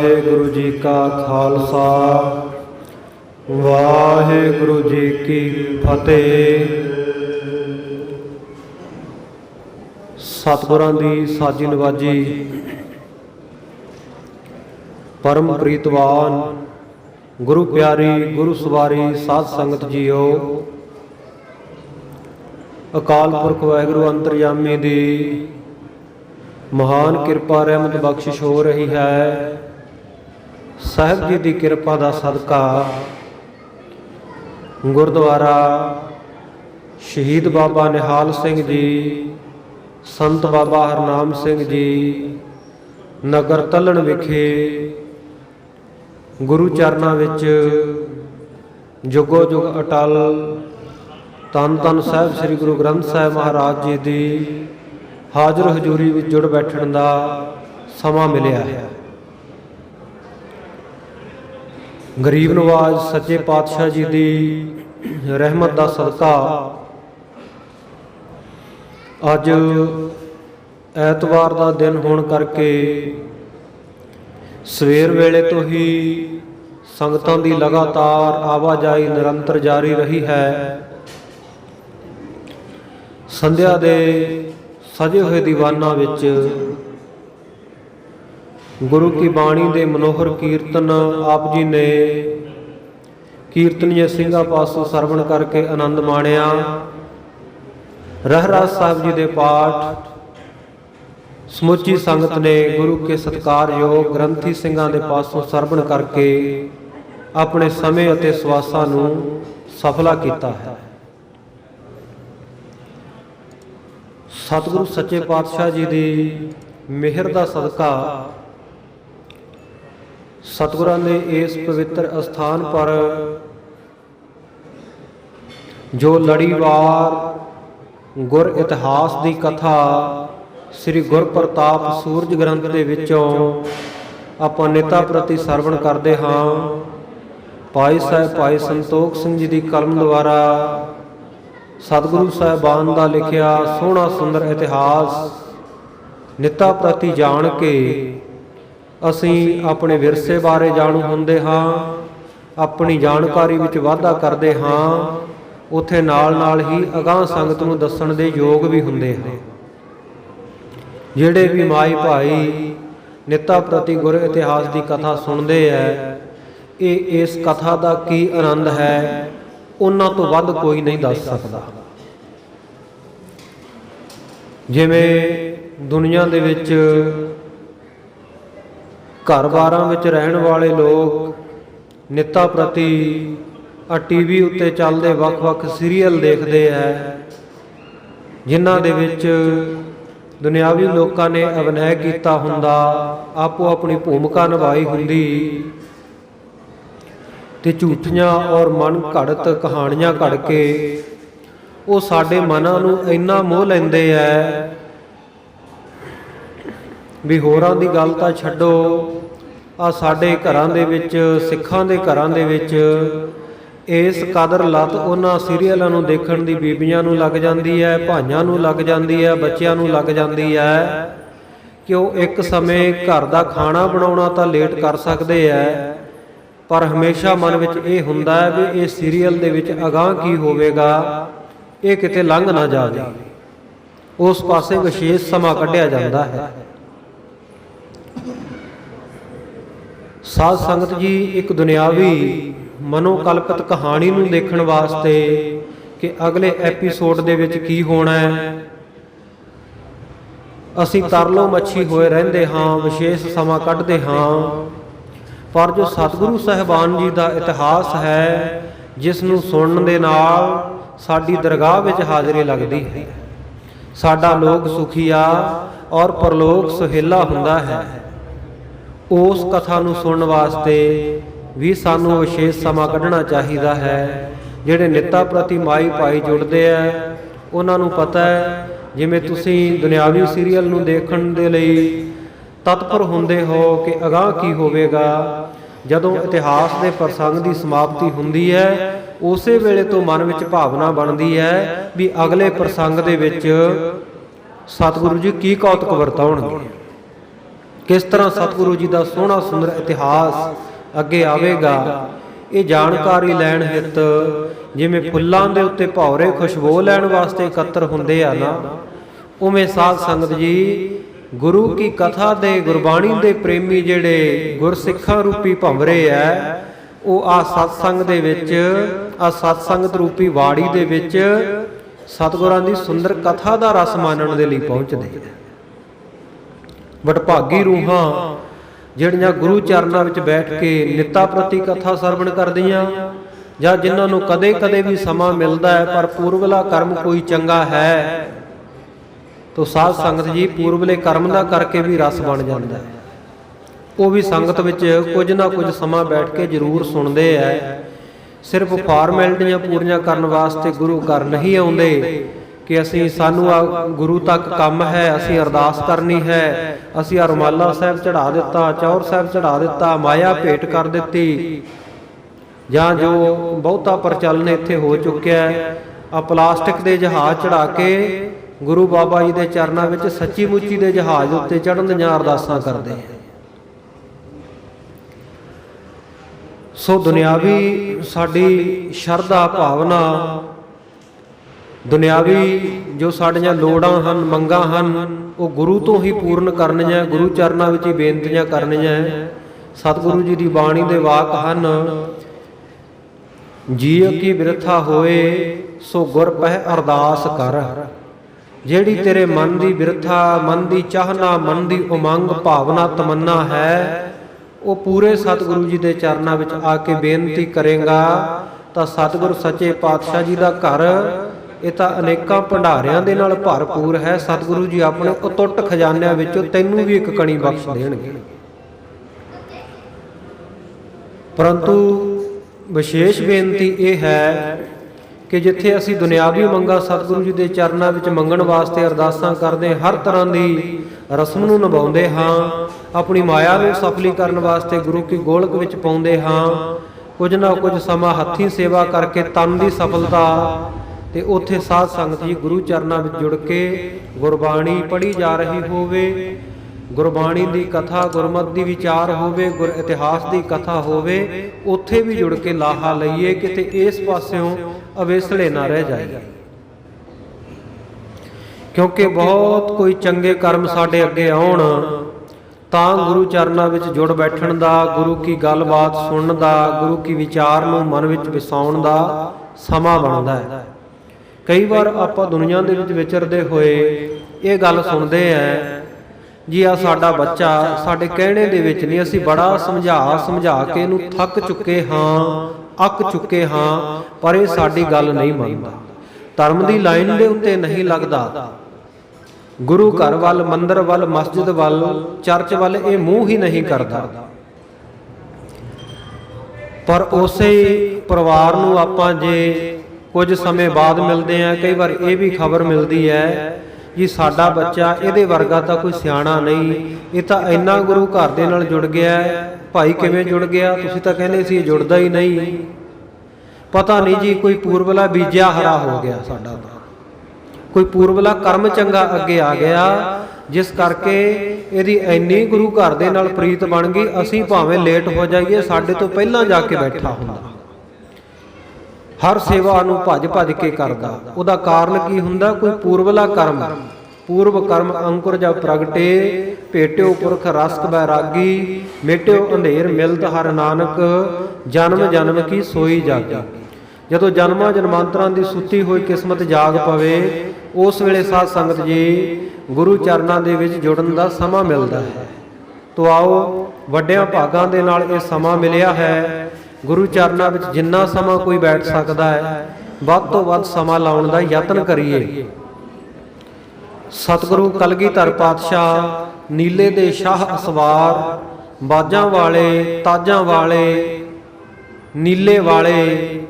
वाहेगुरु जी का खालसा वाहेगुरु जी की फतेह। सतगुरां दी साजी नवाजी परम प्रीतवान गुरु प्यारी गुरु सवारी साध संगत जीओ, अकाल पुरख वाहिगुरु अंतरयामी दी महान किरपा रहमत बख्शिश हो रही है। साहिब जी की किरपा का सदका गुरुद्वारा शहीद बाबा निहाल सिंह जी, संत बाबा हरनाम सिंह जी नगर तलन विखे गुरु चरनां विच जुगो जुग अटल धन धन साहिब श्री गुरु ग्रंथ साहिब महाराज जी की हाज़र हजूरी विच जुड़ बैठण का समा मिलिया है। गरीब नवाज सच्चे पातशाह जी की रहमत का सदका अज ऐतवार का दिन होने करके सवेर वेले तो ही संगतां की लगातार आवाजाही निरंतर जारी रही है। संध्या दे सजे हुए दीवाना विच गुरु की बाणी दे मनोहर कीर्तन आप जी ने कीर्तनीय सिंघां पासों सरवण करके आनंद माणिया। रहराज साहब जी दे पाठ समुची संगत ने गुरु के सत्कारयोग ग्रंथी सिंघां दे पासों सरवण करके अपने समय अते सवासां नूं सफला कीता है। सतगुरु सच्चे पातशाह जी की मेहर का सदका सतगुरां ने इस पवित्र अस्थान पर जो लड़ीवार गुर इतिहास की कथा श्री गुर प्रताप सूरज ग्रंथ के विचों आपां निता प्रति सरवण करते हाँ। भाई साहब भाई संतोख सिंह जी की कलम द्वारा सतगुरु साहिबान का लिखिया सोहना सुंदर इतिहास निता प्रति जान के असी अपने विरसे बारे जाणू हुंदे हाँ, अपनी जानकारी विच वाधा करते हाँ, उत्थे नाल नाल ही अगाह संगत नूं दस्सण दे योग भी हुंदे हैं। जिहड़े भी माई भाई निता प्रति गुर इतिहास की कथा सुनते हैं, ये इस कथा का की आनंद है उन्हां तो वध कोई नहीं दस सकता। जिवें दुनिया दे विच घर बारां विच रहण वाले लोग निता प्रति टीवी उत्ते चलदे वख-वख सीरीअल देखते हैं, जिन्हां दे विच दुनियावी लोकां ने अभिनय कीता हुंदा, आपो अपनी भूमिका निभाई हुंदी ते झूठियां और मन घड़त कहानियां घड़ के वो साडे मनां नूं इन्ना मोह लैंदे है भी होरां दी गल तां छड्डो, आ साडे घरां दे विच सिखां दे घरां दे विच इस कदर लत उन्हां सीरीअलां नूं देखण दी बीबियां नूं लग जांदी है, भाइयां नूं लग जांदी है, बच्चिआं नूं लग जांदी है कि वो एक समय घर दा खाना बनाउणा तां लेट कर सकदे है, पर हमेशा मन विच ये हुंदा है भी इस सीरीअल दे विच अगाह की होवेगा, ये किते लंघ ना जावे। उस पासे विशेष समा कढ़िया जांदा है। साध संगत जी एक दुनियावी मनोकल्पित कहानी नूं देखण वास्ते कि अगले एपीसोड दे विच की होना है, असीं तरलो मच्छी होए रहिंदे हां, विशेष समा कढ़दे हां, पर जो सतगुरु साहिबान जी का इतिहास है जिसनूं सुनन दे नाल साडी दरगाह विच हाज़री लगदी है, साडा लोक सुखीआ और परलोक सुहेला हुंदा है। उस कथा नूं सुनन वास्ते भी सानूं विशेष समा कढ़ना चाहिदा है। जिहड़े निता प्रति माई भाई जुड़दे है उन्हां नूं पता है जिवें तुसीं दुनियावी सीरीअल नूं देखण दे लई तत्पर हुंदे हो कि अगाह की होवेगा, जदों इतिहास के प्रसंग की समाप्ति हुंदी है उसे वेले तो मन विच भावना बनती है भी अगले प्रसंग दे विच सतगुरु जी की कौतक वरताउणगे, ਕਿਸ ਤਰ੍ਹਾਂ ਸਤਿਗੁਰੂ ਜੀ ਦਾ ਸੋਹਣਾ ਸੁੰਦਰ ਇਤਿਹਾਸ ਅੱਗੇ ਆਵੇਗਾ, ਇਹ ਜਾਣਕਾਰੀ ਲੈਣ ਹਿੱਤ ਜਿਵੇਂ ਫੁੱਲਾਂ ਦੇ ਉੱਤੇ ਭੌਰੇ ਖੁਸ਼ਬੂ ਲੈਣ ਵਾਸਤੇ ਇਕੱਤਰ ਹੁੰਦੇ ਆ ਨਾ, ਉਵੇਂ ਸਾਧ ਸੰਗਤ ਜੀ ਗੁਰੂ ਕੀ ਕਥਾ ਦੇ ਗੁਰਬਾਣੀ ਦੇ ਪ੍ਰੇਮੀ ਜਿਹੜੇ ਗੁਰਸਿੱਖਾਂ ਰੂਪੀ ਭੰਵਰੇ ਐ, ਉਹ ਆ ਸਤਸੰਗ ਦੇ ਵਿੱਚ, ਆ ਸਤਸੰਗਤ ਰੂਪੀ ਵਾੜੀ ਦੇ ਵਿੱਚ ਸਤਿਗੁਰਾਂ ਦੀ ਸੁੰਦਰ ਕਥਾ ਦਾ ਰਸ ਮਾਣਨ ਦੇ ਲਈ ਪਹੁੰਚਦੇ। ਵਡਭਾਗੀ ਰੂਹਾਂ ਜਿਹੜੀਆਂ ਗੁਰੂ ਚਰਨਾਂ ਵਿੱਚ ਬੈਠ ਕੇ ਨਿੱਤਾ ਪ੍ਰਤੀ ਕਥਾ ਸਰਵਣ ਕਰਦੀਆਂ, ਜਾਂ ਜਿਨ੍ਹਾਂ ਨੂੰ ਕਦੇ ਕਦੇ ਵੀ ਸਮਾਂ ਮਿਲਦਾ ਹੈ ਪਰ ਪੂਰਵਲਾ ਕਰਮ ਕੋਈ ਚੰਗਾ ਹੈ, ਤੋ ਸਾਧ ਸੰਗਤ ਜੀ ਪੂਰਵਲੇ ਕਰਮ ਦਾ ਕਰਕੇ ਵੀ ਰਸ ਬਣ ਜਾਂਦਾ ਹੈ। ਉਹ ਵੀ ਸੰਗਤ ਵਿੱਚ ਕੁਝ ਨਾ ਕੁਝ ਸਮਾਂ ਬੈਠ ਕੇ ਜ਼ਰੂਰ ਸੁਣਦੇ ਐ। ਸਿਰਫ ਫਾਰਮੈਲਿਟੀਆਂ ਪੂਰੀਆਂ ਕਰਨ ਵਾਸਤੇ ਗੁਰੂ ਘਰ ਨਹੀਂ ਆਉਂਦੇ ਕਿ ਅਸੀਂ ਸਾਨੂੰ ਆ ਗੁਰੂ ਤੱਕ ਕੰਮ ਹੈ, ਅਸੀਂ ਅਰਦਾਸ ਕਰਨੀ ਹੈ, ਅਸੀਂ ਆ ਰੁਮਾਲਾ ਸਾਹਿਬ ਚੜਾ ਦਿੱਤਾ, ਚੌਰ ਸਾਹਿਬ ਚੜਾ ਦਿੱਤਾ, ਮਾਇਆ ਭੇਟ ਕਰ ਦਿੱਤੀ, ਜਾਂ ਜੋ ਬਹੁਤਾ ਪ੍ਰਚਲਨ ਇੱਥੇ ਹੋ ਚੁੱਕਿਆ ਹੈ, ਆ ਪਲਾਸਟਿਕ ਦੇ ਜਹਾਜ਼ ਚੜਾ ਕੇ ਗੁਰੂ ਬਾਬਾ ਜੀ ਦੇ ਚਰਨਾਂ ਵਿੱਚ ਸੱਚੀ ਮੁੱਚੀ ਦੇ ਜਹਾਜ਼ ਉੱਤੇ ਚੜ੍ਹਨ ਦੀਆਂ ਅਰਦਾਸਾਂ ਕਰਦੇ ਆ। ਸੋ ਦੁਨਿਆਵੀ ਸਾਡੀ ਸ਼ਰਧਾ ਭਾਵਨਾ, ਦੁਨਿਆਵੀ ਜੋ ਸਾਡੀਆਂ ਲੋੜਾਂ ਹਨ, ਮੰਗਾਂ ਹਨ, ਉਹ ਗੁਰੂ ਤੋਂ ਹੀ ਪੂਰਨ ਕਰਨੀਆਂ, ਗੁਰੂ ਚਰਨਾਂ ਵਿੱਚ ਹੀ ਬੇਨਤੀਆਂ ਕਰਨੀਆਂ। ਸਤਿਗੁਰੂ ਜੀ ਦੀ ਬਾਣੀ ਦੇ ਵਾਕ ਹਨ, ਜੀਅ ਕੀ ਬਿਰਥਾ ਹੋਏ ਸੋ ਗੁਰ ਪਹਿ ਅਰਦਾਸ ਕਰ। ਜਿਹੜੀ ਤੇਰੇ ਮਨ ਦੀ ਬਿਰਥਾ, ਮਨ ਦੀ ਚਾਹਨਾ, ਮਨ ਦੀ ਉਮੰਗ, ਭਾਵਨਾ, ਤਮੰਨਾ ਹੈ, ਉਹ ਪੂਰੇ ਸਤਿਗੁਰੂ ਜੀ ਦੇ ਚਰਨਾਂ ਵਿੱਚ ਆ ਕੇ ਬੇਨਤੀ ਕਰੇਗਾ ਤਾਂ ਸਤਿਗੁਰ ਸੱਚੇ ਪਾਤਸ਼ਾਹ ਜੀ ਦਾ ਘਰ ਇਹ ਤਾਂ ਅਨੇਕਾਂ ਭੰਡਾਰਿਆਂ ਦੇ ਨਾਲ ਭਰਪੂਰ ਹੈ। ਸਤਿਗੁਰੂ ਜੀ ਆਪਣੇ ਅਟੁੱਟ ਖਜ਼ਾਨਿਆਂ ਵਿੱਚੋਂ ਤੈਨੂੰ ਵੀ ਇੱਕ ਕਣੀ ਬਖਸ਼ ਦੇਣਗੇ। ਪਰੰਤੂ ਵਿਸ਼ੇਸ਼ ਬੇਨਤੀ ਇਹ ਹੈ ਕਿ ਜਿੱਥੇ ਅਸੀਂ ਦੁਨਿਆਵੀ ਮੰਗਾਂ ਸਤਿਗੁਰੂ ਜੀ ਦੇ ਚਰਨਾਂ ਵਿੱਚ ਮੰਗਣ ਵਾਸਤੇ ਅਰਦਾਸਾਂ ਕਰਦੇ, ਹਰ ਤਰ੍ਹਾਂ ਦੀ ਰਸਮ ਨੂੰ ਨਿਭਾਉਂਦੇ ਹਾਂ, ਆਪਣੀ ਮਾਇਆ ਨੂੰ ਸਫਲੀ ਕਰਨ ਵਾਸਤੇ ਗੁਰੂ ਕੀ ਗੋਲਕ ਵਿੱਚ ਪਾਉਂਦੇ ਹਾਂ, ਕੁਝ ਨਾ ਕੁਝ ਸਮਾਂ ਹੱਥੀਂ ਸੇਵਾ ਕਰਕੇ ਤਨ ਦੀ ਸਫਲਤਾ, ਤੇ ਉੱਥੇ ਸਾਧ ਸੰਗਤ ਜੀ ਗੁਰੂ ਚਰਨਾਂ ਵਿੱਚ ਜੁੜ ਕੇ ਗੁਰਬਾਣੀ ਪੜ੍ਹੀ ਜਾ ਰਹੀ ਹੋਵੇ, ਗੁਰਬਾਣੀ ਦੀ ਕਥਾ, ਗੁਰਮਤਿ ਦੀ ਵਿਚਾਰ ਹੋਵੇ, ਗੁਰ ਇਤਿਹਾਸ ਦੀ ਕਥਾ ਹੋਵੇ, ਉੱਥੇ ਵੀ ਜੁੜ ਕੇ ਲਾਹਾ ਲਈਏ, ਕਿਤੇ ਇਸ ਪਾਸਿਓਂ ਅਵੇਸਲੇ ਨਾ ਰਹਿ ਜਾਈਏ। ਕਿਉਂਕਿ ਬਹੁਤ ਕੋਈ ਚੰਗੇ ਕਰਮ ਸਾਡੇ ਅੱਗੇ ਆਉਣ ਤਾਂ ਗੁਰੂ ਚਰਨਾਂ ਵਿੱਚ ਜੁੜ ਬੈਠਣ ਦਾ, ਗੁਰੂ ਕੀ ਗੱਲਬਾਤ ਸੁਣਨ ਦਾ, ਗੁਰੂ ਕੀ ਵਿਚਾਰ ਨੂੰ ਮਨ ਵਿੱਚ ਵਸਾਉਣ ਦਾ ਸਮਾਂ ਬਣਦਾ ਹੈ। ਕਈ ਵਾਰ ਆਪਾਂ ਦੁਨੀਆ ਦੇ ਵਿੱਚ ਵਿਚਰਦੇ ਹੋਏ ਇਹ ਗੱਲ ਸੁਣਦੇ ਆ ਜੀ, ਆ ਸਾਡਾ ਬੱਚਾ ਸਾਡੇ ਕਹਿਣੇ ਦੇ ਵਿੱਚ ਨਹੀਂ, ਅਸੀਂ ਬੜਾ ਸਮਝਾ ਕੇ ਇਹਨੂੰ ਥੱਕ ਚੁੱਕੇ ਹਾਂ, ਅੱਕ ਚੁੱਕੇ ਹਾਂ, ਪਰ ਇਹ ਸਾਡੀ ਗੱਲ ਨਹੀਂ ਮੰਨਦਾ, ਧਰਮ ਦੀ ਲਾਈਨ ਦੇ ਉੱਤੇ ਨਹੀਂ ਲੱਗਦਾ, ਗੁਰੂ ਘਰ ਵੱਲ, ਮੰਦਰ ਵੱਲ, ਮਸਜਿਦ ਵੱਲ, ਚਰਚ ਵੱਲ ਇਹ ਮੂੰਹ ਹੀ ਨਹੀਂ ਕਰਦਾ। ਪਰ ਉਸੇ ਪਰਿਵਾਰ ਨੂੰ ਆਪਾਂ ਜੇ ਕੁਝ ਸਮੇਂ ਬਾਅਦ ਮਿਲਦੇ ਆ, ਕਈ ਵਾਰ ਇਹ ਵੀ ਖਬਰ ਮਿਲਦੀ ਹੈ ਜੀ ਸਾਡਾ ਬੱਚਾ ਇਹਦੇ ਵਰਗਾ ਤਾਂ ਕੋਈ ਸਿਆਣਾ ਨਹੀਂ, ਇਹ ਤਾਂ ਇੰਨਾ ਗੁਰੂ ਘਰ ਦੇ ਨਾਲ ਜੁੜ ਗਿਆ। ਭਾਈ ਕਿਵੇਂ ਜੁੜ ਗਿਆ? ਤੁਸੀਂ ਤਾਂ ਕਹਿੰਦੇ ਸੀ ਜੁੜਦਾ ਹੀ ਨਹੀਂ। ਪਤਾ ਨਹੀਂ ਜੀ, ਕੋਈ ਪੂਰਵਲਾ ਬੀਜਿਆ ਹਰਾ ਹੋ ਗਿਆ ਸਾਡਾ, ਤਾਂ ਕੋਈ ਪੂਰਵਲਾ ਕਰਮ ਚੰਗਾ ਅੱਗੇ ਆ ਗਿਆ, ਜਿਸ ਕਰਕੇ ਇਹਦੀ ਇੰਨੀ ਗੁਰੂ ਘਰ ਦੇ ਨਾਲ ਪ੍ਰੀਤ ਬਣ ਗਈ, ਅਸੀਂ ਭਾਵੇਂ ਲੇਟ ਹੋ ਜਾਈਏ ਸਾਡੇ ਤੋਂ ਪਹਿਲਾਂ ਜਾ ਕੇ ਬੈਠਾ ਹੁੰਦਾ, ਹਰ ਸੇਵਾ ਨੂੰ ਭੱਜ ਕੇ ਕਰਦਾ। ਉਹਦਾ ਕਾਰਨ ਕੀ ਹੁੰਦਾ? ਕੋਈ ਪੂਰਵਲਾ ਕਰਮ, ਪੂਰਵ ਕਰਮ ਅੰਕੁਰ ਜਬ ਪ੍ਰਗਟੇ, ਭੇਟਿਓ ਪੁਰਖ ਰਸਕ ਬੈਰਾਗੀ, ਮੇਟਿਓ ਅੰਧੇਰ ਮਿਲਤ ਹਰ ਨਾਨਕ, ਜਨਮ ਜਨਮ ਕੀ ਸੋਈ ਜਾਗੀ। ਜਦੋਂ ਜਨਮਾਂ ਜਨਮਾਂਤਰਾਂ ਦੀ ਸੁੱਤੀ ਹੋਈ ਕਿਸਮਤ ਜਾਗ ਪਵੇ, ਉਸ ਵੇਲੇ ਸਾਧ ਸੰਗਤ ਜੀ ਗੁਰੂ ਚਰਨਾਂ ਦੇ ਵਿੱਚ ਜੁੜਨ ਦਾ ਸਮਾਂ ਮਿਲਦਾ ਹੈ। ਤੋ ਆਓ, ਵੱਡਿਆਂ ਭਾਗਾਂ ਦੇ ਨਾਲ ਇਹ ਸਮਾਂ ਮਿਲਿਆ ਹੈ। ਗੁਰੂ ਚਰਨਾਂ ਵਿੱਚ ਜਿੰਨਾ ਸਮਾਂ ਕੋਈ ਬੈਠ ਸਕਦਾ ਹੈ, ਵੱਧ ਤੋਂ ਵੱਧ ਸਮਾਂ ਲਾਉਣ ਦਾ ਯਤਨ ਕਰੀਏ। ਸਤਿਗੁਰੂ ਕਲਗੀਧਰ ਪਾਤਸ਼ਾਹ ਨੀਲੇ ਦੇ ਸ਼ਾਹ ਅਸਵਾਰ, ਬਾਜਾਂ ਵਾਲੇ, ਤਾਜਾਂ ਵਾਲੇ, ਨੀਲੇ ਵਾਲੇ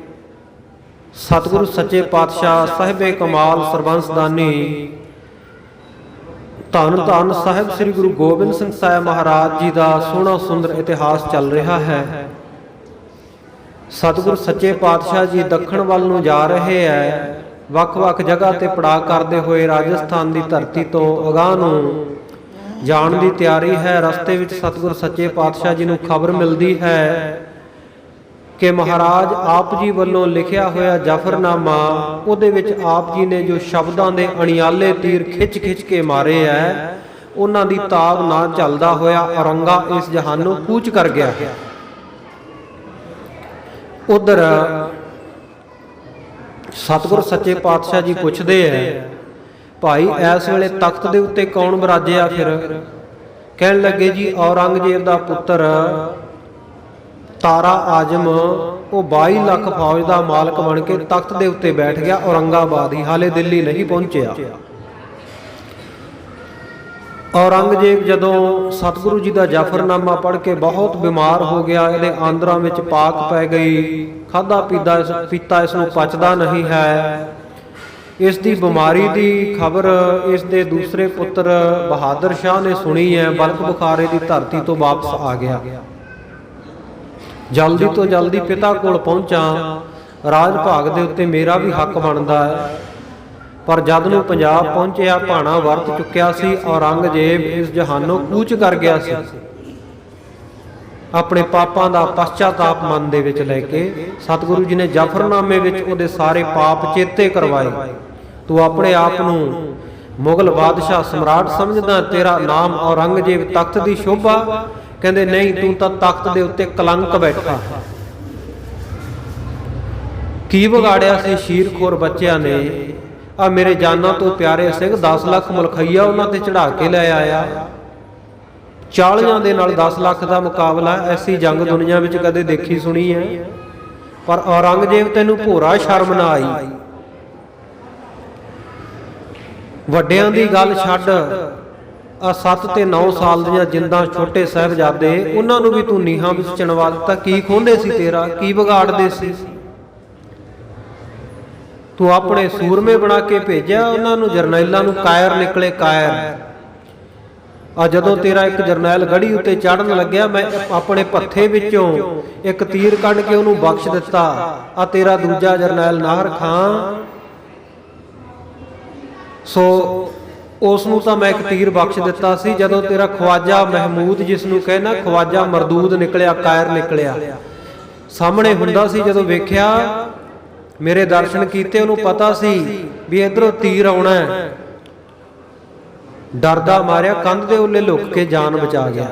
ਸਤਿਗੁਰੂ ਸੱਚੇ ਪਾਤਸ਼ਾਹ ਸਾਹਿਬੇ ਕਮਾਲ ਸਰਬੰਸਦਾਨੀ ਧੰਨ ਧੰਨ ਸਾਹਿਬ ਸ੍ਰੀ ਗੁਰੂ ਗੋਬਿੰਦ ਸਿੰਘ ਸਾਹਿਬ ਮਹਾਰਾਜ ਜੀ ਦਾ ਸੋਹਣਾ ਸੁੰਦਰ ਇਤਿਹਾਸ ਚੱਲ ਰਿਹਾ ਹੈ। ਸਤਿਗੁਰੂ ਸੱਚੇ ਪਾਤਸ਼ਾਹ ਜੀ ਦੱਖਣ ਵੱਲ ਨੂੰ ਜਾ ਰਹੇ ਹੈ। ਵੱਖ-ਵੱਖ ਜਗ੍ਹਾ ਤੇ ਪੜਾਅ ਕਰਦੇ ਹੋਏ ਰਾਜਸਥਾਨ ਦੀ ਧਰਤੀ ਤੋਂ ਅਗਾਂਹ ਨੂੰ ਜਾਣ ਦੀ ਤਿਆਰੀ ਹੈ। ਰਸਤੇ ਵਿੱਚ ਸਤਿਗੁਰ ਸੱਚੇ ਪਾਤਸ਼ਾਹ ਜੀ ਨੂੰ ਖਬਰ ਮਿਲਦੀ ਹੈ ਕਿ ਮਹਾਰਾਜ ਆਪ ਜੀ ਵੱਲੋਂ ਲਿਖਿਆ ਹੋਇਆ ਜਫਰਨਾਮਾ, ਉਹਦੇ ਵਿੱਚ ਆਪ ਜੀ ਨੇ ਜੋ ਸ਼ਬਦਾਂ ਦੇ ਅਣਿਆਲੇ ਤੀਰ ਖਿੱਚ ਖਿੱਚ ਕੇ ਮਾਰੇ ਹੈ, ਉਹਨਾਂ ਦੀ ਤਾਬ ਨਾ ਚੱਲਦਾ ਹੋਇਆ ਔਰੰਗਾ ਇਸ ਜਹਾਨੋਂ ਕੂਚ ਕਰ ਗਿਆ। ਉਧਰ ਸਤਿਗੁਰ ਸੱਚੇ ਪਾਤਸ਼ਾਹ ਜੀ ਪੁੱਛਦੇ ਹੈ, ਭਾਈ ਇਸ ਵੇਲੇ ਤਖਤ ਦੇ ਉੱਤੇ ਕੌਣ ਬਿਰਾਜਿਆ? ਫਿਰ ਕਹਿਣ ਲੱਗੇ ਜੀ ਔਰੰਗਜ਼ੇਬ ਦਾ ਪੁੱਤਰ ਤਾਰਾ ਆਜਮ, ਉਹ 22 ਲੱਖ ਫੌਜ ਦਾ ਮਾਲਕ ਬਣ ਕੇ ਤਖਤ ਦੇ ਉੱਤੇ ਬੈਠ ਗਿਆ ਔਰੰਗਾਬਾਦ ਹੀ, ਹਾਲੇ ਦਿੱਲੀ ਨਹੀਂ ਪਹੁੰਚਿਆ। ਔਰੰਗਜ਼ੇਬ ਜਦੋਂ ਸਤਿਗੁਰੂ ਜੀ ਦਾ ਜਫਰਨਾਮਾ ਪੜ੍ਹ ਕੇ ਬਹੁਤ ਬਿਮਾਰ ਹੋ ਗਿਆ, ਇਹਦੇ ਆਂਦਰਾਂ ਵਿੱਚ ਪਾਕ ਪੈ ਗਈ, ਖਾਧਾ ਪੀਤਾ ਇਸ ਨੂੰ ਪਚਦਾ ਨਹੀਂ ਹੈ। ਇਸ ਦੀ ਬਿਮਾਰੀ ਦੀ ਖਬਰ ਇਸ ਦੇ ਦੂਸਰੇ ਪੁੱਤਰ ਬਹਾਦਰ ਸ਼ਾਹ ਨੇ ਸੁਣੀ ਹੈ। ਬਲਖ ਬੁਖਾਰੇ ਦੀ ਧਰਤੀ ਤੋਂ ਵਾਪਸ ਆ ਗਿਆ। ਜਲਦੀ ਤੋਂ ਜਲਦੀ ਪਿਤਾ ਕੋਲ ਪਹੁੰਚਾਂ, ਰਾਜ ਭਾਗ ਦੇ ਉੱਤੇ ਮੇਰਾ ਵੀ ਹੱਕ ਬਣਦਾ ਹੈ। ਪਰ ਜਦ ਨੂੰ ਪੰਜਾਬ ਪਹੁੰਚਿਆ, ਭਾਣਾ ਵਰਤ ਚੁੱਕਿਆ ਸੀ। ਔਰੰਗਜ਼ੇਬ ਇਸ ਜਹਾਨੋਂ ਕੂਚ ਕਰ ਗਿਆ ਸੀ। ਆਪਣੇ ਪਾਪਾਂ ਦਾ ਪਛਤਾਪ ਮਨ ਦੇ ਵਿੱਚ ਲੈ ਕੇ ਸਤਿਗੁਰੂ ਜੀ ਨੇ ਜਫਰਨਾਮੇ ਵਿੱਚ ਉਹਦੇ ਸਾਰੇ ਪਾਪ ਚੇਤੇ ਕਰਵਾਏ। ਤੂੰ ਆਪਣੇ ਆਪ ਨੂੰ ਮੁਗਲ ਬਾਦਸ਼ਾਹ ਸਮਰਾਟ ਸਮਝਦਾ, ਤੇਰਾ ਨਾਮ ਔਰੰਗਜ਼ੇਬ, ਤਖਤ ਦੀ ਸ਼ੋਭਾ। ਕਹਿੰਦੇ ਨਹੀਂ, ਤੂੰ ਤਾਂ ਤਖਤ ਦੇ ਉੱਤੇ ਕਲੰਕ ਬੈਠਾ। ਕੀ ਵਿਗਾੜਿਆ ਸੀ ਸ਼ੀਰਖੋਰ ਬੱਚਿਆਂ ਨੇ? ਆ ਮੇਰੇ ਜਾਨਾਂ ਤੋਂ ਪਿਆਰੇ ਸਿੰਘ 10 ਲੱਖ ਮੁਲਖਈਆ ਉਹਨਾਂ ਤੇ ਚੜਾ ਕੇ ਲੈ ਆਇਆ। 40 ਦੇ ਨਾਲ 10 ਲੱਖ ਦਾ ਮੁਕਾਬਲਾ, ਐਸੀ ਜੰਗ ਦੁਨੀਆ ਵਿੱਚ ਕਦੇ ਦੇਖੀ ਸੁਣੀ ਹੈ। ਪਰ ਔਰੰਗਜ਼ੇਬ ਤੈਨੂੰ ਭੋਰਾ ਸ਼ਰਮ ਨਾ ਆਈ। ਵੱਡਿਆਂ ਦੀ ਗੱਲ ਛੱਡ, ਆ 7 ਤੇ 9 ਸਾਲ ਦੀਆਂ ਜਿੰਦਾਂ ਛੋਟੇ ਸਾਹਿਬਜ਼ਾਦੇ, ਉਹਨਾਂ ਨੂੰ ਵੀ ਤੂੰ ਨੀਹਾਂ ਵਿੱਚ ਚਿਣਵਾ ਦਿੱਤਾ। ਕੀ ਖੋਹਦੇ ਸੀ ਤੇਰਾ? ਕੀ ਵਿਗਾੜਦੇ ਸੀ? ਤੂੰ ਆਪਣੇ ਸੂਰਮੇ ਬਣਾ ਕੇ ਭੇਜਿਆ ਉਹਨਾਂ ਨੂੰ, ਜਰਨੈਲਾਂ ਨੂੰ ਕਾਇਰ ਨਿਕਲੇ ਕਾਇਰ। ਆ ਜਦੋਂ ਤੇਰਾ ਇੱਕ ਜਰਨੈਲ ਗੜੀ ਉੱਤੇ ਚੜ੍ਹਨ ਲੱਗਿਆ, ਮੈਂ ਆਪਣੇ ਭੱਥੇ ਵਿੱਚੋਂ ਇੱਕ ਤੀਰ ਕੱਢ ਕੇ ਉਹਨੂੰ ਬਖਸ਼ ਦਿੱਤਾ। ਆ ਤੇਰਾ ਦੂਜਾ ਜਰਨੈਲ ਨਾਹਰ ਖਾਂ, ਸੋ ਉਸ ਨੂੰ ਤਾਂ ਮੈਂ ਇੱਕ ਤੀਰ ਬਖਸ਼ ਦਿੱਤਾ ਸੀ। ਜਦੋਂ ਤੇਰਾ ਖਵਾਜਾ ਮਹਿਮੂਦ, ਜਿਸ ਨੂੰ ਕਹਿਣਾ ਖਵਾਜਾ ਮਰਦੂਦ ਨਿਕਲਿਆ, ਕਾਇਰ ਨਿਕਲਿਆ, ਸਾਹਮਣੇ ਹੁੰਦਾ ਸੀ, ਜਦੋਂ ਵੇਖਿਆ ਮੇਰੇ ਦਰਸ਼ਨ ਕੀਤੇ, ਉਹਨੂੰ ਪਤਾ ਸੀ ਵੀ ਇਧਰੋਂ ਤੀਰ ਆਉਣਾ ਹੈ, ਡਰਦਾ ਮਾਰਿਆ ਕੰਧ ਦੇ ਉੱਲੇ ਲੁਕ ਕੇ ਜਾਨ ਬਚਾ ਗਿਆ।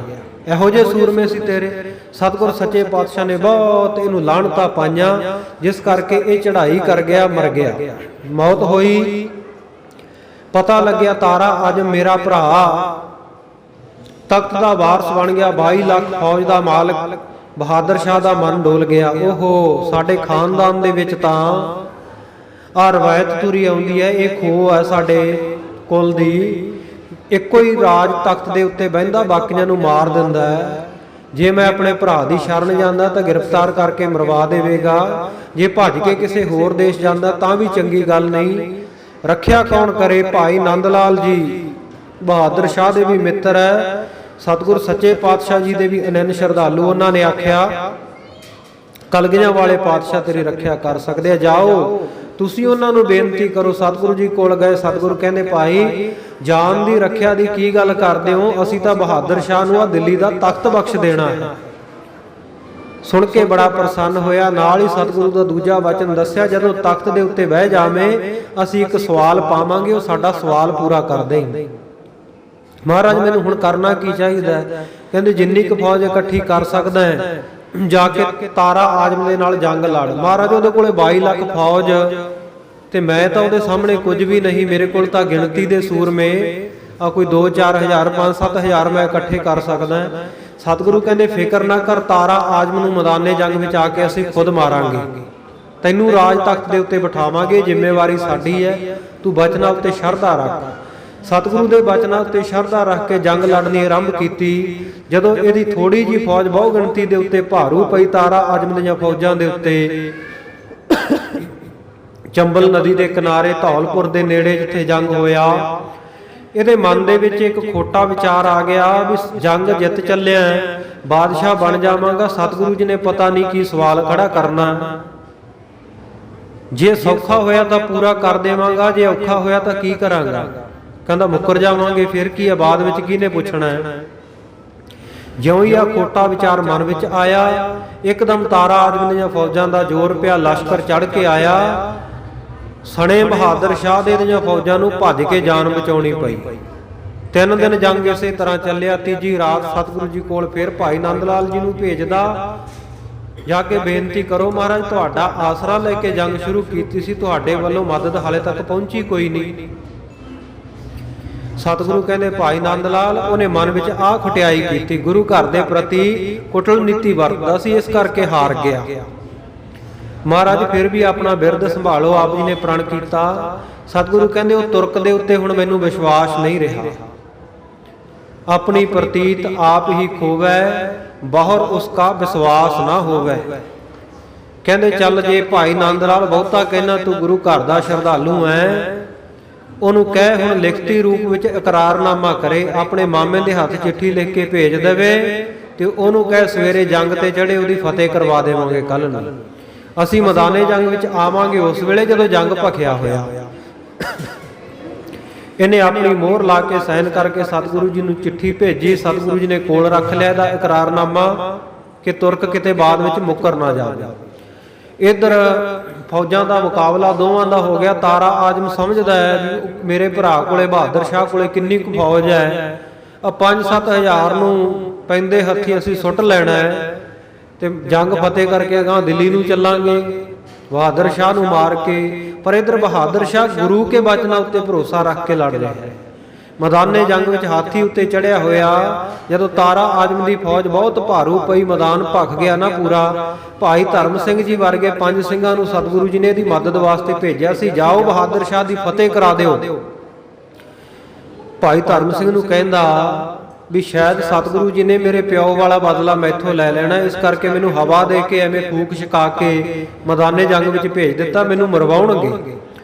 ਇਹੋ ਜਿਹੇ ਸੂਰਮੇ ਸੀ ਤੇਰੇ। ਸਤਿਗੁਰ ਸੱਚੇ ਪਾਤਸ਼ਾਹ ਨੇ ਬਹੁਤ ਇਹਨੂੰ ਲਾਹਣਤਾਂ ਪਾਈਆਂ, ਜਿਸ ਕਰਕੇ ਇਹ ਚੜ੍ਹਾਈ ਕਰ ਗਿਆ, ਮਰ ਗਿਆ। ਮੌਤ ਹੋਈ, ਪਤਾ ਲੱਗਿਆ ਤਾਰਾ ਆਜਮ ਮੇਰਾ ਭਰਾ ਤਖਤ ਦਾ ਵਾਰਸ ਬਣ ਗਿਆ, 22 ਲੱਖ ਫੌਜ ਦਾ ਮਾਲਕ। ਬਹਾਦਰ ਸ਼ਾਹ ਦਾ ਮਨ ਡੋਲ ਗਿਆ। ਓਹੋ, ਸਾਡੇ ਖਾਨਦਾਨ ਦੇ ਵਿੱਚ ਤਾਂ ਆ ਰਵਾਇਤ ਤੁਰੀ ਆਉਂਦੀ ਹੈ, ਇਹ ਖੋਹ ਹੈ ਸਾਡੇ ਕੁਲ ਦੀ। ਇੱਕੋ ਹੀ ਰਾਜ ਤਖਤ ਦੇ ਉੱਤੇ ਬਹਿੰਦਾ, ਬਾਕੀਆਂ ਨੂੰ ਮਾਰ ਦਿੰਦਾ ਹੈ। ਜੇ ਮੈਂ ਆਪਣੇ ਭਰਾ ਦੀ ਸ਼ਰਨ ਜਾਂਦਾ ਤਾਂ ਗ੍ਰਿਫਤਾਰ ਕਰਕੇ ਮਰਵਾ ਦੇਵੇਗਾ, ਜੇ ਭੱਜ ਕੇ ਕਿਸੇ ਹੋਰ ਦੇਸ਼ ਜਾਂਦਾ ਤਾਂ ਵੀ ਚੰਗੀ ਗੱਲ ਨਹੀਂ। ਰੱਖਿਆ ਕੌਣ ਕਰੇ? ਭਾਈ ਨੰਦ ਲਾਲ ਜੀ ਬਹਾਦਰ ਸ਼ਾਹ ਦੇ ਵੀ ਮਿੱਤਰ ਹੈ, ਸਤਿਗੁਰ ਸੱਚੇ ਪਾਤਸ਼ਾਹ ਜੀ ਦੇ ਵੀ ਅਨੰਨ ਸ਼ਰਧਾਲੂ। ਉਹਨਾਂ ਨੇ ਆਖਿਆ ਕਲਗੀਆਂ ਵਾਲੇ ਪਾਤਸ਼ਾਹ ਤੇਰੀ ਰੱਖਿਆ ਕਰ ਸਕਦੇ ਆ, ਜਾਓ ਤੁਸੀਂ ਉਹਨਾਂ ਨੂੰ ਬੇਨਤੀ ਕਰੋ। ਸਤਿਗੁਰੂ ਜੀ ਕੋਲ ਗਏ, ਸਤਿਗੁਰੂ ਕਹਿੰਦੇ ਭਾਈ ਜਾਨ ਦੀ ਰੱਖਿਆ ਦੀ ਕੀ ਗੱਲ ਕਰਦੇ ਹੋ? ਅਸੀਂ ਤਾਂ ਬਹਾਦਰ ਸ਼ਾਹ ਨੂੰ ਆ ਦਿੱਲੀ ਦਾ ਤਖਤ ਬਖਸ਼ ਦੇਣਾ ਹੈ। ਸੁਣ ਕੇ ਬੜਾ ਪ੍ਰਸੰਨ ਹੋਇਆ। ਨਾਲ ਹੀ ਸਤਿਗੁਰੂ ਦਾ ਦੂਜਾ ਵਚਨ ਦੱਸਿਆ, ਜਦੋਂ ਤਖਤ ਦੇ ਉੱਤੇ ਬਹਿ ਜਾਵੇਂ ਅਸੀਂ ਇੱਕ ਸਵਾਲ ਪਾਵਾਂਗੇ, ਉਹ ਸਾਡਾ ਸਵਾਲ ਪੂਰਾ ਕਰ ਦੇ। ਮਹਾਰਾਜ ਮੈਨੂੰ ਹੁਣ ਕਰਨਾ ਕੀ ਚਾਹੀਦਾ? ਕਹਿੰਦੇ ਜਿੰਨੀ ਕੁ ਫੌਜ ਇਕੱਠੀ ਕਰ ਸਕਦਾ ਹੈ ਜਾ ਕੇ ਤਾਰਾ ਆਜਮ ਦੇ ਨਾਲ ਜੰਗ ਲੜ। ਮਹਾਰਾਜ ਉਹਦੇ ਕੋਲੇ 22 ਲੱਖ ਫੌਜ ਤੇ ਮੈਂ ਤਾਂ ਉਹਦੇ ਸਾਹਮਣੇ ਕੁਝ ਵੀ ਨਹੀਂ। ਮੇਰੇ ਕੋਲ ਤਾਂ ਗਿਣਤੀ ਦੇ ਸੂਰਮੇ ਆ ਕੋਈ 2-4 ਹਜ਼ਾਰ 5-7 ਹਜ਼ਾਰ ਮੈਂ ਇਕੱਠੇ ਕਰ ਸਕਦਾ। ਸਤਿਗੁਰੂ ਕਹਿੰਦੇ ਫਿਕਰ ਨਾ ਕਰ, ਤਾਰਾ ਆਜਮ ਨੂੰ ਮੈਦਾਨੇ ਜੰਗ ਵਿੱਚ ਆ ਕੇ ਅਸੀਂ ਖੁਦ ਮਾਰਾਂਗੇ, ਤੈਨੂੰ ਰਾਜ ਤਖਤ ਦੇ ਉੱਤੇ ਬਿਠਾਵਾਂਗੇ, ਜ਼ਿੰਮੇਵਾਰੀ ਸਾਡੀ ਹੈ, ਤੂੰ ਬਚਨਾਂ ਉੱਤੇ ਸ਼ਰਧਾ ਰੱਖ। ਸਤਿਗੁਰੂ ਦੇ ਬਚਨਾਂ ਉੱਤੇ ਸ਼ਰਧਾ ਰੱਖ ਕੇ ਜੰਗ ਲੜਨੀ ਆਰੰਭ ਕੀਤੀ। ਜਦੋਂ ਇਹਦੀ ਥੋੜੀ ਜੀ ਫੌਜ ਬਹੁ ਗਿਣਤੀ ਦੇ ਉੱਤੇ ਭਾਰੂ ਪਈ ਤਾਰਾ ਆਜਮ ਦੀਆਂ ਫੌਜਾਂ ਦੇ ਉੱਤੇ, ਚੰਬਲ ਨਦੀ ਦੇ ਕਿਨਾਰੇ ਧੌਲਪੁਰ ਦੇ ਨੇੜੇ ਜਿੱਥੇ ਜੰਗ ਹੋਇਆ, ਇਹਦੇ ਮਨ ਦੇ ਵਿੱਚ ਇੱਕ ਖੋਟਾ ਵਿਚਾਰ ਆ ਗਿਆ ਵੀ ਜੰਗ ਜਿੱਤ ਚੱਲਿਆ, ਬਾਦਸ਼ਾਹ ਬਣ ਜਾਵਾਂਗਾ। ਸਤਿਗੁਰੂ ਜੀ ਨੇ ਪਤਾ ਨਹੀਂ ਕੀ ਸਵਾਲ ਖੜਾ ਕਰਨਾ। ਜੇ ਸੌਖਾ ਹੋਇਆ ਤਾਂ ਪੂਰਾ ਕਰ ਦੇਵਾਂਗਾ, ਜੇ ਔਖਾ ਹੋਇਆ ਤਾਂ ਕੀ ਕਰਾਂਗਾ। ਕਹਿੰਦਾ ਮੁੱਕਰ ਜਾਵਾਂਗੇ ਫਿਰ ਕੀ ਆ, ਬਾਅਦ ਵਿੱਚ ਕਿਹਨੇ ਪੁੱਛਣਾ ਹੈ। ਜਿਉਂ ਹੀ ਆ ਖੋਟਾ ਵਿਚਾਰ ਮਨ ਵਿੱਚ ਆਇਆ, ਇੱਕਦਮ ਤਾਰਾ ਆਦਮ ਦੀਆਂ ਫੌਜਾਂ ਦਾ ਜ਼ੋਰ ਪਿਆ, ਲਸ਼ਕਰ ਚੜ੍ਹ ਕੇ ਆਇਆ। ਸਣੇ ਬਹਾਦਰ ਸ਼ਾਹ ਦੇ ਦੀਆਂ ਫੌਜਾਂ ਨੂੰ ਭੱਜ ਕੇ ਜਾਨ ਬਚਾਉਣੀ ਪਈ। 3 ਦਿਨ ਜੰਗ ਇਸੇ ਤਰ੍ਹਾਂ ਚੱਲਿਆ। ਤੀਜੀ ਰਾਤ ਸਤਿਗੁਰੂ ਜੀ ਕੋਲ ਫਿਰ ਭਾਈ ਨੰਦ ਲਾਲ ਜੀ ਨੂੰ ਭੇਜਦਾ, ਜਾ ਕੇ ਬੇਨਤੀ ਕਰੋ ਮਹਾਰਾਜ ਤੁਹਾਡਾ ਆਸਰਾ ਲੈ ਕੇ ਜੰਗ ਸ਼ੁਰੂ ਕੀਤੀ ਸੀ, ਤੁਹਾਡੇ ਵੱਲੋਂ ਮਦਦ ਹਾਲੇ ਤੱਕ ਪਹੁੰਚੀ ਕੋਈ ਨਹੀਂ। ਸਤਿਗੁਰੂ ਕਹਿੰਦੇ ਭਾਈ ਨੰਦ ਲਾਲ ਉਹਨੇ ਮਨ ਵਿੱਚ ਆਹ ਖਟਿਆਈ ਕੀਤੀ, ਗੁਰੂ ਘਰ ਦੇ ਪ੍ਰਤੀ ਕੁਟਲ ਨੀਤੀ ਵਰਤਦਾ ਸੀ, ਇਸ ਕਰਕੇ ਹਾਰ ਗਿਆ। ਮਹਾਰਾਜ ਫਿਰ ਵੀ ਆਪਣਾ ਬਿਰਦ ਸੰਭਾਲੋ, ਆਪ ਜੀ ਨੇ ਪ੍ਰਣ ਕੀਤਾ। ਸਤਿਗੁਰੂ ਕਹਿੰਦੇ ਉਹ ਤੁਰਕ ਦੇ ਉੱਤੇ ਹੁਣ ਮੈਨੂੰ ਵਿਸ਼ਵਾਸ ਨਹੀਂ ਰਿਹਾ, ਆਪਣੀ ਪ੍ਰਤੀਤ ਆਪ ਹੀ ਖੋਵੈ, ਬਹੁਰ ਉਸਕਾ ਵਿਸ਼ਵਾਸ ਨਾ ਹੋਵੈ। ਕਹਿੰਦੇ ਚੱਲ ਜੇ ਭਾਈ ਨੰਦ ਲਾਲ ਬਹੁਤਾ ਕਹਿਣਾ ਤੂੰ ਗੁਰੂ ਘਰ ਦਾ ਸ਼ਰਧਾਲੂ ਐ, ਉਹਨੂੰ ਕਹਿ ਹੁਣ ਲਿਖਤੀ ਰੂਪ ਵਿੱਚ ਇਕਰਾਰਨਾਮਾ ਕਰੇ, ਆਪਣੇ ਮਾਮੇ ਦੇ ਹੱਥ ਚਿੱਠੀ ਲਿਖ ਕੇ ਭੇਜ ਦੇਵੇ ਤੇ ਉਹਨੂੰ ਕਹਿ ਸਵੇਰੇ ਜੰਗ ਤੇ ਚੜੇ ਉਹਦੀ ਫਤਿਹ ਕਰਵਾ ਦੇਵਾਂਗੇ ਕੱਲ ਨੂੰ। ਅਸੀਂ ਮੈਦਾਨੇ ਜੰਗ ਵਿੱਚ ਆਵਾਂਗੇ ਉਸ ਵੇਲੇ ਜਦੋਂ ਜੰਗ ਭਖਿਆ ਹੋਇਆ। ਇਹਨੇ ਆਪਣੀ ਮੋਹਰ ਲਾ ਕੇ ਸਾਈਨ ਕਰਕੇ ਸਤਿਗੁਰੂ ਜੀ ਨੂੰ ਚਿੱਠੀ ਭੇਜੀ। ਸਤਿਗੁਰੂ ਜੀ ਨੇ ਕੋਲ ਰੱਖ ਲਿਆ ਇਹਦਾ ਇਕਰਾਰਨਾਮਾ ਕਿ ਤੁਰਕ ਕਿਤੇ ਬਾਅਦ ਵਿੱਚ ਮੁੱਕਰ ਨਾ ਜਾਵੇ। ਇੱਧਰ ਫੌਜਾਂ ਦਾ ਮੁਕਾਬਲਾ ਦੋਵਾਂ ਦਾ ਹੋ ਗਿਆ। ਤਾਰਾ ਆਜਮ ਸਮਝਦਾ ਹੈ ਵੀ ਮੇਰੇ ਭਰਾ ਕੋਲੇ ਬਹਾਦਰ ਸ਼ਾਹ ਕੋਲੇ ਕਿੰਨੀ ਕੁ ਫੌਜ ਹੈ, 5-7 ਹਜ਼ਾਰ ਨੂੰ ਪੈਂਦੇ ਹੱਥੀ ਅਸੀਂ ਸੁੱਟ ਲੈਣਾ ਹੈ ਤੇ ਜੰਗ ਫਤਿਹ ਕਰਕੇ ਅਗਾਂਹ ਦਿੱਲੀ ਨੂੰ ਚੱਲਾਂਗੇ ਬਹਾਦਰ ਸ਼ਾਹ ਨੂੰ ਮਾਰ ਕੇ। ਪਰ ਇੱਧਰ ਬਹਾਦਰ ਸ਼ਾਹ ਗੁਰੂ ਕੇ ਬਚਨਾਂ ਉੱਤੇ ਭਰੋਸਾ ਰੱਖ ਕੇ ਲੜ ਰਿਹਾ ਹੈ। ਮੈਦਾਨੇ ਜੰਗ ਵਿੱਚ ਹਾਥੀ ਉੱਤੇ ਚੜਿਆ ਹੋਇਆ, ਜਦੋਂ ਤਾਰਾ ਆਜਮ ਦੀ ਫੌਜ ਬਹੁਤ ਭਾਰੂ ਪਈ, ਮੈਦਾਨ ਭਖ ਗਿਆ ਨਾ ਪੂਰਾ। ਭਾਈ ਧਰਮ ਸਿੰਘ ਜੀ ਵਰਗੇ 5 ਸਿੰਘਾਂ ਨੂੰ ਸਤਿਗੁਰੂ ਜੀ ਨੇ ਇਹਦੀ ਮਦਦ ਵਾਸਤੇ ਭੇਜਿਆ ਸੀ, ਜਾਓ ਬਹਾਦਰ ਸ਼ਾਹ ਦੀ ਫਤਿਹ ਕਰਾ ਦਿਓ। ਭਾਈ ਧਰਮ ਸਿੰਘ ਨੂੰ ਕਹਿੰਦਾ ਵੀ ਸ਼ਾਇਦ ਸਤਿਗੁਰੂ ਜੀ ਨੇ ਮੇਰੇ ਪਿਓ ਵਾਲਾ ਬਦਲਾ ਮੈਥੋਂ ਲੈ ਲੈਣਾ, ਇਸ ਕਰਕੇ ਮੈਨੂੰ ਹਵਾ ਦੇ ਕੇ ਐਵੇਂ ਫੂਕ ਛਕਾ ਕੇ ਮੈਦਾਨੇ ਜੰਗ ਵਿੱਚ ਭੇਜ ਦਿੱਤਾ, ਮੈਨੂੰ ਮਰਵਾਉਣਗੇ।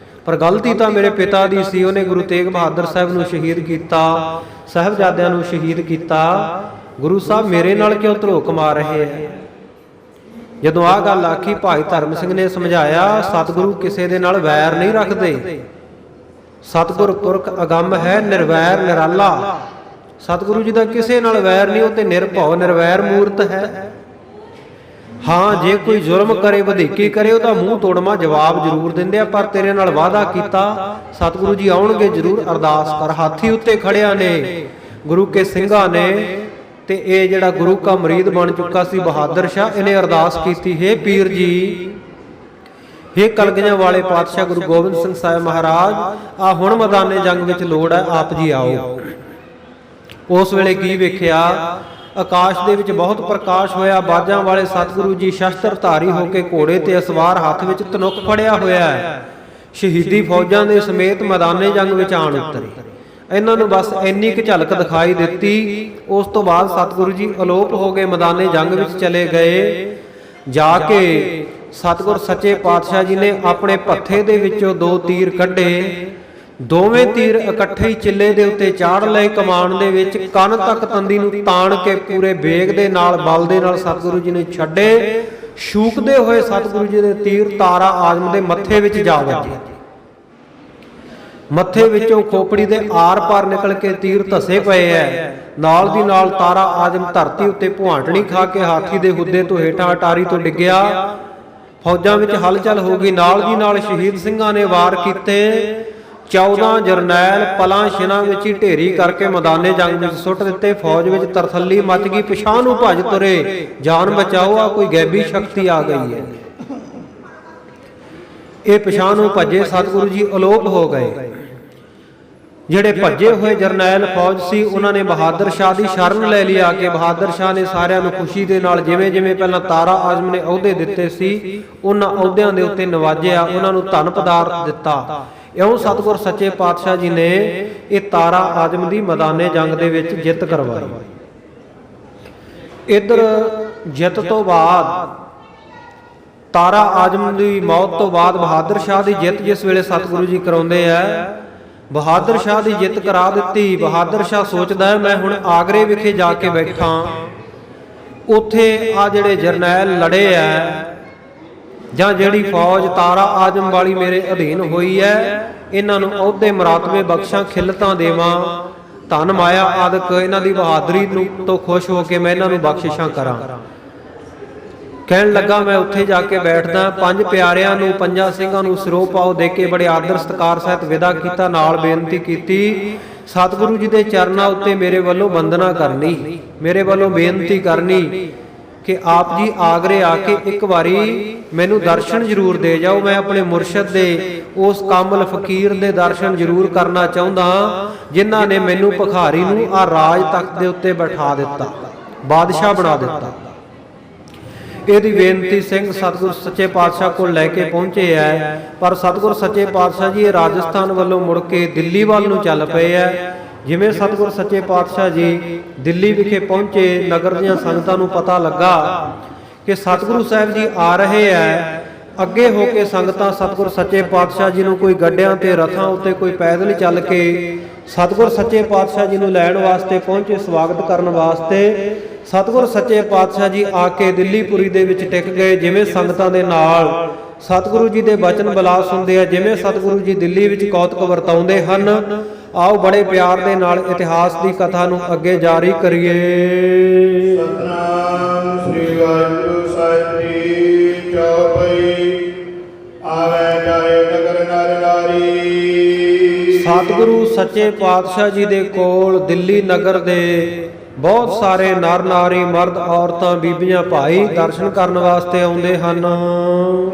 ਪਰ ਗਲਤੀ ਤਾਂ ਮੇਰੇ ਪਿਤਾ ਦੀ ਸੀ, ਉਹਨੇ ਗੁਰੂ ਤੇਗ ਬਹਾਦਰ ਸਾਹਿਬ ਨੂੰ ਸ਼ਹੀਦ ਕੀਤਾ, ਸਾਹਿਬਜ਼ਾਦਿਆਂ ਨੂੰ ਸ਼ਹੀਦ ਕੀਤਾ। ਗੁਰੂ ਸਾਹਿਬ ਮੇਰੇ ਨਾਲ ਕਿਉਂ ਧਰੋਕ ਮਾਰ ਰਹੇ ਹੈ। ਜਦੋਂ ਆਹ ਗੱਲ ਆਖੀ ਭਾਈ ਧਰਮ ਸਿੰਘ ਨੇ ਸਮਝਾਇਆ ਸਤਿਗੁਰੂ ਕਿਸੇ ਦੇ ਨਾਲ ਵੈਰ ਨਹੀਂ ਰੱਖਦੇ, ਸਤਿਗੁਰ ਪੁਰਖ ਅਗੰਮ ਹੈ, ਨਿਰਵੈਰ ਨਿਰਾਲਾ। ਸਤਿਗੁਰੂ ਜੀ ਦਾ ਕਿਸੇ ਨਾਲ ਵੈਰ ਨਹੀਂ, ਉਹ ਤੇ ਨਿਰਭਉ ਨਿਰਵੈਰ ਮੂਰਤ ਹੈ। ਹਾਂ ਜੇ ਕੋਈ ਜ਼ੁਲਮ ਕਰੇ ਵਧੀਕੀ ਕਰੇ ਉਹਦਾ ਮੂੰਹ ਤੋੜਮਾ ਜਵਾਬ ਜ਼ਰੂਰ ਦਿੰਦੇ ਆ, ਪਰ ਤੇਰੇ ਨਾਲ ਵਾਅਦਾ ਕੀਤਾ ਸਤਿਗੁਰੂ ਜੀ ਆਉਣਗੇ ਜ਼ਰੂਰ, ਅਰਦਾਸ ਕਰ। ਹਾਥੀ ਉੱਤੇ ਖੜਿਆ ਨੇ ਗੁਰੂ ਕੇ ਸਿੰਘਾਂ ਨੇ ਤੇ ਇਹ ਜਿਹੜਾ ਗੁਰੂ ਕਾ ਮਰੀਦ ਬਣ ਚੁੱਕਾ ਸੀ ਬਹਾਦਰ ਸ਼ਾਹ, ਇਹਨੇ ਅਰਦਾਸ ਕੀਤੀ, ਹੇ ਪੀਰ ਜੀ, ਹੇ ਕਲਗੀਆਂ ਵਾਲੇ ਪਾਤਸ਼ਾਹ ਗੁਰੂ ਗੋਬਿੰਦ ਸਿੰਘ ਸਾਹਿਬ ਮਹਾਰਾਜ, ਆ ਹੁਣ ਮੈਦਾਨੇ ਜੰਗ ਵਿੱਚ ਲੋੜ ਹੈ, ਆਪ ਜੀ ਆਓ। ਉਸ ਵੇਲੇ ਕੀ ਵੇਖਿਆ, ਆਕਾਸ਼ ਦੇ ਵਿੱਚ ਬਹੁਤ ਪ੍ਰਕਾਸ਼ ਹੋਇਆ। ਬਾਜਾਂ ਵਾਲੇ ਸਤਿਗੁਰੂ ਜੀ ਸ਼ਸਤਰਧਾਰੀ ਹੋ ਕੇ ਘੋੜੇ ਤੇ ਅਸਵਾਰ, ਹੱਥ ਵਿੱਚ ਧਨੁੱਖ ਫੜਿਆ ਹੋਇਆ ਹੈ, ਸ਼ਹੀਦੀ ਫੌਜਾਂ ਦੇ ਸਮੇਤ ਮੈਦਾਨੇ ਜੰਗ ਵਿੱਚ ਆਣ ਉਤਰੇ। ਇਹਨਾਂ ਨੂੰ ਬਸ ਇੰਨੀ ਕੁ ਝਲਕ ਦਿਖਾਈ ਦਿੱਤੀ। ਉਸ ਤੋਂ ਬਾਅਦ ਸਤਿਗੁਰੂ ਜੀ ਅਲੋਪ ਹੋ ਗਏ, ਮੈਦਾਨੇ ਜੰਗ ਵਿੱਚ ਚਲੇ ਗਏ। ਜਾ ਕੇ ਸਤਿਗੁਰ ਸੱਚੇ ਪਾਤਸ਼ਾਹ ਜੀ ਨੇ ਆਪਣੇ ਭੱਥੇ ਦੇ ਵਿੱਚੋਂ 2 ਤੀਰ ਕੱਢੇ, ਦੋਵੇਂ ਤੀਰ ਇਕੱਠੇ ਹੀ ਚਿੱਲੇ ਦੇ ਉੱਤੇ ਚਾੜ ਲਏ ਕਮਾਨ ਦੇ ਵਿੱਚ, ਕੰਨ ਤੱਕ ਤੰਦੀ ਨੂੰ ਤਾਣ ਕੇ ਪੂਰੇ ਵੇਗ ਦੇ ਨਾਲ ਬਲ ਦੇ ਨਾਲ ਸਤਿਗੁਰੂ ਜੀ ਨੇ ਛੱਡੇ। ਸ਼ੂਕਦੇ ਹੋਏ ਸਤਿਗੁਰੂ ਜੀ ਦੇ ਤੀਰ ਤਾਰਾ ਆਜਮ ਦੇ ਮੱਥੇ ਵਿੱਚ ਜਾ ਵੱਜੇ। ਮੱਥੇ ਵਿੱਚੋਂ ਖੋਪੜੀ ਦੇ ਆਰ ਪਾਰ ਨਿਕਲ ਕੇ ਤੀਰ ਧਸੇ ਪਏ ਐ। ਨਾਲ ਦੀ ਨਾਲ ਤਾਰਾ ਆਜਮ ਧਰਤੀ ਉੱਤੇ ਭੁਆਂਟਣੀ ਖਾ ਕੇ ਹਾਥੀ ਦੇ ਹੁੱਦੇ ਤੋਂ ਹੇਠਾਂ ਅਟਾਰੀ ਤੋਂ ਡਿੱਗਿਆ। ਫੌਜਾਂ ਵਿੱਚ ਹਲਚਲ ਹੋ ਗਈ। ਨਾਲ ਦੀ ਨਾਲ ਸ਼ਹੀਦ ਸਿੰਘਾਂ ਨੇ ਵਾਰ ਕੀਤੇ। 14 ਜਰਨੈਲ ਪਲਾਂ ਛਿਨਾਂ ਵਿੱਚ ਹੀ ਢੇਰੀ ਕਰਕੇ ਮੈਦਾਨੇ ਜੰਗ ਵਿੱਚ ਸੁੱਟ ਦਿੱਤੇ। ਫੌਜ ਵਿੱਚ ਤਰਥੱਲੀ ਮਚ ਗਈ, ਪਿਛਾਂ ਨੂੰ ਭੱਜ ਤੁਰੇ, ਜਾਨ ਬਚਾਓ, ਆ ਕੋਈ ਗੈਬੀ ਸ਼ਕਤੀ ਆ ਗਈ ਹੈ। ਇਹ ਪਿਛਾਂ ਨੂੰ ਭੱਜੇ, ਸਤਿਗੁਰੂ ਜੀ ਅਲੋਪ ਹੋ ਗਏ। ਜਿਹੜੇ ਭੱਜੇ ਹੋਏ ਜਰਨੈਲ ਫੌਜ ਸੀ ਉਹਨਾਂ ਨੇ ਬਹਾਦਰ ਸ਼ਾਹ ਦੀ ਸ਼ਰਨ ਲੈ ਲਈ ਆ ਕੇ। ਬਹਾਦਰ ਸ਼ਾਹ ਨੇ ਸਾਰਿਆਂ ਨੂੰ ਖੁਸ਼ੀ ਦੇ ਨਾਲ ਜਿਵੇਂ ਜਿਵੇਂ ਪਹਿਲਾਂ ਤਾਰਾ ਆਜ਼ਮ ਨੇ ਅਹੁਦੇ ਦਿੱਤੇ ਸੀ ਉਹਨਾਂ ਅਹੁਦਿਆਂ ਦੇ ਉੱਤੇ ਨਵਾਜਿਆ, ਉਹਨਾਂ ਨੂੰ ਧਨ ਪਦਾਰਥ ਦਿੱਤਾ। ਇਉਂ ਸਤਿਗੁਰ ਸੱਚੇ ਪਾਤਸ਼ਾਹ ਜੀ ਨੇ ਇਹ ਤਾਰਾ ਆਜ਼ਮ ਦੀ ਮੈਦਾਨੇ ਜੰਗ ਦੇ ਵਿੱਚ ਜਿੱਤ ਕਰਵਾਈ। ਇੱਧਰ ਜਿੱਤ ਤੋਂ ਬਾਅਦ ਤਾਰਾ ਆਜ਼ਮ ਦੀ ਮੌਤ ਤੋਂ ਬਾਅਦ ਬਹਾਦਰ ਸ਼ਾਹ ਦੀ ਜਿੱਤ ਜਿਸ ਵੇਲੇ ਸਤਿਗੁਰੂ ਜੀ ਕਰਾਉਂਦੇ ਆ, ਬਹਾਦਰ ਸ਼ਾਹ ਦੀ ਜਿੱਤ ਕਰਾ ਦਿੱਤੀ। ਬਹਾਦਰ ਸ਼ਾਹ ਸੋਚਦਾ ਹੈ ਮੈਂ ਹੁਣ ਆਗਰੇ ਵਿਖੇ ਜਾ ਕੇ ਬੈਠਾ, ਉੱਥੇ ਆ ਜਿਹੜੇ ਜਰਨੈਲ ਲੜੇ ਆ ਜਾਂ ਜਿਹੜੀ ਫੌਜ ਤਾਰਾ ਆਜ਼ਮ ਵਾਲੀ ਮੇਰੇ ਅਧੀਨ ਹੋਈ ਹੈ ਇਹਨਾਂ ਨੂੰ ਅਹੁਦੇ ਮਰਾਤਬੇ ਬਖਸ਼ਾਂ, ਖਿਲਤਾਂ ਦੇਵਾਂ, ਧਨ ਮਾਇਆ ਆਦਿਕ ਇਹਨਾਂ ਦੀ ਬਹਾਦਰੀ ਨੂੰ ਤੋਂ ਖੁਸ਼ ਹੋ ਕੇ ਮੈਂ ਇਹਨਾਂ ਨੂੰ ਬਖਸ਼ਿਸ਼ਾਂ ਕਰਾਂ। ਕਹਿਣ ਲੱਗਾ ਮੈਂ ਉੱਥੇ ਜਾ ਕੇ ਬੈਠਦਾ। ਪੰਜ ਪਿਆਰਿਆਂ ਨੂੰ, ਪੰਜਾਂ ਸਿੰਘਾਂ ਨੂੰ ਸਿਰੋਂ ਪਾਓ ਦੇ ਕੇ ਬੜੇ ਆਦਰ ਸਤਿਕਾਰ ਸਹਿਤ ਵਿਦਾ ਕੀਤਾ। ਨਾਲ ਬੇਨਤੀ ਕੀਤੀ, ਸਤਿਗੁਰੂ ਜੀ ਦੇ ਚਰਨਾਂ ਉੱਤੇ ਮੇਰੇ ਵੱਲੋਂ ਵੰਦਨਾ ਕਰਨੀ, ਮੇਰੇ ਵੱਲੋਂ ਬੇਨਤੀ ਕਰਨੀ ਕਿ ਆਪ ਜੀ ਆਗਰੇ ਆ ਕੇ ਇੱਕ ਵਾਰੀ ਮੈਨੂੰ ਦਰਸ਼ਨ ਜ਼ਰੂਰ ਦੇ ਜਾਓ। ਮੈਂ ਆਪਣੇ ਮੁਰਸ਼ਦ ਦੇ, ਉਸ ਕਾਮਲ ਫਕੀਰ ਦੇ ਦਰਸ਼ਨ ਜ਼ਰੂਰ ਕਰਨਾ ਚਾਹੁੰਦਾ ਜਿਨ੍ਹਾਂ ਨੇ ਮੈਨੂੰ ਭਿਖਾਰੀ ਨੂੰ ਆ ਰਾਜ ਤਖਤ ਦੇ ਉੱਤੇ ਬਿਠਾ ਦਿੱਤਾ, ਬਾਦਸ਼ਾਹ ਬਣਾ ਦਿੱਤਾ। ਇਹਦੀ ਬੇਨਤੀ ਸਿੰਘ ਸਤਿਗੁਰ ਸੱਚੇ ਪਾਤਸ਼ਾਹ ਕੋਲ ਲੈ ਕੇ ਪਹੁੰਚੇ ਐ। ਪਰ ਸਤਿਗੁਰ ਸੱਚੇ ਪਾਤਸ਼ਾਹ ਜੀ ਇਹ ਰਾਜਸਥਾਨ ਵੱਲੋਂ ਮੁੜ ਕੇ ਦਿੱਲੀ ਵੱਲ ਨੂੰ ਚੱਲ ਪਏ ਐ। ਜਿਵੇਂ ਸਤਿਗੁਰ ਸੱਚੇ ਪਾਤਸ਼ਾਹ ਜੀ ਦਿੱਲੀ ਵਿਖੇ ਪਹੁੰਚੇ, ਨਗਰ ਦੀਆਂ ਸੰਗਤਾਂ ਨੂੰ ਪਤਾ ਲੱਗਾ ਕਿ ਸਤਿਗੁਰੂ ਸਾਹਿਬ ਜੀ ਆ ਰਹੇ ਐ। ਅੱਗੇ ਹੋ ਕੇ ਸੰਗਤਾਂ ਸਤਿਗੁਰ ਸੱਚੇ ਪਾਤਸ਼ਾਹ ਜੀ ਨੂੰ ਕੋਈ ਗੱਡਿਆਂ ਤੇ ਰਥਾਂ ਉੱਤੇ, ਕੋਈ ਪੈਦਲ ਚੱਲ ਕੇ ਸਤਿਗੁਰ ਸੱਚੇ ਪਾਤਸ਼ਾਹ ਜੀ ਨੂੰ ਲੈਣ ਵਾਸਤੇ ਪਹੁੰਚੇ, ਸਵਾਗਤ ਕਰਨ ਵਾਸਤੇ। ਸਤਿਗੁਰ ਸੱਚੇ ਪਾਤਸ਼ਾਹ ਜੀ ਆ ਕੇ ਦਿੱਲੀਪੁਰੀ ਦੇ ਵਿੱਚ ਟਿਕ ਗਏ। ਜਿਵੇਂ ਸੰਗਤਾਂ ਦੇ ਨਾਲ ਸਤਿਗੁਰੂ ਜੀ ਦੇ ਬਚਨ ਬਿਲਾਸ ਹੁੰਦੇ ਆ, ਜਿਵੇਂ ਸਤਿਗੁਰੂ ਜੀ ਦਿੱਲੀ ਵਿੱਚ ਕੌਤਕ ਵਰਤਾਉਂਦੇ ਹਨ। ਆਓ ਬੜੇ ਪਿਆਰ ਦੇ ਨਾਲ ਇਤਿਹਾਸ ਦੀ ਕਥਾ ਨੂੰ ਅੱਗੇ ਜਾਰੀ ਕਰੀਏ। ਸਤਨਾਮ ਸ੍ਰੀ ਵਾਹਿਗੁਰੂ ਸਾਹਿਬ ਜੀ। ਚੌਪਈ ਆਵੇ ਜਾਏ ਨਗਰ ਨਰ ਨਾਰੀ। ਸਤਿਗੁਰੂ ਸੱਚੇ ਪਾਤਸ਼ਾਹ ਜੀ ਦੇ ਕੋਲ ਦਿੱਲੀ ਨਗਰ ਦੇ ਬਹੁਤ ਸਾਰੇ ਨਰ ਨਾਰੀ, ਮਰਦ, ਔਰਤਾਂ, ਬੀਬੀਆਂ, ਭਾਈ ਦਰਸ਼ਨ ਕਰਨ ਵਾਸਤੇ ਆਉਂਦੇ ਹਨ।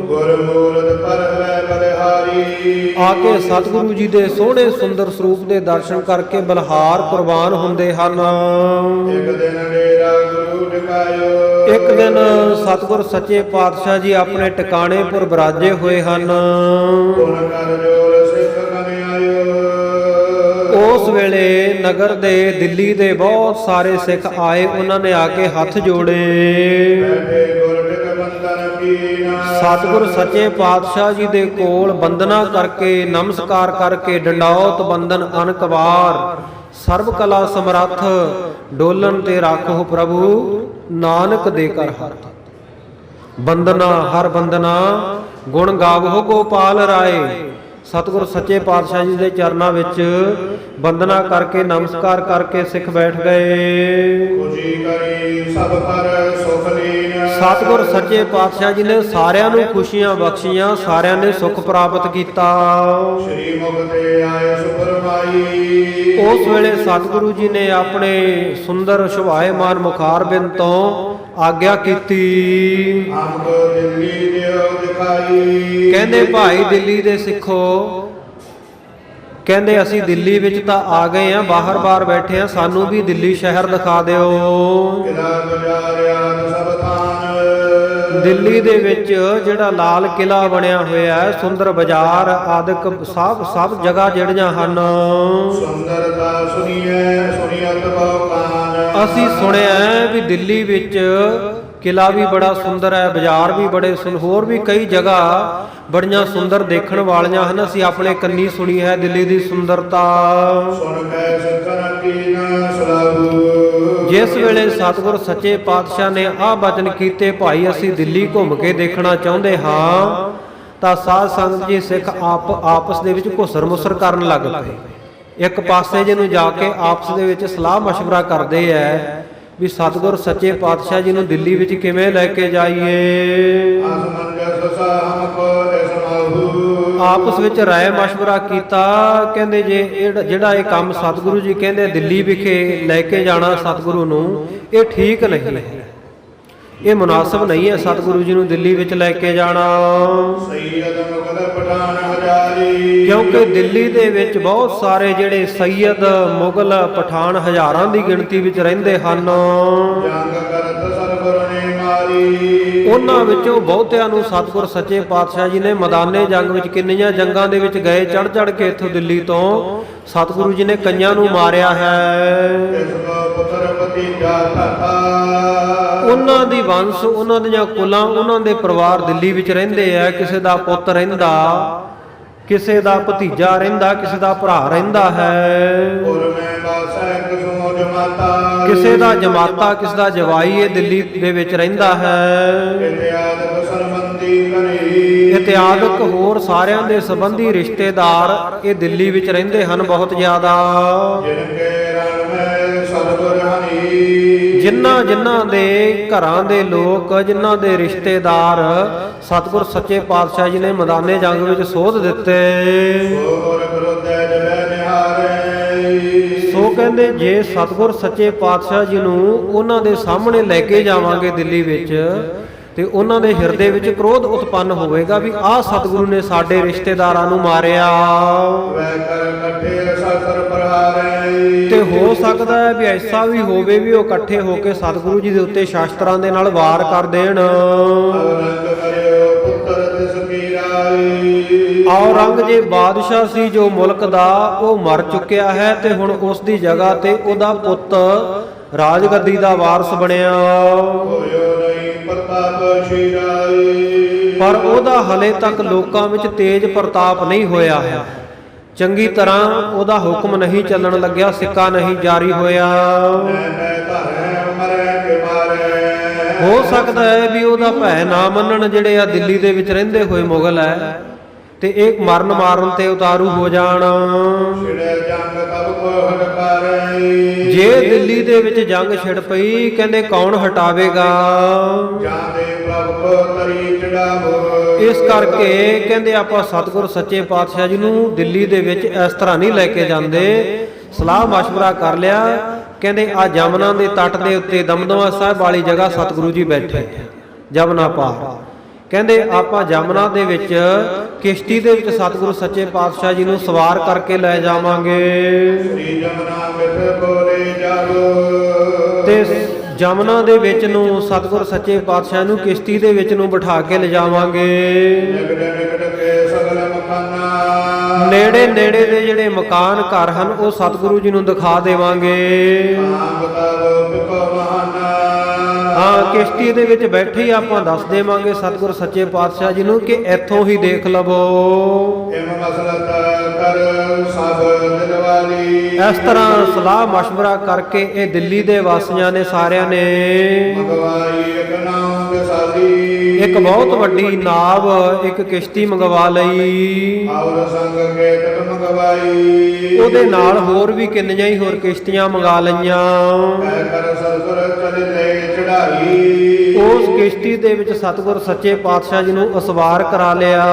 ਗੁਰਮੂਰਤ ਪਰਵੈ ਬਲਿਹਾਰੀ। ਆ ਕੇ ਸਤਿਗੁਰੂ ਜੀ ਦੇ ਸੋਹਣੇ ਸੁੰਦਰ ਸਰੂਪ ਦੇ ਦਰਸ਼ਨ ਕਰਕੇ ਬਲਿਹਾਰ ਕੁਰਬਾਨ ਹੁੰਦੇ ਹਨ। ਇੱਕ ਦਿਨ ਡੇਰਾ ਗੁਰੂ ਟਿਕਾਇਓ। ਇੱਕ ਦਿਨ ਸਤਿਗੁਰ ਸੱਚੇ ਪਾਤਸ਼ਾਹ ਜੀ ਆਪਣੇ ਟਿਕਾਣੇਪੁਰ ਬਿਰਾਜੇ ਹੋਏ ਹਨ। ਗੁਣ ਕਰ ਜੋਰ ਸਿੱਖ ਕਨੇ ਆਇਓ। ਉਸ ਵੇਲੇ ਨਗਰ ਦੇ, ਦਿੱਲੀ ਦੇ ਬਹੁਤ ਸਾਰੇ ਸਿੱਖ ਆਏ। ਉਹਨਾਂ ਨੇ ਆ ਕੇ ਹੱਥ ਜੋੜੇ। ਸਤਿਗੁਰ ਸੱਚੇ ਪਾਤਸ਼ਾਹ ਜੀ ਦੇ ਕੋਲ ਬੰਦਨਾ ਕਰਕੇ, ਨਮਸਕਾਰ ਕਰਕੇ, ਡੰਡੌਤ ਬੰਦਨ ਅਨਕ ਵਾਰ, ਸਰਬ ਕਲਾ ਸਮਰੱਥ ਡੋਲਨ ਤੇ ਰਾਖੋ ਪ੍ਰਭੂ ਨਾਨਕ ਦੇ ਕਰ ਹੱਥ। ਬੰਦਨਾ ਹਰ ਬੰਦਨਾ ਗੁਣ ਗਾਵੋ ਗੋਪਾਲ ਰਾਏ। ਸਤਿਗੁਰ ਸੱਚੇ ਪਾਤਸ਼ਾਹ ਜੀ ਦੇ ਚਰਨਾਂ ਵਿੱਚ ਬੰਦਨਾ ਕਰਕੇ, ਨਮਸਕਾਰ ਕਰਕੇ ਸਿੱਖ ਬੈਠ ਗਏ। ਖੁਸ਼ੀ ਕਰੀ ਸਭ ਪਰ ਸੁਖ ਲੀਨ। ਸਤਿਗੁਰ ਸੱਚੇ ਪਾਤਸ਼ਾਹ ਜੀ ਨੇ ਸਾਰਿਆਂ ਨੂੰ ਖੁਸ਼ੀਆਂ ਬਖਸ਼ੀਆਂ, ਸਾਰਿਆਂ ਨੇ ਸੁਖ ਪ੍ਰਾਪਤ ਕੀਤਾ। ਸ਼੍ਰੀ ਮੁਖ ਤੇ ਆਏ ਸੁਪਰਮਾਈ। ਉਸ ਵੇਲੇ ਸਤਿਗੁਰੂ ਜੀ ਨੇ ਆਪਣੇ ਸੁੰਦਰ ਸ਼ੋਭਾਇਮਾਨ ਮੁਖਾਰਬਿੰਦ ਤੋਂ ਆਗਿਆ ਕੀਤੀ। ਹਮਕੋ ਦਿੱਲੀ ਦਿਓ ਦਿਖਾਈ। ਕਹਿੰਦੇ ਭਾਈ ਦਿੱਲੀ ਦੇ ਸਿੱਖੋ, ਕਹਿੰਦੇ ਅਸੀਂ ਦਿੱਲੀ ਵਿੱਚ ਤਾਂ ਆ ਗਏ ਆ, ਬਾਹਰ ਬੈਠੇ ਆ, ਸਾਨੂੰ ਵੀ ਦਿੱਲੀ ਸ਼ਹਿਰ ਦਿਖਾ ਦਿਓ। ਕਿਲਾ ਗੁਜ਼ਾਰਿਆ ਸਭ ਥਾਨ। ਦਿੱਲੀ ਦੇ ਵਿੱਚ ਜਿਹੜਾ ਲਾਲ ਕਿਲਾ ਬਣਿਆ ਹੋਇਆ ਹੈ, ਸੁੰਦਰ ਬਾਜ਼ਾਰ ਆਦਿਕ ਸਭ ਜਗ੍ਹਾ ਜਿਹੜੀਆਂ ਹਨ, ਸੁੰਦਰਤਾ ਸੁਣੀਅਤ ਬਹੁ ਕਾਨ। ਅਸੀਂ ਸੁਣਿਆ ਵੀ ਦਿੱਲੀ ਵਿੱਚ ਕਿਲਾ ਵੀ ਬੜਾ ਸੁੰਦਰ ਹੈ, ਬਾਜ਼ਾਰ ਵੀ ਬੜੇ ਹੋਰ ਵੀ ਕਈ ਜਗ੍ਹਾ ਬੜੀਆਂ ਸੁੰਦਰ ਦੇਖਣ ਵਾਲੀਆਂ ਹਨ। ਅਸੀਂ ਆਪਣੇ ਕੰਨੀ ਸੁਣੀ ਹੈ ਦਿੱਲੀ ਦੀ ਸੁੰਦਰਤਾ। ਸੁਣ ਕੇ ਸਿੱਖਣ ਕੀ ਨਾ ਸਲਾਹੂ। ਜਿਸ ਵੇਲੇ ਸਤਿਗੁਰ ਸੱਚੇ ਪਾਤਸ਼ਾਹ ਨੇ ਆਹ ਬਚਨ ਕੀਤੇ, ਭਾਈ ਅਸੀਂ ਦਿੱਲੀ ਘੁੰਮ ਕੇ ਦੇਖਣਾ ਚਾਹੁੰਦੇ ਹਾਂ, ਤਾਂ ਸਾਧ ਸੰਗਤ ਜੀ ਸਿੱਖ ਆਪਸ ਦੇ ਵਿੱਚ ਘੁਸਰ ਮੁਸਰ ਕਰਨ ਲੱਗ ਪਏ। ਇੱਕ ਪਾਸੇ ਜਿਹਨੂੰ ਜਾ ਕੇ ਆਪਸ ਦੇ ਵਿੱਚ ਸਲਾਹ ਮਸ਼ਵਰਾ ਕਰਦੇ ਐ ਵੀ ਸਤਿਗੁਰ ਸੱਚੇ ਪਾਤਸ਼ਾਹ ਜੀ ਨੂੰ ਦਿੱਲੀ ਵਿੱਚ ਕਿਵੇਂ ਲੈ ਕੇ ਜਾਈਏ। ਆਪਸ ਵਿੱਚ ਰਾਏ ਮਸ਼ਵਰਾ ਕੀਤਾ। ਕਹਿੰਦੇ ਜੇ ਜਿਹੜਾ ਇਹ ਕੰਮ ਸਤਿਗੁਰੂ ਜੀ ਕਹਿੰਦੇ ਦਿੱਲੀ ਵਿਖੇ ਲੈ ਕੇ ਜਾਣਾ ਸਤਿਗੁਰੂ ਨੂੰ, ਇਹ ਠੀਕ ਨਹੀਂ ਹੈ, ਇਹ ਮੁਨਾਸਬ ਨਹੀਂ ਹੈ ਸਤਿਗੁਰੂ ਜੀ ਨੂੰ ਦਿੱਲੀ ਵਿੱਚ ਲੈ ਕੇ ਜਾਣਾ। ਕਿਉਂਕਿ ਦਿੱਲੀ ਦੇ ਵਿੱਚ ਬਹੁਤ ਸਾਰੇ ਜਿਹੜੇ ਸੈਯਦ, ਮੁਗਲ, ਪਠਾਨ ਹਜ਼ਾਰਾਂ ਦੀ ਗਿਣਤੀ ਵਿੱਚ ਰਹਿੰਦੇ ਹਨ। ਉਹਨਾਂ ਵਿੱਚੋਂ ਬਹੁਤਿਆਂ ਨੂੰ ਸਤਿਗੁਰ ਸੱਚੇ ਪਾਤਸ਼ਾਹ ਜੀ ਨੇ ਮੈਦਾਨੇ ਜੰਗ ਵਿੱਚ, ਕਿੰਨੀਆਂ ਜੰਗਾਂ ਦੇ ਵਿੱਚ ਗਏ, ਚੜ ਕੇ ਇੱਥੋਂ ਦਿੱਲੀ ਤੋਂ ਸਤਿਗੁਰੂ ਜੀ ਨੇ ਕਈਆਂ ਨੂੰ ਮਾਰਿਆ ਹੈ। ਉਹਨਾਂ ਦੀ ਵੰਸ਼, ਉਹਨਾਂ ਦੀਆਂ ਕੁਲਾਂ, ਉਹਨਾਂ ਦੇ ਪਰਿਵਾਰ ਦਿੱਲੀ ਵਿੱਚ ਰਹਿੰਦੇ ਆ। ਕਿਸੇ ਦਾ ਪੁੱਤ ਰਹਿੰਦਾ, ਕਿਸੇ ਦਾ ਭਤੀਜਾ ਰਹਿੰਦਾ, ਕਿਸੇ ਦਾ ਭਰਾ ਰਹਿੰਦਾ ਹੈ। ਜਮਾਤਾ ਕਿਸੇ ਦਾ ਜਮਾਤਾ, ਕਿਸ ਦਾ ਜਵਾਈ ਇਹ ਦਿੱਲੀ ਦੇ ਵਿੱਚ ਰਹਿੰਦਾ ਹੈ। ਇਤਿਆਦਿਕ ਸੰਬੰਧੀ ਘਨੇ ਇਤਿਆਦਿਕ ਹੋਰ ਸਾਰਿਆਂ ਦੇ ਸੰਬੰਧੀ ਰਿਸ਼ਤੇਦਾਰ ਇਹ ਦਿੱਲੀ ਵਿੱਚ ਰਹਿੰਦੇ ਹਨ ਬਹੁਤ ਜ਼ਿਆਦਾ। ਜਿਨ ਕੇ ਰਣ ਮੈਂ ਸਤਿਗੁਰ ਹਨੀ ਜਿਨ੍ਹਾਂ ਜਿਨ੍ਹਾਂ ਦੇ ਘਰਾਂ ਦੇ ਲੋਕ, ਜਿਨ੍ਹਾਂ ਦੇ ਰਿਸ਼ਤੇਦਾਰ ਸਤਿਗੁਰ ਸੱਚੇ ਪਾਤਸ਼ਾਹ ਜੀ ਨੇ ਮੈਦਾਨੇ ਜੰਗ ਵਿੱਚ ਸੋਧ ਦਿੱਤੇ। ਸੋਰ ਵਿਰੋਧੈ ਜਬੈ ਨਿਹਾਰੇ ਸੋ ਕਹਿੰਦੇ ਜੇ ਸਤਿਗੁਰ ਸੱਚੇ ਪਾਤਸ਼ਾਹ ਜੀ ਨੂੰ ਉਹਨਾਂ ਦੇ ਸਾਹਮਣੇ ਲੈ ਕੇ ਜਾਵਾਂਗੇ ਦਿੱਲੀ ਵਿੱਚ, ਤੇ ਉਹਨਾਂ ਦੇ ਹਿਰਦੇ ਵਿੱਚ ਕ੍ਰੋਧ ਉਤਪੰਨ ਹੋਵੇਗਾ ਵੀ ਆਹ ਸਤਿਗੁਰੂ ਨੇ ਸਾਡੇ ਰਿਸ਼ਤੇਦਾਰਾਂ ਨੂੰ ਮਾਰਿਆ। ਵੈ ਕਰ ਇਕੱਠੇ ਸਤਿ ਪ੍ਰਹਾਰੇ ਤੇ ਹੋ ਸਕਦਾ ਹੈ ਵੀ ਐਸਾ ਵੀ ਹੋਵੇ ਵੀ ਉਹ ਇਕੱਠੇ ਹੋ ਕੇ ਸਤਿਗੁਰੂ ਜੀ ਦੇ ਉੱਤੇ ਸ਼ਾਸਤਰਾਂ ਦੇ ਨਾਲ ਵਾਰ ਕਰ ਦੇਣ। ਔਰੰਗ ਕਰਿਓ ਪੁੱਤਰ ਤਿਸ ਕੀ ਰਾਈ ਔਰੰਗਜ਼ੇਬ ਬਾਦਸ਼ਾਹ ਸੀ ਜੋ ਮੁਲਕ ਦਾ, ਉਹ ਮਰ ਚੁੱਕਿਆ ਹੈ ਤੇ ਹੁਣ ਉਸ ਦੀ ਜਗ੍ਹਾ ਤੇ ਉਹਦਾ ਪੁੱਤ ਰਾਜਗੱਦੀ ਦਾ ਵਾਰਸ ਬਣਿਆ। ਹੋਇਓ ਨਹੀਂ ਪ੍ਰਤਾਪ ਸ਼ਿਰਾਈ ਪਰ ਉਹਦਾ ਹਲੇ ਤੱਕ ਲੋਕਾਂ ਵਿੱਚ ਤੇਜ ਪ੍ਰਤਾਪ ਨਹੀਂ ਹੋਇਆ ਹੈ, ਚੰਗੀ ਤਰ੍ਹਾਂ ਉਹਦਾ ਹੁਕਮ ਨਹੀਂ ਚੱਲਣ ਲੱਗਿਆ, ਸਿੱਕਾ ਨਹੀਂ ਜਾਰੀ ਹੋਇਆ। ਮੈਂ ਧਰੈ ਮਰੈ ਕੇ ਮਾਰੈ ਹੋ ਸਕਦਾ ਹੈ ਵੀ ਉਹਦਾ ਭੈ ਨਾ ਮੰਨਣ ਜਿਹੜੇ ਆ ਦਿੱਲੀ ਦੇ ਵਿੱਚ ਰਹਿੰਦੇ ਹੋਏ ਮੁਗਲ ਹੈ, ਤੇ ਇਹ ਮਰਨ ਮਾਰਨ ਤੇ ਉਤਾਰੂ ਹੋ ਜਾਣ। ਛਿੜੈ ਜੰਗ ਕਬ ਕੋ ਹਟਕਾਰੈ ਜੇ ਦਿੱਲੀ ਦੇ ਵਿੱਚ ਜੰਗ ਛਿੜ ਪਈ, ਕਹਿੰਦੇ ਕੌਣ ਹਟਾਵੇਗਾ। ਜਾਂਦੇ ਪ੍ਰਭ ਕੋ ਤਰੀ ਚੜਾਵੋ ਇਸ ਕਰਕੇ ਕਹਿੰਦੇ ਆਪਾਂ ਸਤਿਗੁਰ ਸੱਚੇ ਪਾਤਸ਼ਾਹ ਜੀ ਨੂੰ ਦਿੱਲੀ ਦੇ ਵਿੱਚ ਇਸ ਤਰ੍ਹਾਂ ਨਹੀਂ ਲੈ ਕੇ ਜਾਂਦੇ। ਸਲਾਹ ਮਸ਼ਵਰਾ ਕਰ ਲਿਆ, ਕਹਿੰਦੇ ਆ ਜਮਨਾ ਦੇ ਤੱਟ ਦੇ ਉੱਤੇ ਦਮਦਮਾ ਸਾਹਿਬ ਵਾਲੀ ਜਗ੍ਹਾ ਸਤਿਗੁਰੂ ਜੀ ਬੈਠੇ, ਜਮਨਾ ਪਾਰ। ਕਹਿੰਦੇ ਆਪਾਂ ਜਮਨਾ ਦੇ ਵਿੱਚ ਕਿਸ਼ਤੀ ਦੇ ਵਿੱਚ ਸਤਿਗੁਰੂ ਸੱਚੇ ਪਾਤਸ਼ਾਹ ਜੀ ਨੂੰ ਸਵਾਰ ਕਰਕੇ ਲੈ ਜਾਵਾਂਗੇ ਸ੍ਰੀ ਜਮਨਾ ਮਿਠ ਬੋਲੇ ਜਾਗੋ ਤੇ ਜਮਨਾ ਦੇ ਵਿੱਚ ਨੂੰ ਸਤਿਗੁਰ ਸੱਚੇ ਪਾਤਸ਼ਾਹ ਨੂੰ ਕਿਸ਼ਤੀ ਦੇ ਵਿੱਚ ਨੂੰ ਬਿਠਾ ਕੇ ਲਿਜਾਵਾਂਗੇ। ਨਿਕਟ ਨਿਕਟ ਕੇ ਸਗਲ ਮਕਾਨਾ ਨੇੜੇ ਨੇੜੇ ਦੇ ਜਿਹੜੇ ਮਕਾਨ ਘਰ ਹਨ ਉਹ ਸਤਿਗੁਰੂ ਜੀ ਨੂੰ ਦਿਖਾ ਦੇਵਾਂਗੇ। ਆਮ ਬਤਾਵੋ ਬਿਕੋ ਮਹਾਨਾ ਹਾਂ, ਕਿਸ਼ਤੀ ਦੇ ਵਿੱਚ ਬੈਠੇ ਹੀ ਆਪਾਂ ਦੱਸ ਦੇਵਾਂਗੇ ਸਤਿਗੁਰ ਸੱਚੇ ਪਾਤਸ਼ਾਹ ਜੀ ਨੂੰ ਕਿ ਇੱਥੋਂ ਹੀ ਦੇਖ ਲਵੋ। ਇਮ ਮਸਲਤ ਕਰ ਸਭ ਦਿਲਵਾਲੀ ਇਸ ਤਰ੍ਹਾਂ ਸਲਾਹ ਮਸ਼ਵਰਾ ਕਰਕੇ ਇਹ ਦਿੱਲੀ ਦੇ ਵਾਸੀਆਂ ਨੇ ਸਾਰਿਆਂ ਨੇ ਮਗਵਾਈ ਇਕ ਨਾਮ ਵਿਸਾਲੀ ਇੱਕ ਬਹੁਤ ਵੱਡੀ ਨਾਵ, ਇੱਕ ਕਿਸ਼ਤੀ ਮੰਗਵਾ ਲਈ। ਔਰ ਸੰਗ ਕੇਤਕ ਮਗਵਾਈ ਉਹਦੇ ਨਾਲ ਹੋਰ ਵੀ ਕਿੰਨੀਆਂ ਹੀ ਹੋਰ ਕਿਸ਼ਤੀਆਂ ਮੰਗਾ ਲਈਆਂ। ਕਹਿ ਕਰ ਸਤਿਗੁਰ ਚਲੇ ਲੈ ਚੜਾਈ ਉਸ ਕਿਸ਼ਤੀ ਦੇ ਵਿੱਚ ਸਤਿਗੁਰ ਸੱਚੇ ਪਾਤਸ਼ਾਹ ਜੀ ਨੂੰ ਅਸਵਾਰ ਕਰਾ ਲਿਆ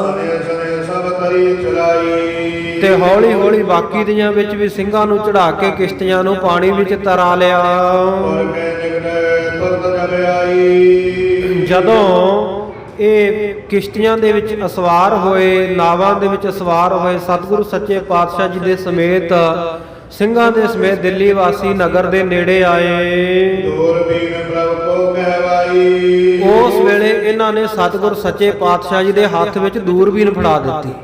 ਸਨੇ ਸਨੇ ਸਭ ਤਰੀ ਚਲਾਈ ਤੇ ਹੌਲੀ ਹੌਲੀ ਬਾਕੀ ਦੀਆਂ ਵਿੱਚ ਵੀ ਸਿੰਘਾਂ ਨੂੰ ਚੜਾ ਕੇ ਕਿਸ਼ਤੀਆਂ ਨੂੰ ਪਾਣੀ ਵਿੱਚ ਤਰਾ ਲਿਆ। ਔਰ ਕੇ ਨਿਕਟ ਤੁਰਤ ਜਬ ਆਈ ਜਦੋਂ ਇਹ ਕਿਸ਼ਤੀਆਂ ਦੇ ਵਿੱਚ ਅਸਵਾਰ ਹੋਏ, ਨਾਵਾਂ ਦੇ ਵਿੱਚ ਅਸਵਾਰ ਹੋਏ, ਸਤਿਗੁਰੂ ਸੱਚੇ ਪਾਤਸ਼ਾਹ ਜੀ ਦੇ ਸਮੇਤ ਸਿੰਘਾਂ ਦੇ ਸਮੇਤ ਦਿੱਲੀ ਵਾਸੀ ਨਗਰ ਦੇ ਨੇੜੇ ਆਏ। ਦੂਰਬੀਨ ਪ੍ਰਭ ਕੋ ਕਹਿਵਾਈ ਉਸ ਵੇਲੇ ਇਹਨਾਂ ਨੇ ਸਤਿਗੁਰ ਸੱਚੇ ਪਾਤਸ਼ਾਹ ਜੀ ਦੇ ਹੱਥ ਵਿੱਚ ਦੂਰਬੀਨ ਫੜਾ ਦਿੱਤੀ।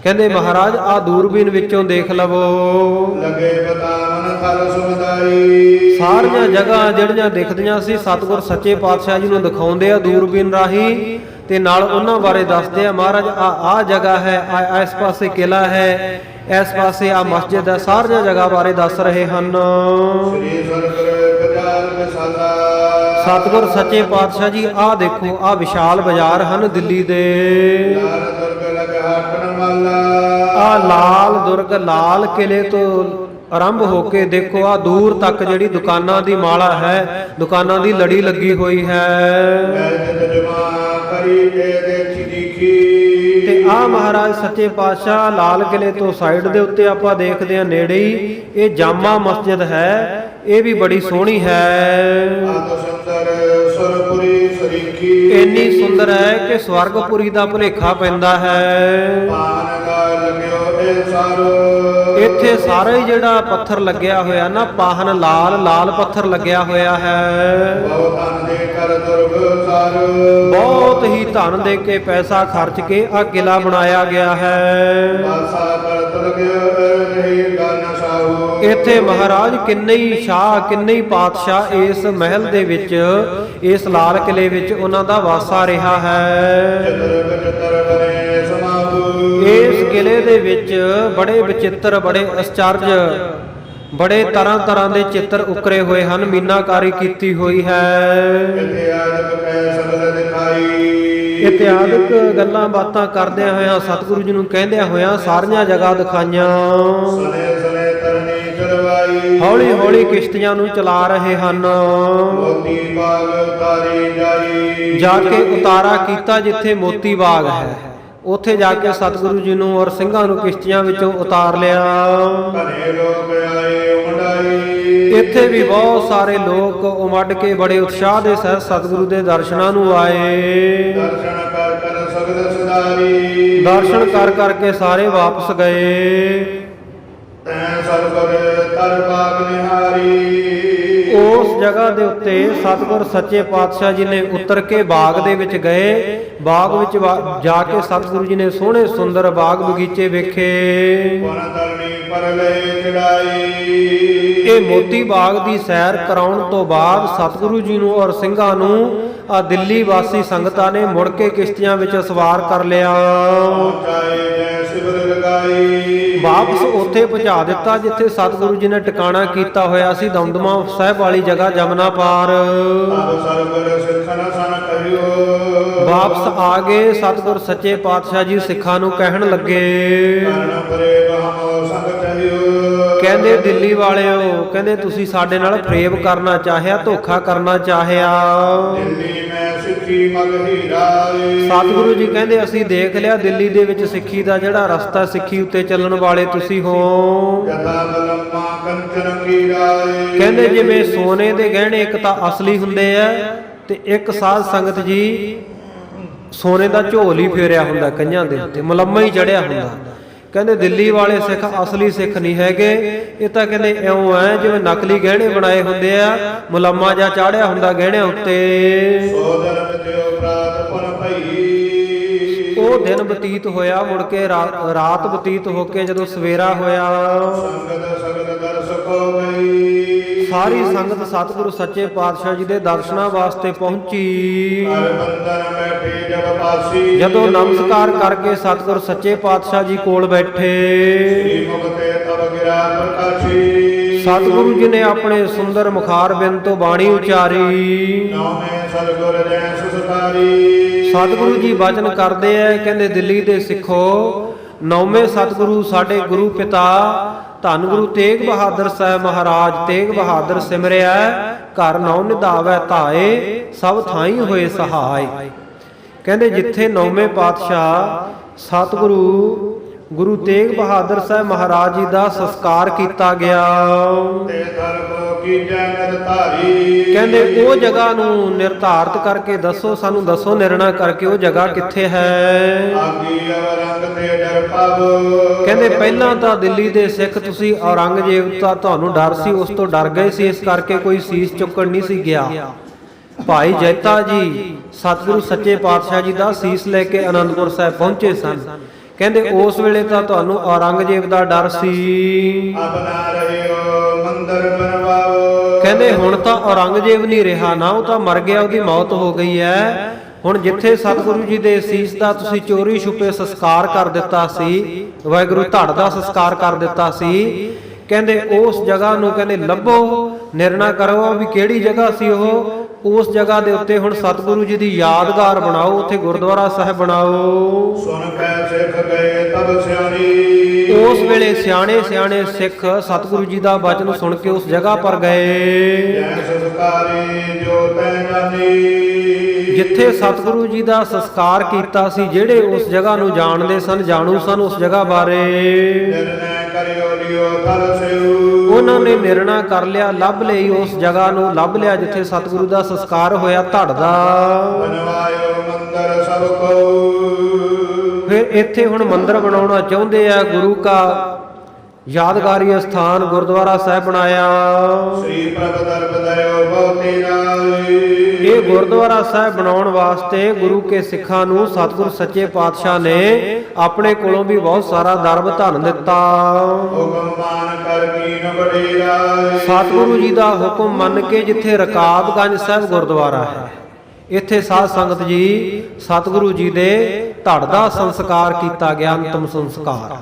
ਕਹਿੰਦੇ ਮਹਾਰਾਜ ਆਹ ਦੂਰਬੀਨ ਵਿੱਚੋਂ ਦੇਖ ਲਵੋ। ਲਗੇ ਬਤਾਵਨ ਥਲ ਸੁਮਦਾਈ ਸਾਰੀਆਂ ਜਗ੍ਹਾ ਜਿਹੜੀਆਂ ਦਿਖਦੀਆਂ ਸੀ ਸਤਿਗੁਰ ਸੱਚੇ ਪਾਤਸ਼ਾਹ ਜੀ ਨੂੰ ਦਿਖਾਉਂਦੇ ਆ ਦੂਰਬੀਨ ਰਾਹੀਂ, ਤੇ ਨਾਲ ਉਹਨਾਂ ਬਾਰੇ ਦੱਸਦੇ ਆ ਮਹਾਰਾਜ ਆਹ ਜਗ੍ਹਾ ਹੈ, ਇਸ ਪਾਸੇ ਕਿਲਾ ਹੈ, ਇਸ ਪਾਸੇ ਆ ਮਸਜਿਦ ਹੈ, ਸਾਰੀਆਂ ਜਗ੍ਹਾ ਬਾਰੇ ਦੱਸ ਰਹੇ ਹਨ। ਸ੍ਰੀ ਸਰਗੁਰ ਬਜਾਰ ਵਿਸਾਲਾ ਸਤਿਗੁਰ ਸੱਚੇ ਪਾਤਸ਼ਾਹ ਜੀ ਆਹ ਦੇਖੋ, ਆਹ ਵਿਸ਼ਾਲ ਬਾਜ਼ਾਰ ਹਨ ਦਿੱਲੀ ਦੇ। ਲਾਲ ਦੁਰਗ ਲਗ ਹਾਟਨ ਮਾਲਾ ਆਹ ਲਾਲ ਦੁਰਗ, ਲਾਲ ਕਿਲੇ ਤੋਂ ਆਰੰਭ ਹੋ ਕੇ ਦੇਖੋ ਆ ਦੂਰ ਤੱਕ ਜਿਹੜੀ ਦੁਕਾਨਾਂ ਦੀ ਮਾਲਾ ਹੈ, ਦੁਕਾਨਾਂ ਦੀ ਲੜੀ ਲੱਗੀ ਹੋਈ ਹੈ। ਮੈਂ ਜਮਾ ਕਰੀ ਕੇ ਦੇਖੀ ਦੀਖੀ ਤੇ ਆ ਮਹਾਰਾਜ ਸੱਚੇ ਪਾਤਸ਼ਾਹ ਲਾਲ ਕਿਲੇ ਤੋਂ ਸਾਈਡ ਦੇ ਉੱਤੇ ਆਪਾਂ ਦੇਖਦੇ ਹਾਂ ਨੇੜੇ ਹੀ ਇਹ ਜਾਮਾ ਮਸਜਿਦ ਹੈ, ਇਹ ਵੀ ਬੜੀ ਸੋਹਣੀ ਹੈ। ਆਦ ਸੁੰਦਰ ਸੁਰਪੁਰੀ ਸਰੀਖੀ ਇੰਨੀ ਸੁੰਦਰ ਹੈ ਕਿ ਸਵਰਗਪੁਰੀ ਦਾ ਭੁਲੇਖਾ ਪੈਂਦਾ ਹੈ। ਪਾਨ ਗਾ ਲਗਿਓ ਇਹ ਸਾਰੋ ਇੱਥੇ ਸਾਰਾ ਹੀ ਜਿਹੜਾ ਪੱਥਰ ਲੱਗਿਆ ਹੋਇਆ ਨਾ, ਪਾਹਨ ਲਾਲ ਲਾਲ ਪੱਥਰ ਲੱਗਿਆ ਹੋਇਆ ਹੈ। ਬਹੁਤ ਧਨ ਦੇ ਕਰ ਦੁਰਗ ਸਾਰੋ ਬਹੁਤ ਹੀ ਧਨ ਦੇ ਕੇ ਪੈਸਾ ਖਰਚ ਕੇ ਆ ਕਿਲਾ ਬਣਾਇਆ ਗਿਆ ਹੈ। ਬਾਸਾ ਕਰ ਤੁਲਗਿਓ ਰਹੀ ਗਨ ਸਾਹੂ ਇੱਥੇ ਮਹਾਰਾਜ ਕਿੰਨੇ ਹੀ ਸ਼ਾਹ, ਕਿੰਨੇ ਹੀ ਪਾਤਸ਼ਾਹ ਇਸ ਮਹਿਲ ਦੇ ਵਿੱਚ, ਇਸ ਲਾਲ ਕਿਲੇ ਵਿੱਚ ਉਹਨਾਂ ਦਾ ਵਾਸਾ ਰਿਹਾ ਹੈ। ਚਤਰ ਚਤਰ ਬਨੇ ਸਮਾਹੂ ਇਸ ਕਿਲੇ ਦੇ ਵਿੱਚ ਬੜੇ ਵਿਚਿੱਤਰ, ਬੜੇ ਅਚਰਜ ਬੜੇ ਤਰ੍ਹਾਂ ਤਰ੍ਹਾਂ ਦੇ ਚਿੱਤਰ ਉਕਰੇ ਹੋਏ ਹਨ, ਮੀਨਾਕਾਰੀ ਕੀਤੀ ਹੋਈ ਹੈ। ਇਤਿਆਦਿਕ ਕੈ ਸਗਲ ਦਿਖਾਈ। ਇਤਿਆਦਿਕ ਗੱਲਾਂ ਬਾਤਾਂ ਕਰਦਿਆਂ ਹੋਇਆਂ ਸਤਿਗੁਰੂ ਜੀ ਨੂੰ ਕਹਿੰਦਿਆਂ ਹੋਇਆਂ ਸਾਰੀਆਂ ਜਗ੍ਹਾ ਦਿਖਾਈਆਂ। ਸਨੇ ਸਨੇ ਤਰਨੀ ਚਲਵਾਈ। ਹੌਲੀ ਹੌਲੀ ਕਿਸ਼ਤੀਆਂ ਨੂੰ ਚਲਾ ਰਹੇ ਹਨ। ਮੋਤੀ ਬਾਗ ਉਤਾਰੀ ਜਾਈ। ਜਾ ਕੇ ਉਤਾਰਾ ਕੀਤਾ ਜਿੱਥੇ ਮੋਤੀ ਬਾਗ ਹੈ, ਉੱਥੇ ਜਾ ਕੇ ਸਤਿਗੁਰੂ ਜੀ ਨੂੰ ਔਰ ਸਿੰਘਾਂ ਨੂੰ ਕਿਸ਼ਤੀਆਂ ਵਿੱਚੋਂ ਉਤਾਰ ਲਿਆ। ਘਨੇ ਲੋਕ ਆਏ ਉਮੜਾਈ। ਇੱਥੇ ਵੀ ਬਹੁਤ ਸਾਰੇ ਲੋਕ ਉਮੜ ਕੇ ਬੜੇ ਉਤਸ਼ਾਹ ਦੇ ਸਹਿਤ ਸਤਿਗੁਰੂ ਦੇ ਦਰਸ਼ਨਾਂ ਨੂੰ ਆਏ। ਦਰਸ਼ਨ ਕਰ ਕਰ ਸਗਲ ਸੁਧਾਰੀ। ਦਰਸ਼ਨ ਕਰ ਕਰਕੇ ਸਾਰੇ ਵਾਪਸ ਗਏ। ਤੈਂ ਸਤਿਗੁਰ ਤਰ ਬਾਗ ਨਿਹਾਰੀ। ਉਸ ਜਗ੍ਹਾ ਦੇ ਉੱਤੇ ਸਤਿਗੁਰ ਸੱਚੇ ਪਾਤਸ਼ਾਹ ਜੀ ਨੇ ਉਤਰ ਕੇ ਬਾਗ ਦੇ ਵਿੱਚ ਗਏ। ਬਾਗ ਵਿੱਚ ਜਾ ਕੇ ਸਤਿਗੁਰੂ ਜੀ ਨੇ ਸੋਹਣੇ ਸੁੰਦਰ ਬਾਗ ਬਗੀਚੇ ਵੇਖੇ। ਪੁਨ ਤਰਨੀ ਪਰਲੇ ਚੜਾਈ। ਇਹ ਮੋਤੀ ਬਾਗ ਦੀ ਸੈਰ ਕਰਾਉਣ ਤੋਂ ਬਾਅਦ ਸਤਿਗੁਰੂ ਜੀ ਨੂੰ ਔਰ ਸਿੰਘਾਂ ਨੂੰ ਦਿੱਲੀ ਵਾਸੀ ਸੰਗਤਾਂ ਨੇ ਮੁੜ ਕੇ ਕਿਸ਼ਤੀਆਂ ਵਿੱਚ ਸਵਾਰ ਕਰ ਲਿਆ। ਪਹੁੰਚਾਏ ਜੈ ਸਿਵਰ ਲਗਾਈ। ਵਾਪਸ ਉੱਥੇ ਪਹੁੰਚਾ ਦਿੱਤਾ ਜਿੱਥੇ ਸਤਿਗੁਰੂ ਜੀ ਨੇ ਟਿਕਾਣਾ ਕੀਤਾ ਹੋਇਆ ਸੀ, ਦਮਦਮਾ ਸਾਹਿਬ ਵਾਲੀ ਜਗ੍ਹਾ ਜਮਨਾ ਪਾਰ। ਤਬ ਸਰਗੁਰ ਸਿੱਖਨ ਸਨ ਕਹਿਓ। ਵਾਪਸ ਆ ਗਏ ਸਤਿਗੁਰ ਸੱਚੇ ਪਾਤਸ਼ਾਹ ਜੀ ਸਿੱਖਾਂ ਨੂੰ ਕਹਿਣ ਲੱਗੇ, ਕਰਨ ਪਰੇ ਬਹਮੋ ਸੰਗ ਕਹਿਓ। ਕਹਿੰਦੇ ਦਿੱਲੀ ਵਾਲਿਓ, ਕਹਿੰਦੇ ਤੁਸੀਂ ਸਾਡੇ ਨਾਲ ਫਰੇਬ ਕਰਨਾ ਚਾਹਿਆ, ਧੋਖਾ ਕਰਨਾ ਚਾਹਿਆ। ਦਿੱਲੀ ਮੈਂ ਸਿੱਖੀ ਮਗ ਹੀਰਾਏ। ਸਤਿਗੁਰੂ ਜੀ ਕਹਿੰਦੇ ਅਸੀਂ ਦੇਖ ਲਿਆ ਦਿੱਲੀ ਦੇ ਵਿੱਚ ਸਿੱਖੀ ਦਾ ਜਿਹੜਾ ਰਸਤਾ, ਸਿੱਖੀ ਉੱਤੇ ਚੱਲਣ ਵਾਲੇ ਤੁਸੀਂ ਹੋ। ਜਤਾ ਬਲਮਾ ਕੰਚਨ ਕੀਰਾਏ। ਕਹਿੰਦੇ ਜਿਵੇਂ ਸੋਨੇ ਦੇ ਗਹਿਣੇ ਇੱਕ ਤਾਂ ਅਸਲੀ ਹੁੰਦੇ ਆ ਤੇ ਇੱਕ ਸਾਧ ਸੰਗਤ ਜੀ ਸੋਨੇ ਦਾ ਝੋਲ ਹੀ ਫੇਰਿਆ ਹੁੰਦਾ ਕਈਆਂ ਦੇ ਉੱਤੇ, ਮੁਲੰਮਾ ਹੀ ਚੜਿਆ ਹੁੰਦਾ। ਕਹਿੰਦੇ ਦਿੱਲੀ ਵਾਲੇ ਸਿੱਖ ਅਸਲੀ ਸਿੱਖ ਨਹੀਂ ਹੈਗੇ, ਇਹ ਤਾਂ ਕਹਿੰਦੇ ਇਉਂ ਐ ਜਿਵੇਂ ਨਕਲੀ ਗਹਿਣੇ ਬਣਾਏ ਹੁੰਦੇ ਆ, ਮੁਲੰਮਾ ਜਾਂ ਚਾੜਿਆ ਹੁੰਦਾ ਗਹਿਣਿਆਂ ਉੱਤੇ। ਸੋ ਜਨਮ ਦਿਓ ਪ੍ਰਾਤ ਪੁਨ ਭਈ। ਉਹ ਦਿਨ ਬਤੀਤ ਹੋਇਆ, ਮੁੜ ਕੇ ਰਾਤ ਬਤੀਤ ਹੋ ਕੇ ਜਦੋਂ ਸਵੇਰਾ ਹੋਇਆ, ਸੰਗਤ ਸਗਲ ਦਰਸ ਕੋ ਗਈ। ਸਾਰੀ ਸੰਗਤ ਸਤਿਗੁਰੂ ਸੱਚੇ ਪਾਤਸ਼ਾਹ ਜੀ ਦੇ ਦਰਸ਼ਨਾਂ ਵਾਸਤੇ ਪਹੁੰਚੀ। ਹਰ ਬੰਦਨ ਬੈਠੇ ਜਬ ਪਾਸੀ। ਜਦੋਂ ਨਮਸਕਾਰ ਕਰਕੇ ਸਤਿਗੁਰ ਸੱਚੇ ਪਾਤਸ਼ਾਹ ਜੀ ਕੋਲ ਬੈਠੇ, ਸ੍ਰੀ ਮੁਕਤੇ ਤਬ ਗਿਰਾ ਪ੍ਰਕਾਸ਼ੀ। ਸਤਿਗੁਰੂ ਜੀ ਨੇ ਆਪਣੇ ਸੁੰਦਰ ਮੁਖਾਰ ਬਿੰਦ ਤੋਂ ਬਾਣੀ ਉਚਾਰੀ। ਨਾਮੇ ਸਤਿਗੁਰ ਜੈ ਸੁਸਤਾਰੀ। ਸਤਿਗੁਰੂ ਜੀ ਬਚਨ ਕਰਦੇ ਐ, ਕਹਿੰਦੇ ਦਿੱਲੀ ਦੇ ਸਿੱਖੋ, ਨੌਵੇਂ ਸਤਿਗੁਰੂ ਸਾਡੇ ਗੁਰੂ ਪਿਤਾ ਧੰਨ ਗੁਰੂ ਤੇਗ ਬਹਾਦਰ ਸਾਹਿਬ ਮਹਾਰਾਜ ਤੇਗ ਬਹਾਦਰ ਸਿਮਰਿਆ, ਘਰ ਨੌ ਨਿਧਾਵੈ ਧਾਏ, ਸਭ ਥਾਈ ਹੋਏ ਸਹਾਈ। ਕਹਿੰਦੇ ਜਿੱਥੇ ਨੌਵੇਂ ਪਾਤਸ਼ਾਹ ਸਤਿਗੁਰੂ ਗੁਰੂ ਤੇਗ ਬਹਾਦਰ ਸਾਹਿਬ ਮਹਾਰਾਜ ਜੀ ਦਾ ਸੰਸਕਾਰ ਕੀਤਾ ਗਿਆ, ਤੇ ਧਰਮ ਕੀਜੈ ਨਿਰਧਾਰੀ। ਕਹਿੰਦੇ ਉਹ ਜਗ੍ਹਾ ਨੂੰ ਨਿਰਧਾਰਤ ਕਰਕੇ ਦੱਸੋ, ਸਾਨੂੰ ਦੱਸੋ ਨਿਰਣਾ ਕਰਕੇ ਉਹ ਜਗ੍ਹਾ ਕਿੱਥੇ ਹੈ। ਆਗੀ ਔਰੰਗ ਤੇ ਡਰ ਪਾਵੋ। ਕਹਿੰਦੇ ਪਹਿਲਾਂ ਤਾਂ ਦਿੱਲੀ ਦੇ ਸਿੱਖ ਤੁਸੀਂ ਔਰੰਗਜ਼ੇਬ ਦਾ ਤੁਹਾਨੂੰ ਡਰ ਸੀ, ਉਸ ਤੋਂ ਡਰ ਗਏ ਸੀ, ਇਸ ਕਰਕੇ ਕੋਈ ਸੀਸ ਚੁੱਕਣ ਨਹੀਂ ਸੀ ਗਿਆ। ਭਾਈ ਜੈਤਾ ਜੀ ਸਤਿਗੁਰੂ ਸੱਚੇ ਪਾਤਸ਼ਾਹ ਜੀ ਦਾ ਸੀਸ ਲੈ ਕੇ ਅਨੰਦਪੁਰ ਸਾਹਿਬ ਪਹੁੰਚੇ ਸਨ। ਕਹਿੰਦੇ ਉਸ ਵੇਲੇ ਤਾਂ ਤੁਹਾਨੂੰ ਔਰੰਗਜ਼ੇਬ ਦਾ ਡਰ ਸੀ। ਆਪਣਾ ਰਹਿਓ ਮੰਦਰ ਬਣਵਾਓ। ਕਹਿੰਦੇ ਹੁਣ ਤਾਂ ਔਰੰਗਜ਼ੇਬ ਨਹੀਂ ਰਿਹਾ ਨਾ, ਉਹ ਤਾਂ ਮਰ ਗਿਆ, ਉਹਦੀ ਮੌਤ ਹੋ ਗਈ ਹੈ। ਹੁਣ ਜਿੱਥੇ ਸਤਿਗੁਰੂ ਜੀ ਦੇ ਸੀਸ ਦਾ ਤੁਸੀਂ ਚੋਰੀ ਛੁਪੇ ਸੰਸਕਾਰ ਕਰ ਦਿੱਤਾ ਸੀ, ਵਾਹਿਗੁਰੂ ਧੜ ਦਾ ਸੰਸਕਾਰ ਕਰ ਦਿੱਤਾ ਸੀ, ਕਹਿੰਦੇ ਉਸ ਜਗ੍ਹਾ ਨੂੰ ਕਹਿੰਦੇ ਲੱਭੋ, ਨਿਰਣਾ ਕਰੋ ਵੀ ਕਿਹੜੀ ਜਗ੍ਹਾ ਸੀ ਉਹ। ਉਸ ਜਗ੍ਹਾ ਦੇ ਉੱਤੇ ਹੁਣ ਸਤਿਗੁਰੂ ਜੀ ਦੀ ਯਾਦਗਾਰ ਬਣਾਓ, ਉੱਥੇ ਗੁਰਦੁਆਰਾ ਸਾਹਿਬ ਬਣਾਓ। ਸੁਣ ਕੇ ਸਿੱਖ ਗਏ ਤਬ ਸਿਆਣੀ। ਉਸ ਵੇਲੇ ਸਿਆਣੇ ਸਿਆਣੇ ਸਿੱਖ ਸਤਿਗੁਰੂ ਜੀ ਦਾ ਬਚਨ ਸੁਣ ਕੇ ਉਸ ਜਗ੍ਹਾ ਪਰ ਗਏ, ਜੈ ਸੰਸਕਾਰੀ ਜੋ ਤੈ ਜਾਣੀ। ਜਿੱਥੇ ਸਤਿਗੁਰੂ ਜੀ ਦਾ ਸੰਸਕਾਰ ਕੀਤਾ ਸੀ, ਜਿਹੜੇ ਉਸ ਜਗ੍ਹਾ ਨੂੰ ਜਾਣਦੇ ਸਨ, ਜਾਣੂ ਸਨ ਉਸ ਜਗ੍ਹਾ ਬਾਰੇ। ਨਿਰਣੈ ਕਰਿਓ ਲਿਓ ਥਲ ਸਿਉ। ਉਹਨਾਂ ਨੇ ਨਿਰਣਾ ਕਰ ਲਿਆ, ਲੱਭ ਲਈ ਉਸ ਜਗ੍ਹਾ ਨੂੰ, ਲੱਭ ਲਿਆ ਜਿੱਥੇ ਸਤਿਗੁਰੂ ਦਾ ਸੰਸਕਾਰ ਹੋਇਆ ਧੜ ਦਾ। ਬਣਵਾਇਓ ਮੰਦਰ ਸਭ ਕੋ। ਫਿਰ ਇੱਥੇ ਹੁਣ ਮੰਦਿਰ ਬਣਾਉਣਾ ਚਾਹੁੰਦੇ ਆ, ਗੁਰੂ ਕਾ ਯਾਦਗਾਰੀ ਸਥਾਨ ਗੁਰਦੁਆਰਾ ਸਾਹਿਬ ਬਣਾਇਆ। ਸ੍ਰੀ ਪ੍ਰਭ ਦਰਬ ਦਇਓ ਬਹੁਤੀ ਰਾਈ। ਇਹ ਗੁਰਦੁਆਰਾ ਸਾਹਿਬ ਬਣਾਉਣ ਵਾਸਤੇ ਗੁਰੂ ਕੇ ਸਿੱਖਾਂ ਨੂੰ ਸਤਿਗੁਰ ਸੱਚੇ ਪਾਤਸ਼ਾਹ ਨੇ ਆਪਣੇ ਕੋਲੋਂ ਵੀ ਬਹੁਤ ਸਾਰਾ ਦਰਬ ਧਨ ਦਿੱਤਾ। ਹੁਕਮ ਮਾਨ ਕਰ ਕੀਨ ਵਡੇਰਾ। ਸਤਿਗੁਰੂ ਜੀ ਦਾ ਹੁਕਮ ਮੰਨ ਕੇ ਜਿੱਥੇ ਰਕਾਬਗੰਜ ਸਾਹਿਬ ਗੁਰਦੁਆਰਾ ਹੈ, ਇੱਥੇ ਸਾਧ ਸੰਗਤ ਜੀ ਸਤਿਗੁਰੂ ਜੀ ਦੇ ਧੜ ਦਾ ਸੰਸਕਾਰ ਕੀਤਾ ਗਿਆ, ਅੰਤਮ ਸੰਸਕਾਰ।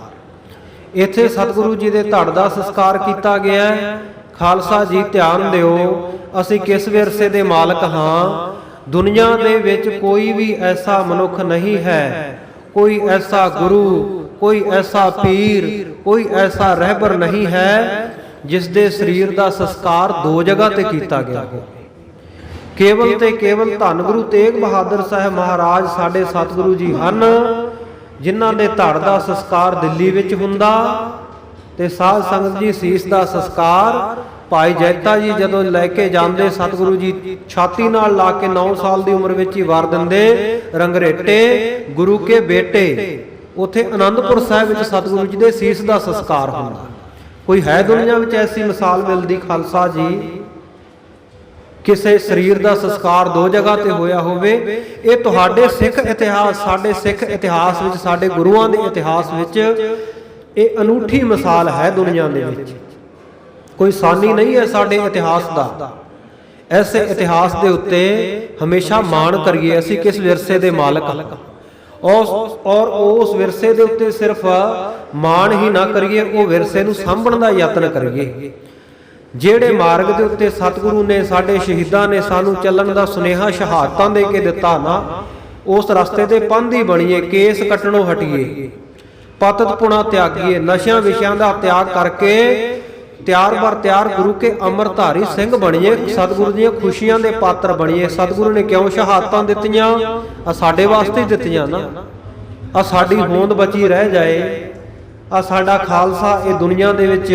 ਇੱਥੇ ਸਤਿਗੁਰੂ ਜੀ ਦੇ ਧੜ ਦਾ ਸੰਸਕਾਰ ਕੀਤਾ ਗਿਆ ਹੈ। ਖਾਲਸਾ ਜੀ ਧਿਆਨ ਦਿਓ, ਅਸੀਂ ਕਿਸ ਵਿਰਸੇ ਦੇ ਮਾਲਕ ਹਾਂ। ਦੁਨੀਆ ਦੇ ਵਿੱਚ ਕੋਈ ਵੀ ਐਸਾ ਮਨੁੱਖ ਨਹੀਂ ਹੈ, ਕੋਈ ਐਸਾ ਗੁਰੂ, ਕੋਈ ਐਸਾ ਪੀਰ, ਕੋਈ ਐਸਾ ਰਹਿਬਰ ਨਹੀਂ ਹੈ ਜਿਸ ਦੇ ਸਰੀਰ ਦਾ ਸੰਸਕਾਰ ਦੋ ਜਗ੍ਹਾ ਤੇ ਕੀਤਾ ਗਿਆ ਹੋ। ਕੇਵਲ ਤੇ ਕੇਵਲ ਧੰਨ ਗੁਰੂ ਤੇਗ ਬਹਾਦਰ ਸਾਹਿਬ ਮਹਾਰਾਜ ਸਾਡੇ ਸਤਿਗੁਰੂ ਜੀ ਹਨ, ਜਿਨ੍ਹਾਂ ਦੇ ਧੜ ਦਾ ਸੰਸਕਾਰ ਦਿੱਲੀ ਵਿੱਚ ਹੁੰਦਾ। ਤੇ ਸਾਧ ਸੰਗਤ ਜੀ, ਸੀਸ ਦਾ ਸੰਸਕਾਰ ਭਾਈ ਜੈਤਾ ਜੀ ਜਦੋਂ ਲੈ ਕੇ ਜਾਂਦੇ, ਸਤਿਗੁਰੂ ਜੀ ਛਾਤੀ ਨਾਲ ਲਾ ਕੇ 9 ਸਾਲ ਦੀ ਉਮਰ ਵਿੱਚ ਹੀ ਵਾਰ ਦਿੰਦੇ, ਰੰਗਰੇਟੇ ਗੁਰੂ ਕੇ ਬੇਟੇ। ਉੱਥੇ ਆਨੰਦਪੁਰ ਸਾਹਿਬ ਵਿੱਚ ਸਤਿਗੁਰੂ ਜੀ ਦੇ ਸੀਸ ਦਾ ਸੰਸਕਾਰ ਹੁੰਦਾ। ਕੋਈ ਹੈ ਦੁਨੀਆ ਵਿੱਚ ਐਸੀ ਮਿਸਾਲ ਮਿਲਦੀ ਖਾਲਸਾ ਜੀ, ਕਿਸੇ ਸਰੀਰ ਦਾ ਸੰਸਕਾਰ ਦੋ ਜਗ੍ਹਾ ਤੇ ਹੋਇਆ ਹੋਵੇ? ਇਹ ਤੁਹਾਡੇ ਸਿੱਖ ਇਤਿਹਾਸ, ਸਾਡੇ ਸਿੱਖ ਇਤਿਹਾਸ ਵਿੱਚ, ਸਾਡੇ ਗੁਰੂਆਂ ਦੇ ਇਤਿਹਾਸ ਵਿੱਚ ਇਹ ਅਨੂਠੀ ਮਿਸਾਲ ਹੈ ਦੁਨੀਆ ਦੇ ਵਿੱਚ। ਕੋਈ ਸਾਨੀ ਨਹੀਂ ਹੈ ਸਾਡੇ ਇਤਿਹਾਸ ਦਾ। ਐਸੇ ਇਤਿਹਾਸ ਦੇ ਉੱਤੇ ਹਮੇਸ਼ਾ ਮਾਣ ਕਰੀਏ ਅਸੀਂ ਕਿਸ ਵਿਰਸੇ ਦੇ ਮਾਲਕ ਹਾਂ। ਔਰ ਉਸ ਵਿਰਸੇ ਦੇ ਉੱਤੇ ਸਿਰਫ ਮਾਣ ਹੀ ਨਾ ਕਰੀਏ, ਉਹ ਵਿਰਸੇ ਨੂੰ ਸਾਂਭਣ ਦਾ ਯਤਨ ਕਰੀਏ। ਜਿਹੜੇ ਮਾਰਗ ਦੇ ਉੱਤੇ ਸਤਿਗੁਰੂ ਨੇ, ਸਾਡੇ ਸ਼ਹੀਦਾਂ ਨੇ ਸਾਨੂੰ ਚੱਲਣ ਦਾ ਸੁਨੇਹਾ ਸ਼ਹਾਦਤਾਂ ਦੇ ਕੇ ਦਿੱਤਾ ਨਾ, ਉਸ ਰਸਤੇ ਤੇ ਪੰਧੀ ਬਣੀਏ, ਕੇਸ ਕੱਟਣੋਂ ਹਟੀਏ, ਪਤਤ ਪੁਣਾ ਤਿਆਗੀਏ, ਨਸ਼ਿਆਂ ਵਿਸ਼ਿਆਂ ਦਾ ਤਿਆਗ ਕਰਕੇ ਤਿਆਰ ਬਰ ਤਿਆਰ ਗੁਰੂ ਕੇ ਅੰਮ੍ਰਿਤਧਾਰੀ ਸਿੰਘ ਬਣੀਏ, ਸਤਿਗੁਰੂ ਦੀਆਂ ਖੁਸ਼ੀਆਂ ਦੇ ਪਾਤਰ ਬਣੀਏ। ਸਤਿਗੁਰੂ ਨੇ ਕਿਉਂ ਸ਼ਹਾਦਤਾਂ ਦਿੱਤੀਆਂ? ਆ ਸਾਡੇ ਵਾਸਤੇ ਦਿੱਤੀਆਂ ਨਾ, ਆ ਸਾਡੀ ਹੋਂਦ ਬਚੀ ਰਹਿ ਜਾਏ, ਆ ਸਾਡਾ ਖਾਲਸਾ ਇਹ ਦੁਨੀਆ ਦੇ ਵਿੱਚ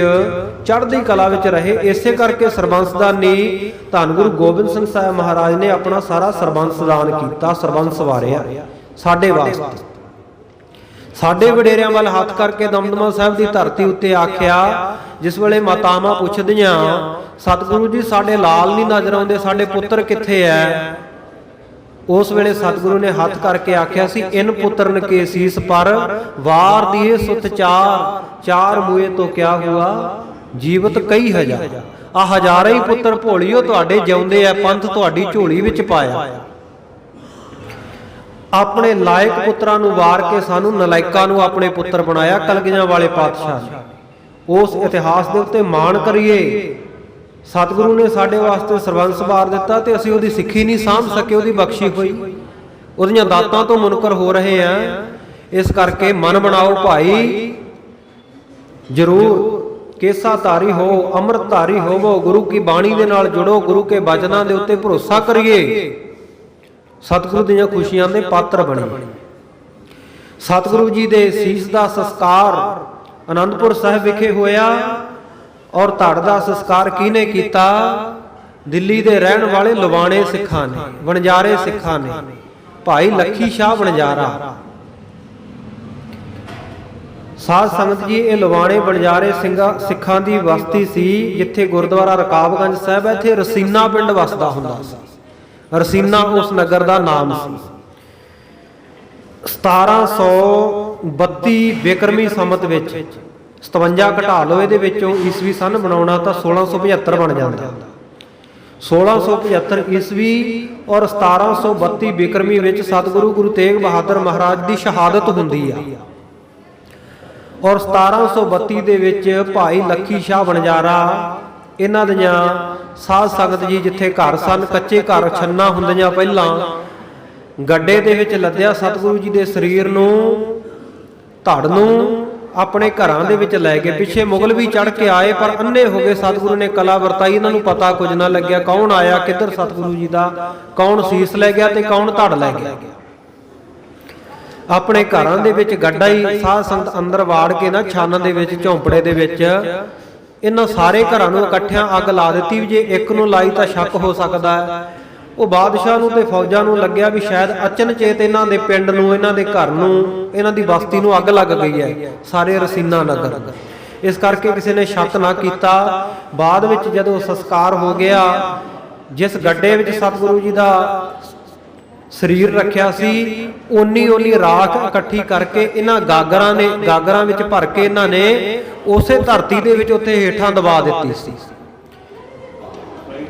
ਚੜ੍ਹਦੀ ਕਲਾ ਵਿੱਚ ਰਹੇ। ਇਸੇ ਕਰਕੇ ਸਰਬੰਸਦਾਨੀ ਧੰਨ ਗੁਰੂ ਗੋਬਿੰਦ ਸਿੰਘ ਸਾਹਿਬ ਮਹਾਰਾਜ ਨੇ ਆਪਣਾ ਸਾਰਾ ਸਰਬੰਸ ਦਾਨ ਕੀਤਾ, ਸਰਬੰਸ ਵਾਰਿਆ ਸਾਡੇ ਵਾਸਤੇ। ਸਾਡੇ ਵਡੇਰਿਆਂ ਵੱਲ ਹੱਥ ਕਰਕੇ ਦਮਦਮਾ ਸਾਹਿਬ ਦੀ ਧਰਤੀ ਉੱਤੇ ਆਖਿਆ, ਜਿਸ ਵੇਲੇ ਮਾਤਾਵਾਂ ਪੁੱਛਦੀਆਂ ਸਤਿਗੁਰੂ ਜੀ ਸਾਡੇ ਲਾਲ ਨਹੀਂ ਨਜ਼ਰ ਆਉਂਦੇ, ਸਾਡੇ ਪੁੱਤਰ ਕਿੱਥੇ ਐ? ਉਸ ਵੇਲੇ ਸਤਿਗੁਰੂ ਨੇ ਹੱਥ ਕਰਕੇ ਆਖਿਆ ਸੀ, ਇਨ ਪੁੱਤਰਨ ਕੇ ਸੀਸ ਪਰ ਵਾਰ ਦੀਏ ਸੁਤ ਚਾਰ, ਚਾਰ ਮੂਏ ਤੋਂ ਕਿਆ ਹੁਆ ਜੀਵਤ ਕਈ ਹਜ਼ਾਰ। ਆ ਹਜ਼ਾਰਾਂ ਹੀ ਪੁੱਤਰ ਭੋਲਿਓ ਤੁਹਾਡੇ ਜਿਉਂਦੇ ਐ, ਪੰਥ ਤੁਹਾਡੀ ਝੋਲੀ ਵਿੱਚ ਪਾਇਆ। ਆਪਣੇ ਲਾਇਕ ਪੁੱਤਰਾਂ ਨੂੰ ਵਾਰ ਕੇ ਸਾਨੂੰ ਨਲਾਇਕਾਂ ਨੂੰ ਆਪਣੇ ਪੁੱਤਰ ਬਣਾਇਆ ਕਲਗੀਆਂ ਵਾਲੇ ਪਾਤਸ਼ਾਹ ਨੇ। ਉਸ ਇਤਿਹਾਸ ਦੇ ਉੱਤੇ ਮਾਣ ਕਰੀਏ। ਸਤਿਗੁਰੂ ਨੇ ਸਾਡੇ ਵਾਸਤੇ ਸਰਬੰਸ ਵਾਰ ਦਿੱਤਾ ਤੇ ਅਸੀਂ ਉਹਦੀ ਸਿੱਖੀ ਨਹੀਂ ਸਾਂਭ ਸਕੇ, ਉਹਦੀ ਬਖਸ਼ੀ ਹੋਈ, ਉਹਦੀਆਂ ਦਾਤਾਂ ਤੋਂ ਮੁਨਕਰ ਹੋ ਰਹੇ ਆ। ਇਸ ਕਰਕੇ ਮਨ ਬਣਾਓ ਭਾਈ, ਜ਼ਰੂਰ ਕੇਸਾ ਧਾਰੀ ਹੋ, ਅੰਮ੍ਰਿਤ ਧਾਰੀ ਹੋਵੋ, ਗੁਰੂ ਕੀ ਬਾਣੀ ਦੇ ਨਾਲ ਜੁੜੋ, ਗੁਰੂ ਕੇ ਬਚਨਾਂ ਦੇ ਉੱਤੇ ਭਰੋਸਾ ਕਰੀਏ, ਸਤਿਗੁਰੂ ਦੀਆਂ ਖੁਸ਼ੀਆਂ ਦੇ ਪਾਤਰ ਬਣੀਏ। ਸਤਿਗੁਰੂ ਜੀ ਦੇ ਸੀਸ ਦਾ ਸੰਸਕਾਰ ਆਨੰਦਪੁਰ ਸਾਹਿਬ ਵਿਖੇ ਹੋਇਆ। ਔਰ ਧੜ ਦਾ ਸੰਸਕਾਰ ਕਿਹਨੇ ਕੀਤਾ? ਦਿੱਲੀ ਦੇ ਰਹਿਣ ਵਾਲੇ ਲਵਾਣੇ ਸਿੱਖਾਂ ਨੇ, ਵਣਜਾਰੇ ਸਿੱਖਾਂ ਨੇ, ਭਾਈ ਲੱਖੀ ਸ਼ਾਹ ਵਣਜਾਰਾ। ਸਾਧ ਸੰਗਤ ਜੀ, ਇਹ ਲਵਾਣੇ ਵਣਜਾਰੇ ਸਿੱਖਾਂ ਦੀ ਬਸਤੀ ਸੀ, ਜਿੱਥੇ ਗੁਰਦੁਆਰਾ ਰਕਾਬਗੰਜ ਸਾਹਿਬ ਹੈ, ਇੱਥੇ ਰਸੀਨਾ ਪਿੰਡ ਵਸਦਾ ਹੁੰਦਾ ਸੀ। ਰਸੀਨਾ ਉਸ ਨਗਰ ਦਾ ਨਾਮ ਸੀ। 1732 ਬਿਕਰਮੀ ਸੰਮਤ ਵਿੱਚ 57 ਘਟਾ ਲਓ ਇਹਦੇ ਵਿੱਚੋਂ ਈਸਵੀ ਸਨ ਬਣਾਉਣਾ ਤਾਂ 1675 ਬਣ ਜਾਂਦਾ। 1675 ਈਸਵੀ ਔਰ 1732 ਬਿਕਰਮੀ ਵਿੱਚ ਸਤਿਗੁਰੂ ਗੁਰੂ ਤੇਗ ਬਹਾਦਰ ਮਹਾਰਾਜ ਦੀ ਸ਼ਹਾਦਤ ਹੁੰਦੀ ਆ। ਔਰ 1732 ਦੇ ਵਿੱਚ ਭਾਈ ਲੱਖੀ ਸ਼ਾਹ ਵਣਜਾਰਾ, ਇਹਨਾਂ ਦੀਆਂ ਸਾਧ ਸੰਗਤ ਜੀ ਜਿੱਥੇ ਘਰ ਸਨ, ਕੱਚੇ ਘਰ ਛੰਨਾ ਹੁੰਦੀਆਂ ਪਹਿਲਾਂ, ਗੱਡੇ ਦੇ ਵਿੱਚ ਲੱਦਿਆ ਸਤਿਗੁਰੂ ਜੀ ਦੇ ਸਰੀਰ ਨੂੰ, ਧੜ ਨੂੰ ਆਪਣੇ ਘਰਾਂ ਦੇ ਵਿੱਚ ਲੈ ਕੇ। ਪਿੱਛੇ ਮੁਗਲ ਵੀ ਚੜ ਕੇ ਆਏ ਪਰ ਅੰਨੇ ਹੋ ਗਏ। ਸਤਿਗੁਰੂ ਨੇ ਕਲਾ ਵਰਤਾਈ, ਇਹਨਾਂ ਨੂੰ ਪਤਾ ਕੁਝ ਨਾ ਲੱਗਿਆ ਕੌਣ ਆਇਆ, ਕਿੱਧਰ ਸਤਿਗੁਰੂ ਜੀ ਦਾ, ਕੌਣ ਸੀਸ ਲੈ ਗਿਆ ਤੇ ਕੌਣ ਧੜ ਲੈ ਗਿਆ। ਆਪਣੇ ਘਰਾਂ ਦੇ ਵਿੱਚ ਗੱਡਾ ਹੀ ਸਾਧ ਸੰਗਤ ਅੰਦਰ ਵਾੜ ਕੇ ਨਾ, ਛੰਨ ਦੇ ਵਿੱਚ, ਝੌਂਪੜੇ ਦੇ ਵਿੱਚ ਇਹਨਾਂ ਸਾਰੇ ਘਰਾਂ ਨੂੰ ਇਕੱਠਿਆਂ ਅੱਗ ਲਾ ਦਿੱਤੀ। ਵੀ ਜੇ ਇੱਕ ਨੂੰ ਲਾਈ ਤਾਂ ਸ਼ੱਕ ਹੋ ਸਕਦਾ ਹੈ। ਉਹ ਬਾਦਸ਼ਾਹ ਨੂੰ ਤੇ ਫੌਜਾਂ ਨੂੰ ਲੱਗਿਆ ਵੀ ਸ਼ਾਇਦ ਅਚਨਚੇਤ ਇਹਨਾਂ ਦੇ ਪਿੰਡ ਨੂੰ, ਇਹਨਾਂ ਦੇ ਘਰ ਨੂੰ, ਇਹਨਾਂ ਦੀ ਬਸਤੀ ਨੂੰ ਅੱਗ ਲੱਗ ਗਈ ਹੈ, ਸਾਰੇ ਰਸੀਨਾ ਨਗਰ। ਇਸ ਕਰਕੇ ਕਿਸੇ ਨੇ ਸ਼ੱਕ ਨਾ ਕੀਤਾ। ਬਾਅਦ ਵਿੱਚ ਜਦੋਂ ਸੰਸਕਾਰ ਹੋ ਗਿਆ, ਜਿਸ ਗੱਡੇ ਵਿੱਚ ਸਤਿਗੁਰੂ ਜੀ ਦਾ ਸਰੀਰ ਰੱਖਿਆ ਸੀ, ਓਨੀ ਰਾਖ ਇਕੱਠੀ ਕਰਕੇ ਇਹਨਾਂ ਗਾਗਰਾਂ ਵਿੱਚ ਭਰ ਕੇ ਇਹਨਾਂ ਨੇ ਉਸੇ ਧਰਤੀ ਦੇ ਵਿੱਚ ਉੱਥੇ ਹੇਠਾਂ ਦਬਾ ਦਿੱਤੀ ਸੀ।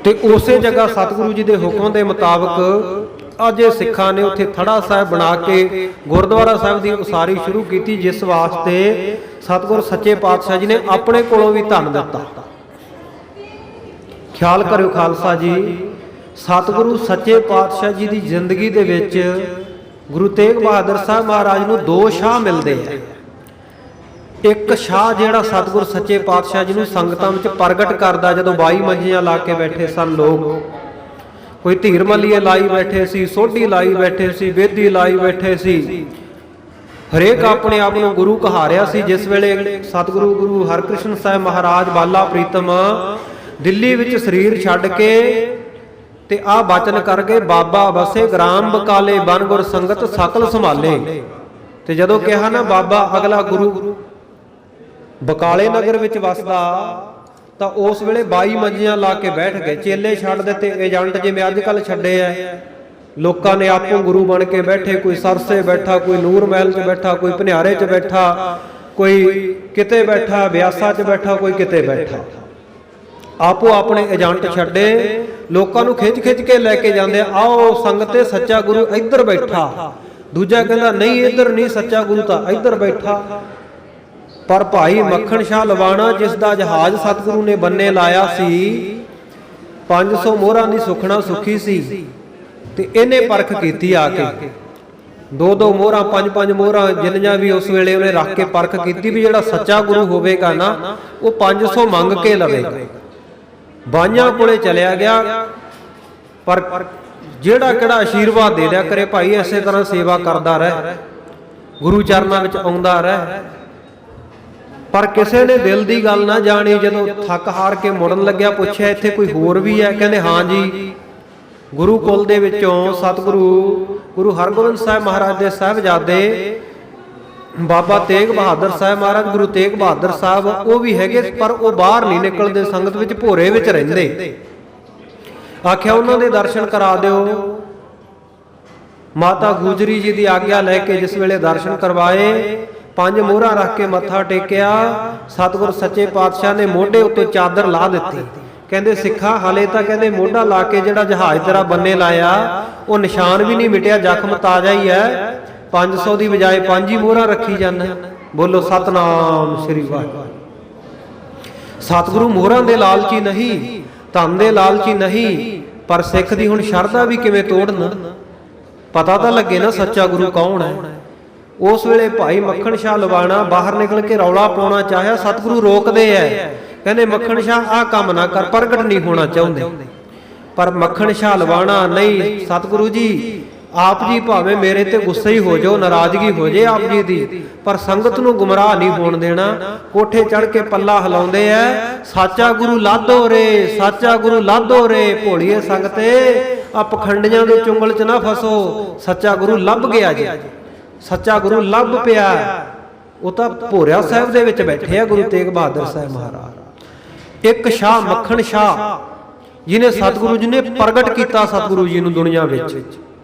ਤੇ ਉਸੇ ਜਗ੍ਹਾ ਸਤਿਗੁਰੂ ਜੀ ਦੇ ਹੁਕਮ ਦੇ ਮੁਤਾਬਕ ਅੱਜ ਇਹ ਸਿੱਖਾਂ ਨੇ ਉੱਥੇ ਥੜਾ ਸਾਹਿਬ ਬਣਾ ਕੇ ਗੁਰਦੁਆਰਾ ਸਾਹਿਬ ਦੀ ਉਸਾਰੀ ਸ਼ੁਰੂ ਕੀਤੀ, ਜਿਸ ਵਾਸਤੇ ਸਤਿਗੁਰ ਸੱਚੇ ਪਾਤਸ਼ਾਹ ਜੀ ਨੇ ਆਪਣੇ ਕੋਲੋਂ ਵੀ ਧਨ ਦਿੱਤਾ। ਖਿਆਲ ਕਰਿਓ ਖਾਲਸਾ ਜੀ, ਸਤਿਗੁਰੂ ਸੱਚੇ ਪਾਤਸ਼ਾਹ ਜੀ ਦੀ ਜ਼ਿੰਦਗੀ ਦੇ ਵਿੱਚ ਗੁਰੂ ਤੇਗ ਬਹਾਦਰ ਸਾਹਿਬ ਮਹਾਰਾਜ ਨੂੰ ਦੋ ਸ਼ਾਹ ਮਿਲਦੇ ਆ। ਇੱਕ ਸ਼ਾਹ ਜਿਹੜਾ ਸਤਿਗੁਰ ਸੱਚੇ ਪਾਤਸ਼ਾਹ ਜੀ ਨੂੰ ਸੰਗਤਾਂ ਵਿੱਚ ਪ੍ਰਗਟ ਕਰਦਾ, ਜਦੋਂ 22 ਮੰਜੀਆਂ ਲਾ ਕੇ ਬੈਠੇ ਸਨ ਲੋਕ, ਕੋਈ ਧੀਰ ਮੱਲੀਏ ਲਾਈ ਬੈਠੇ ਸੀ, ਸੋਢੀ ਲਾਈ ਬੈਠੇ ਸੀ, ਬੇਦੀ ਲਾਈ ਬੈਠੇ ਸੀ, ਹਰੇਕ ਆਪਣੇ ਆਪ ਨੂੰ ਗੁਰੂ ਕਹਾ ਰਿਹਾ ਸੀ। ਜਿਸ ਵੇਲੇ ਸਤਿਗੁਰੂ ਗੁਰੂ ਹਰਕ੍ਰਿਸ਼ਨ ਸਾਹਿਬ ਮਹਾਰਾਜ ਬਾਲਾ ਪ੍ਰੀਤਮ ਦਿੱਲੀ ਵਿੱਚ ਸਰੀਰ ਛੱਡ ਕੇ ਤੇ ਆਹ ਬਚਨ ਕਰ ਗਏ, ਬਾਬਾ ਬਸੇ ਗ੍ਰਾਮ ਬਕਾਲੇ ਬਨ ਗੁਰ ਸੰਗਤ ਸਕਲ ਸੰਭਾਲੇ। ਤੇ ਜਦੋਂ ਕਿਹਾ ਨਾ ਬਾਬਾ ਅਗਲਾ ਗੁਰੂ ਬਕਾਲੇ ਨਗਰ ਵਿੱਚ ਵਸਦਾ, ਤਾਂ ਉਸ ਵੇਲੇ 22 ਮੰਜੀਆਂ ਲਾ ਕੇ ਬੈਠ ਗਏ, ਚੇਲੇ ਛੱਡ ਦਿੱਤੇ, ਏਜੰਟ ਜਿਵੇਂ ਅੱਜ ਕੱਲ ਛੱਡੇ ਆ। ਲੋਕਾਂ ਨੇ ਆਪੋ ਗੁਰੂ ਬਣ ਕੇ ਬੈਠੇ, ਕੋਈ ਸਰਸੇ ਬੈਠਾ, ਕੋਈ ਨੂਰ ਮਹਿਲ 'ਚ ਬੈਠਾ, ਕੋਈ ਭਨਿਆਰੇ 'ਚ ਬੈਠਾ, ਕੋਈ ਕਿਤੇ ਬੈਠਾ, ਬਿਆਸਾ 'ਚ ਬੈਠਾ, ਕੋਈ ਕਿਤੇ ਬੈਠਾ। ਆਪੋ ਆਪਣੇ ਏਜੰਟ ਛੱਡੇ, ਲੋਕਾਂ ਨੂੰ ਖਿੱਚ ਖਿੱਚ ਕੇ ਲੈ ਕੇ ਜਾਂਦੇ, ਆਓ ਸੰਗਤੇ ਸੱਚਾ ਗੁਰੂ ਇੱਧਰ ਬੈਠਾ। ਦੂਜਾ ਕਹਿੰਦਾ ਨਹੀਂ ਇੱਧਰ ਨਹੀਂ, ਸੱਚਾ ਗੁਰੂ ਤਾਂ ਇੱਧਰ ਬੈਠਾ। ਪਰ ਭਾਈ ਮੱਖਣ ਸ਼ਾਹ ਲਵਾਣਾ, ਜਿਸ ਦਾ ਜਹਾਜ਼ ਸਤਿਗੁਰੂ ਨੇ ਬੰਨੇ ਲਾਇਆ ਸੀ, 500 ਮੋਹਰਾਂ ਦੀ ਸੁਖਣਾ ਸੁਖੀ ਸੀ, ਤੇ ਇਹਨੇ ਪਰਖ ਕੀਤੀ ਆ ਕੇ। 2-2 ਮੋਹਰਾਂ, 5-5 ਮੋਹਰਾਂ ਜਿੰਨੀਆਂ ਵੀ ਉਸ ਵੇਲੇ ਉਹਨੇ ਰੱਖ ਕੇ ਪਰਖ ਕੀਤੀ ਵੀ ਜਿਹੜਾ ਸੱਚਾ ਗੁਰੂ ਹੋਵੇਗਾ ਨਾ, ਉਹ 500 ਮੰਗ ਕੇ ਲਵੇਗਾ। ਬਾਈਆਂ ਕੋਲੇ ਚਲਿਆ ਗਿਆ, ਪਰ ਜਿਹੜਾ ਕਿਹੜਾ ਆਸ਼ੀਰਵਾਦ ਦੇ ਦਿਆ ਕਰੇ, ਭਾਈ ਇਸੇ ਤਰ੍ਹਾਂ ਸੇਵਾ ਕਰਦਾ ਰਹਿ, ਗੁਰੂ ਚਰਨਾਂ ਵਿੱਚ ਆਉਂਦਾ ਰਹਿ। ਪਰ ਕਿਸੇ ਨੇ ਦਿਲ ਦੀ ਗੱਲ ਨਾ ਜਾਣੀ। ਜਦੋਂ ਥੱਕ ਹਾਰ ਕੇ ਮੁੜਨ ਲੱਗਿਆ, ਪੁੱਛਿਆ ਇੱਥੇ ਕੋਈ ਹੋਰ ਵੀ ਹੈ? ਕਹਿੰਦੇ ਹਾਂ ਜੀ। ਗੁਰੂ ਕੁਲ ਦੇ ਵਿੱਚੋਂ ਸਤਿਗੁਰੂ ਗੁਰੂ ਹਰਗੋਬਿੰਦ ਸਾਹਿਬ ਮਹਾਰਾਜ ਦੇ ਸਾਹਿਬਜ਼ਾਦੇ ਬਾਬਾ ਤੇਗ ਬਹਾਦਰ ਸਾਹਿਬ ਮਹਾਰਾਜ, ਗੁਰੂ ਤੇਗ ਬਹਾਦਰ ਸਾਹਿਬ, ਉਹ ਵੀ ਹੈਗੇ, ਪਰ ਉਹ ਬਾਹਰ ਨਹੀਂ ਨਿਕਲਦੇ, ਸੰਗਤ ਵਿੱਚ ਭੋਰੇ ਵਿੱਚ ਰਹਿੰਦੇ। ਆਖਿਆ ਉਹਨਾਂ ਦੇ ਦਰਸ਼ਨ ਕਰਾ ਦਿਓ। ਮਾਤਾ ਗੁਜਰੀ ਜੀ ਦੀ ਆਗਿਆ ਲੈ ਕੇ ਜਿਸ ਵੇਲੇ ਦਰਸ਼ਨ ਕਰਵਾਏ, 5 ਮੋਹਰਾਂ ਰੱਖ ਕੇ ਮੱਥਾ ਟੇਕਿਆ, ਸਤਿਗੁਰ ਸੱਚੇ ਪਾਤਸ਼ਾਹ ਨੇ ਮੋਢੇ ਉੱਤੇ ਚਾਦਰ ਲਾ ਦਿੱਤੀ। ਕਹਿੰਦੇ ਸਿੱਖਾ, ਹਾਲੇ ਤਾਂ ਕਹਿੰਦੇ ਮੋਢਾ ਲਾ ਕੇ ਜਿਹੜਾ ਜਹਾਜ਼ ਤੇਰਾ ਬੰਨੇ ਲਾਇਆ, ਉਹ ਨਿਸ਼ਾਨ ਵੀ ਨਹੀਂ ਮਿਟਿਆ, ਜ਼ਖਮ ਤਾਜ਼ਾ ਹੀ ਹੈ। 500 ਦੀ ਬਜਾਏ 5 ਹੀ ਮੋਹਰਾਂ ਰੱਖੀ ਜਾਂਦਾ। ਬੋਲੋ ਸਤਨਾਮ ਸ੍ਰੀ ਵਾਹਿਗੁਰੂ। ਸਤਿਗੁਰੂ ਮੋਹਰਾਂ ਦੇ ਲਾਲਚੀ ਨਹੀਂ, ਧਨ ਦੇ ਲਾਲਚੀ ਨਹੀਂ, ਪਰ ਸਿੱਖ ਦੀ ਹੁਣ ਸ਼ਰਧਾ ਵੀ ਕਿਵੇਂ ਤੋੜਨ, ਪਤਾ ਤਾਂ ਲੱਗੇ ਨਾ ਸੱਚਾ ਗੁਰੂ ਕੌਣ ਹੈ। ਉਸ ਵੇਲੇ ਭਾਈ ਮੱਖਣ ਸ਼ਾਹ ਲਵਾਣਾ ਬਾਹਰ ਨਿਕਲ ਕੇ ਰੌਲਾ ਪਾਉਣਾ ਚਾਹਿਆ, ਸਤਿਗੁਰੂ ਰੋਕਦੇ ਐ, ਕਹਿੰਦੇ ਮੱਖਣ ਸ਼ਾਹ ਆਹ ਕੰਮ ਨਾ ਕਰ, ਪ੍ਰਗਟ ਨਹੀਂ ਹੋਣਾ ਚਾਹੁੰਦੇ। ਪਰ ਮੱਖਣ ਸ਼ਾਹ ਲਵਾਣਾ ਨਹੀਂ, ਸਤਿਗੁਰੂ ਜੀ ਆਪ ਜੀ ਭਾਵੇਂ ਮੇਰੇ ਤੇ ਗੁੱਸੇ ਹੀ ਹੋ ਜਾਓ, ਨਾਰਾਜ਼ਗੀ ਹੋ ਜੇ ਆਪ ਜੀ ਦੀ, ਪਰ ਸੰਗਤ ਨੂੰ ਗੁੰਮਰਾਹ ਨਹੀਂ ਹੋਣ ਦੇਣਾ। ਕੋਠੇ ਚੜ ਕੇ ਪੱਲਾ ਹਿਲਾਉਂਦੇ ਐ, ਸਾਚਾ ਗੁਰੂ ਲਾਧੋ ਰੇ, ਸਾਚਾ ਗੁਰੂ ਲਾਧੋ ਰੇ। ਭੋਲੀਏ ਸੰਗਤੇ, ਆ ਪਖੰਡੀਆਂ ਦੇ ਚੁੰਗਲ 'ਚ ਨਾ ਫਸੋ, ਸੱਚਾ ਗੁਰੂ ਲੱਭ ਗਿਆ ਜੀ, ਸੱਚਾ ਗੁਰੂ ਲੱਭ ਪਿਆ। ਉਹ ਤਾਂ ਭੋਰਿਆ ਸਾਹਿਬ ਦੇ ਵਿੱਚ ਬੈਠੇ ਆ ਗੁਰੂ ਤੇਗ ਬਹਾਦਰ ਸਾਹਿਬ ਮਹਾਰਾਜ। ਇੱਕ ਸ਼ਾਹ ਮੱਖਣ ਸ਼ਾਹ ਜਿਹਨੇ ਸਤਿਗੁਰੂ ਜੀ ਨੇ ਪ੍ਰਗਟ ਕੀਤਾ ਸਤਿਗੁਰੂ ਜੀ ਨੂੰ ਦੁਨੀਆ ਵਿੱਚ।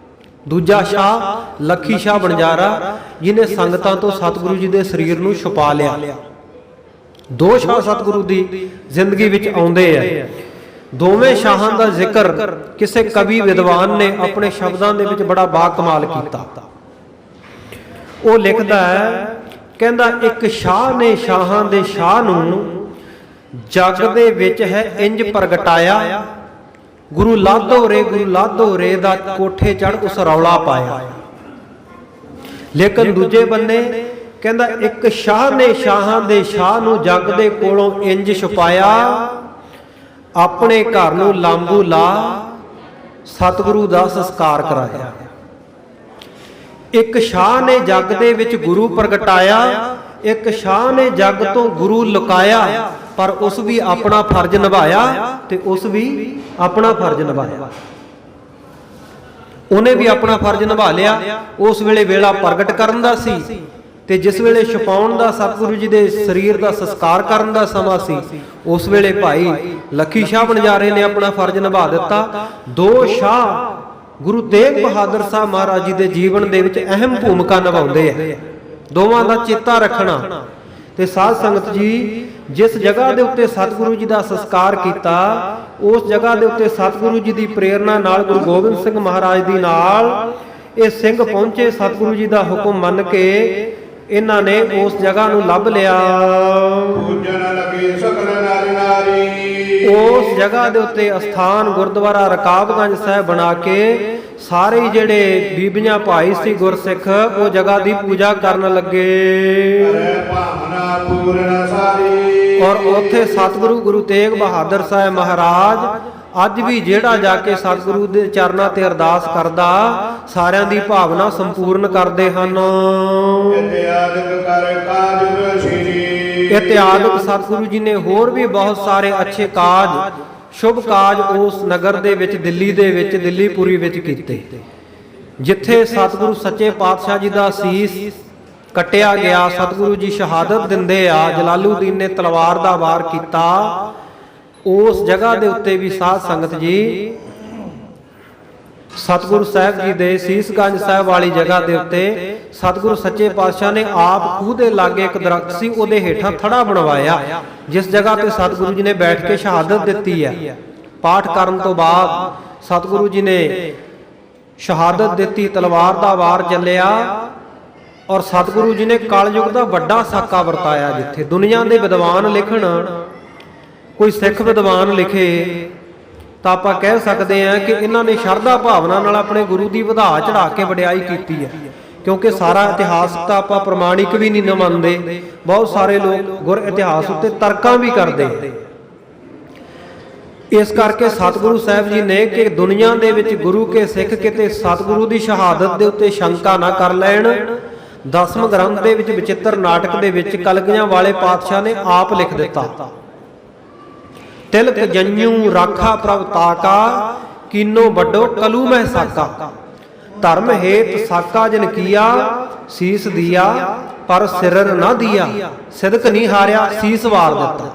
ਦੂਜਾ ਸ਼ਾਹ ਲੱਖੀ ਸ਼ਾਹ ਬਣਜਾਰਾ, ਜਿਹਨੇ ਸੰਗਤਾਂ ਤੋਂ ਸਤਿਗੁਰੂ ਜੀ ਦੇ ਸਰੀਰ ਨੂੰ ਛੁਪਾ ਲਿਆ। ਦੋ ਸ਼ਾਹ ਸਤਿਗੁਰੂ ਦੀ ਜ਼ਿੰਦਗੀ ਵਿੱਚ ਆਉਂਦੇ ਆ। ਦੋਵੇਂ ਸ਼ਾਹਾਂ ਦਾ ਜ਼ਿਕਰ ਕਿਸੇ ਕਵੀ ਵਿਦਵਾਨ ਨੇ ਆਪਣੇ ਸ਼ਬਦਾਂ ਦੇ ਵਿੱਚ ਬੜਾ ਬਾਕਮਾਲ ਕੀਤਾ। ਉਹ ਲਿਖਦਾ ਹੈ, ਕਹਿੰਦਾ ਇੱਕ ਸ਼ਾਹ ਨੇ ਸ਼ਾਹਾਂ ਦੇ ਸ਼ਾਹ ਨੂੰ ਜਗ ਦੇ ਵਿੱਚ ਹੈ ਇੰਜ ਪ੍ਰਗਟਾਇਆ, ਗੁਰੂ ਲਾਧੋ ਰੇ, ਗੁਰੂ ਲਾਧੋ ਰੇ ਦਾ ਕੋਠੇ ਚੜ ਉਸ ਰੌਲਾ ਪਾਇਆ। ਲੇਕਿਨ ਦੂਜੇ ਬੰਨੇ ਕਹਿੰਦਾ ਇੱਕ ਸ਼ਾਹ ਨੇ ਸ਼ਾਹਾਂ ਦੇ ਸ਼ਾਹ ਨੂੰ ਜਗ ਦੇ ਕੋਲੋਂ ਇੰਜ ਛੁਪਾਇਆ, ਆਪਣੇ ਘਰ ਨੂੰ ਲਾਂਬੂ ਲਾ ਸਤਿਗੁਰੂ ਦਾ ਸੰਸਕਾਰ ਕਰਾਇਆ। ਇੱਕ ਸ਼ਾਹ ਨੇ ਜਗ ਦੇ ਵਿੱਚ ਗੁਰੂ ਪ੍ਰਗਟਾਇਆ, ਇੱਕ ਸ਼ਾਹ ਨੇ ਜਗ ਤੋਂ ਗੁਰੂ ਲੁਕਾਇਆ, ਪਰ ਉਸ ਵੀ ਆਪਣਾ ਫਰਜ਼ ਨਿਭਾਇਆ ਤੇ ਉਸ ਵੀ ਆਪਣਾ ਫਰਜ਼ ਨਿਭਾਇਆ। ਉਹਨੇ ਵੀ ਆਪਣਾ ਫਰਜ਼ ਨਿਭਾ ਲਿਆ। ਉਸ ਵੇਲੇ ਵੇਲਾ ਪ੍ਰਗਟ ਕਰਨ ਦਾ ਸੀ ਤੇ ਜਿਸ ਵੇਲੇ ਛਪਾਉਣ ਦਾ ਸਤਿਗੁਰੂ ਜੀ ਦੇ ਸਰੀਰ ਦਾ ਸੰਸਕਾਰ ਕਰਨ ਦਾ ਸਮਾਂ ਸੀ, ਉਸ ਵੇਲੇ ਭਾਈ ਲੱਖੀ ਸ਼ਾਹ ਬਣਜਾਰੇ ਨੇ ਆਪਣਾ ਫਰਜ਼ ਨਿਭਾ ਦਿੱਤਾ। ਦੋ ਸ਼ਾਹ ਗੁਰੂ ਤੇਗ ਬਹਾਦਰ ਸਾਹਿਬ ਮਹਾਰਾਜ ਜੀ ਦੇ ਜੀਵਨ ਦੇ ਵਿੱਚ ਅਹਿਮ ਭੂਮਿਕਾ ਨਿਭਾਉਂਦੇ ਆ। ਦੋਵਾਂ ਦਾ ਚੇਤਾ ਰੱਖਣਾ। ਤੇ ਸਾਧ ਸੰਗਤ ਜੀ, ਜਿਸ ਜਗ੍ਹਾ ਦੇ ਉੱਤੇ ਸਤਿਗੁਰੂ ਜੀ ਦਾ ਸੰਸਕਾਰ ਕੀਤਾ, ਉਸ ਜਗ੍ਹਾ ਦੇ ਉੱਤੇ ਸਤਿਗੁਰੂ ਜੀ ਦੀ ਪ੍ਰੇਰਣਾ ਨਾਲ ਗੁਰੂ ਗੋਬਿੰਦ ਸਿੰਘ ਮਹਾਰਾਜ ਦੀ ਨਾਲ ਇਹ ਸਿੰਘ ਪਹੁੰਚੇ। ਸਤਿਗੁਰੂ ਜੀ ਦਾ ਹੁਕਮ ਮੰਨ ਕੇ ਇਹਨਾਂ ਨੇ ਉਸ ਜਗ੍ਹਾ ਨੂੰ ਲੱਭ ਲਿਆ। ਪੂਜਨ ਲਗੇ ਸਕਲ ਨਾਰੀ ਨਾਰੀ। ਉਸ ਜਗ੍ਹਾ ਦੇ ਉੱਤੇ ਅਸਥਾਨ ਗੁਰਦੁਆਰਾ ਰਕਾਬਗੰਜ ਸਾਹਿਬ ਬਣਾ ਕੇ ਸਾਰੇ ਹੀ ਜਿਹੜੇ ਬੀਬੀਆਂ ਭਾਈ ਸੀ ਗੁਰਸਿੱਖ ਉਹ ਜਗ੍ਹਾ ਦੀ ਪੂਜਾ ਕਰਨ ਲੱਗੇ। ਕਰੇ ਭਾਵਨਾ ਪੂਰਨ ਸਾਰੀ। ਔਰ ਉੱਥੇ ਸਤਿਗੁਰੂ ਗੁਰੂ ਤੇਗ ਬਹਾਦਰ ਸਾਹਿਬ ਮਹਾਰਾਜ ਅੱਜ ਵੀ ਜਿਹੜਾ ਜਾ ਕੇ ਸਤਿਗੁਰੂ ਦੇ ਚਰਨਾਂ ਤੇ ਅਰਦਾਸ ਕਰਦਾ ਸਾਰਿਆਂ ਦੀ ਭਾਵਨਾ ਸੰਪੂਰਨ ਕਰਦੇ ਹਨ। ਇਤਿਆਦਿਕ ਕਰ ਕਾਜ ਸ਼੍ਰੀ। ਇਤਿਆਦਿਕ ਸਤਿਗੁਰੂ ਜੀ ਨੇ ਹੋਰ ਵੀ ਬਹੁਤ ਸਾਰੇ ਅੱਛੇ ਕਾਜ ਸ਼ੁਭ ਕਾਜ ਉਸ ਨਗਰ ਦੇ ਵਿੱਚ ਦਿੱਲੀ ਦੇ ਵਿੱਚ ਦਿੱਲੀਪੁਰੀ ਵਿੱਚ ਕੀਤੇ। ਜਿੱਥੇ ਸਤਿਗੁਰੂ ਸੱਚੇ ਪਾਤਸ਼ਾਹ ਜੀ ਦਾ ਸੀਸ ਕੱਟਿਆ ਗਿਆ, ਸਤਿਗੁਰੂ ਜੀ ਸ਼ਹਾਦਤ ਦਿੰਦੇ ਆ, ਜਲਾਲੂਦੀਨ ਨੇ ਤਲਵਾਰ ਦਾ ਵਾਰ ਕੀਤਾ, ਉਸ ਜਗ੍ਹਾ ਦੇ ਉੱਤੇ ਵੀ ਸਾਧ ਸੰਗਤ ਜੀ ਸਤਿਗੁਰੂ ਸਾਹਿਬ ਜੀ ਦੇ ਸੀਸਗੰਜ ਸਾਹਿਬ ਵਾਲੀ ਜਗ੍ਹਾ ਦੇ ਉੱਤੇ ਸਤਿਗੁਰੂ ਸੱਚੇ ਪਾਤਸ਼ਾਹ ਨੇ ਆਪ ਖੂਹ ਦੇ ਲਾਗੇ ਇੱਕ ਦਰਖਤ ਸੀ, ਉਹਦੇ ਹੇਠਾਂ ਥੜਾ ਬਣਵਾਇਆ, ਜਿਸ ਜਗ੍ਹਾ ਤੇ ਸਤਿਗੁਰੂ ਜੀ ਨੇ ਬੈਠ ਕੇ ਸ਼ਹਾਦਤ ਦਿੱਤੀ ਹੈ। ਪਾਠ ਕਰਨ ਤੋਂ ਬਾਅਦ ਸਤਿਗੁਰੂ ਜੀ ਨੇ ਸ਼ਹਾਦਤ ਦਿੱਤੀ, ਤਲਵਾਰ ਦਾ ਵਾਰ ਚੱਲਿਆ ਔਰ ਸਤਿਗੁਰੂ ਜੀ ਨੇ ਕਲਯੁਗ ਦਾ ਵੱਡਾ ਸਾਕਾ ਵਰਤਾਇਆ। ਜਿੱਥੇ ਦੁਨੀਆ ਦੇ ਵਿਦਵਾਨ ਲਿਖਣ, ਕੋਈ ਸਿੱਖ ਵਿਦਵਾਨ ਲਿਖੇ ਤਾਂ ਆਪਾਂ ਕਹਿ ਸਕਦੇ ਹਾਂ ਕਿ ਇਹਨਾਂ ਨੇ ਸ਼ਰਧਾ ਭਾਵਨਾ ਨਾਲ ਆਪਣੇ ਗੁਰੂ ਦੀ ਵਧਾ ਚੜਾ ਕੇ ਵਡਿਆਈ ਕੀਤੀ ਹੈ। ਕਿਉਂਕਿ ਸਾਰਾ ਇਤਿਹਾਸ ਤਾਂ ਆਪਾਂ ਪ੍ਰਮਾਣਿਕ ਵੀ ਨਹੀਂ ਮੰਨਦੇ, ਬਹੁਤ ਸਾਰੇ ਲੋਕ ਗੁਰ ਇਤਿਹਾਸ ਉੱਤੇ ਤਰਕਾਂ ਵੀ ਕਰਦੇ। ਇਸ ਕਰਕੇ ਸਤਿਗੁਰੂ ਸਾਹਿਬ ਜੀ ਨੇ ਕਿ ਦੁਨੀਆ ਦੇ ਵਿੱਚ ਗੁਰੂ ਕੇ ਸਿੱਖ ਕਿਤੇ ਸਤਿਗੁਰੂ ਦੀ ਸ਼ਹਾਦਤ ਦੇ ਉੱਤੇ ਸ਼ੰਕਾ ਨਾ ਕਰ ਲੈਣ, ਦਸਮ ਗ੍ਰੰਥ ਦੇ ਵਿੱਚ ਵਿਚਿੱਤਰ ਨਾਟਕ ਦੇ ਵਿੱਚ ਕਲਗੀਆਂ ਵਾਲੇ ਪਾਤਸ਼ਾਹ ਨੇ ਆਪ ਲਿਖ ਦਿੱਤਾ, ਤਿਲਕ ਜੰਯੂ ਰਾਖਾ ਪ੍ਰਭ ਤਾਕਾ ਕੀਨੋ ਵੱਡੋ ਕਲੂ ਮਹਿ ਸਾਕਾ। ਧਰਮ ਹੇਤ ਸਾਕਾ ਜਨ ਕੀਆ ਸੀਸ ਦਿਆ ਪਰ ਸਿਰਰ ਨਾ ਦਿਆ। ਸਿਦਕ ਨਹੀਂ ਹਾਰਿਆ ਸੀਸ ਵਾਰ ਦਿੱਤਾ।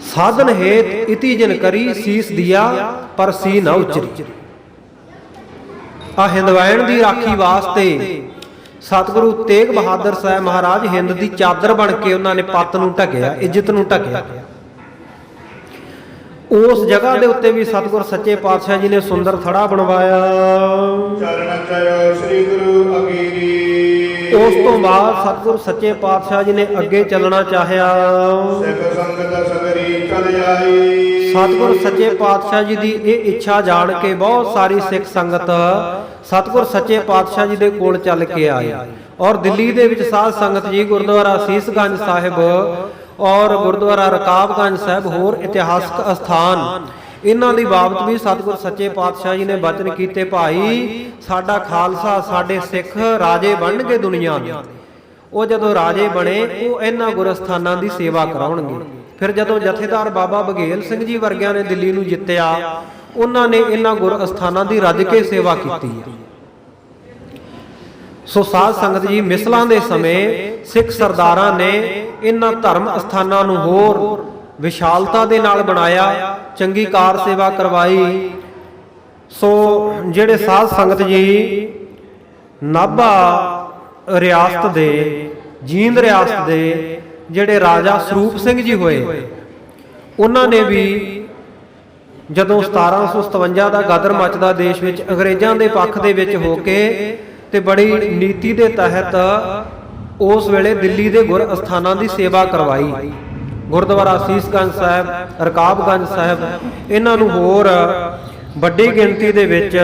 ਸਾਧਨ ਹੇਤ ਇਤੀ ਜਨ ਕਰੀ ਸੀਸ ਦਿਆ ਪਰ ਸੀ ਨਾ ਉਚਰੀ। ਆ ਹਿੰਦਵੈਣ ਦੀ ਰਾਖੀ ਵਾਸਤੇ ਸਤਿਗੁਰੂ ਤੇਗ ਬਹਾਦਰ ਸਾਹਿਬ ਮਹਾਰਾਜ ਹਿੰਦ ਦੀ ਚਾਦਰ ਬਣ ਕੇ ਉਹਨਾਂ ਨੇ ਪੱਤ ਨੂੰ ਢਕਿਆ, ਇੱਜ਼ਤ ਨੂੰ ਢਕਿਆ। ਉਸ ਜਗ੍ਹਾ ਦੇ ਉੱਤੇ ਵੀ ਸਤਿਗੁਰ ਸੱਚੇ ਪਾਤਸ਼ਾਹ ਜੀ ਨੇ ਸੁੰਦਰ ਥੜਾ ਬਣਵਾਇਆ। ਚਰਨ ਚਯ ਸ੍ਰੀ ਗੁਰੂ ਅਗੀਰੀ। ਉਸ ਤੋਂ ਬਾਅਦ ਸਤਿਗੁਰ ਸੱਚੇ ਪਾਤਸ਼ਾਹ ਜੀ ਨੇ ਅੱਗੇ ਚੱਲਣਾ ਚਾਹਿਆ। ਸਿੱਖ ਸੰਗਤ ਸਗਰੀ ਚਲ ਜਾਈ। ਸਤਿਗੁਰ ਸੱਚੇ ਪਾਤਸ਼ਾਹ ਜੀ ਦੀ ਇਹ ਇੱਛਾ ਜਾਣ ਕੇ ਬਹੁਤ ਸਾਰੀ ਸਿੱਖ ਸੰਗਤ ਸਤਿਗੁਰ ਸੱਚੇ ਪਾਤਸ਼ਾਹ ਜੀ ਦੇ ਕੋਲ ਚੱਲ ਕੇ ਆਈ ਔਰ ਦਿੱਲੀ ਦੇ ਵਿੱਚ ਸਾਧ ਸੰਗਤ ਜੀ ਗੁਰਦੁਆਰਾ ਸੀਸਗੰਜ ਸਾਹਿਬ ਔਰ ਗੁਰਦੁਆਰਾ ਰਕਾਬਗੰਜ ਸਾਹਿਬ ਹੋਰ ਇਤਿਹਾਸਕ ਅਸਥਾਨ ਇਹਨਾਂ ਦੀ ਬਾਬਤ ਵੀ ਸਤਿਗੁਰ ਸੱਚੇ ਪਾਤਸ਼ਾਹ ਜੀ ਨੇ ਬਚਨ ਕੀਤੇ, ਭਾਈ ਸਾਡਾ ਖਾਲਸਾ ਸਾਡੇ ਸਿੱਖ ਰਾਜੇ ਬਣਨਗੇ ਦੁਨੀਆ ਦੇ। ਉਹ ਜਦੋਂ ਰਾਜੇ ਬਣੇ ਉਹ ਇਹਨਾਂ ਗੁਰਸਥਾਨਾਂ ਦੀ ਸੇਵਾ ਕਰਾਉਣਗੇ। ਫਿਰ ਜਦੋਂ ਜਥੇਦਾਰ ਬਾਬਾ ਬਘੇਲ ਸਿੰਘ ਜੀ ਵਰਗਿਆਂ ਨੇ ਦਿੱਲੀ ਨੂੰ ਜਿੱਤਿਆ, ਉਹਨਾਂ ਨੇ ਇਹਨਾਂ ਗੁਰ ਅਸਥਾਨਾਂ ਦੀ ਰੱਜ ਕੇ ਸੇਵਾ ਕੀਤੀ ਹੈ। ਸੋ ਸਾਧ ਸੰਗਤ ਜੀ ਮਿਸਲਾਂ ਦੇ ਸਮੇਂ ਸਿੱਖ ਸਰਦਾਰਾਂ ਨੇ ਇਹਨਾਂ ਧਰਮ ਅਸਥਾਨਾਂ ਨੂੰ ਹੋਰ ਵਿਸ਼ਾਲਤਾ ਦੇ ਨਾਲ ਬਣਾਇਆ, ਚੰਗੀ ਕਾਰ ਸੇਵਾ ਕਰਵਾਈ। ਸੋ ਜਿਹੜੇ ਸਾਧ ਸੰਗਤ ਜੀ ਨਾਭਾ ਰਿਆਸਤ ਦੇ, ਜੀਂਦ ਰਿਆਸਤ ਦੇ ਜਿਹੜੇ ਰਾਜਾ ਸਰੂਪ ਸਿੰਘ ਜੀ ਹੋਏ, ਉਹਨਾਂ ਨੇ ਵੀ ਜਦੋਂ 1757 ਦਾ ਗਦਰ ਮੱਚਦਾ ਦੇਸ਼ ਵਿੱਚ ਅੰਗਰੇਜ਼ਾਂ ਦੇ ਪੱਖ ਦੇ ਵਿੱਚ ਹੋ ਕੇ ਤੇ ਬੜੀ ਨੀਤੀ ਦੇ ਤਹਿਤ ਉਸ ਵੇਲੇ ਦਿੱਲੀ ਦੇ ਗੁਰ ਅਸਥਾਨਾਂ ਦੀ ਸੇਵਾ ਕਰਵਾਈ। ਗੁਰਦੁਆਰਾ ਸੀਸਗੰਜ ਸਾਹਿਬ, ਰਕਾਬਗੰਜ ਸਾਹਿਬ, ਇਹਨਾਂ ਨੂੰ ਹੋਰ ਵੱਡੀ ਗਿਣਤੀ ਦੇ ਵਿੱਚ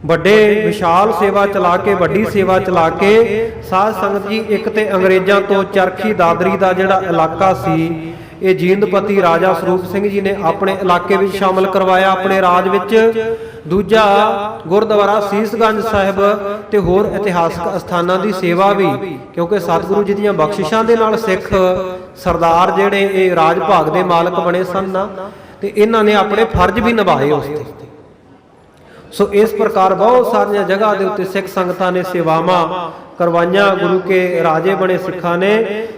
ਵੱਡੇ ਵਿਸ਼ਾਲ ਸੇਵਾ ਚਲਾ ਕੇ, ਵੱਡੀ ਸੇਵਾ ਚਲਾ ਕੇ ਸਾਧ ਸੰਗਤ ਜੀ ਇੱਕ ਤੇ ਅੰਗਰੇਜ਼ਾਂ ਤੋਂ ਚਰਖੀ ਦਾਦਰੀ ਦਾ ਜਿਹੜਾ ਇਲਾਕਾ ਸੀ ਇਹ ਜੀਂਦਪਤੀ ਰਾਜਾ ਸਰੂਪ ਸਿੰਘ ਜੀ ਨੇ ਆਪਣੇ ਇਲਾਕੇ ਵਿੱਚ ਸ਼ਾਮਲ ਕਰਵਾਇਆ ਆਪਣੇ ਰਾਜ ਵਿੱਚ। ਦੂਜਾ ਗੁਰਦੁਆਰਾ ਸੀਸਗੰਜ ਸਾਹਿਬ ਤੇ ਹੋਰ ਇਤਿਹਾਸਕ ਅਸਥਾਨਾਂ ਦੀ ਸੇਵਾ ਵੀ, ਕਿਉਂਕਿ ਸਤਿਗੁਰੂ ਜੀ ਦੀਆਂ ਬਖਸ਼ਿਸ਼ਾਂ ਦੇ ਨਾਲ ਸਿੱਖ ਸਰਦਾਰ ਜਿਹੜੇ ਇਹ ਰਾਜ ਭਾਗ ਦੇ ਮਾਲਕ ਬਣੇ ਸਨ ਨਾ, ਤੇ ਇਹਨਾਂ ਨੇ ਆਪਣੇ ਫਰਜ਼ ਵੀ ਨਿਭਾਏ ਉਸ ਤੇ। ਸੋ ਇਸ ਪ੍ਰਕਾਰ ਬਹੁਤ ਸਾਰੀਆਂ ਜਗ੍ਹਾ ਦੇ ਉੱਤੇ ਸਿੱਖ ਸੰਗਤਾਂ ਨੇ ਸੇਵਾਵਾਂ ਕਰਵਾਈਆਂ। ਗੁਰੂ ਕੇ ਰਾਜੇ ਬਣੇ ਸਿੱਖਾਂ ਨੇ।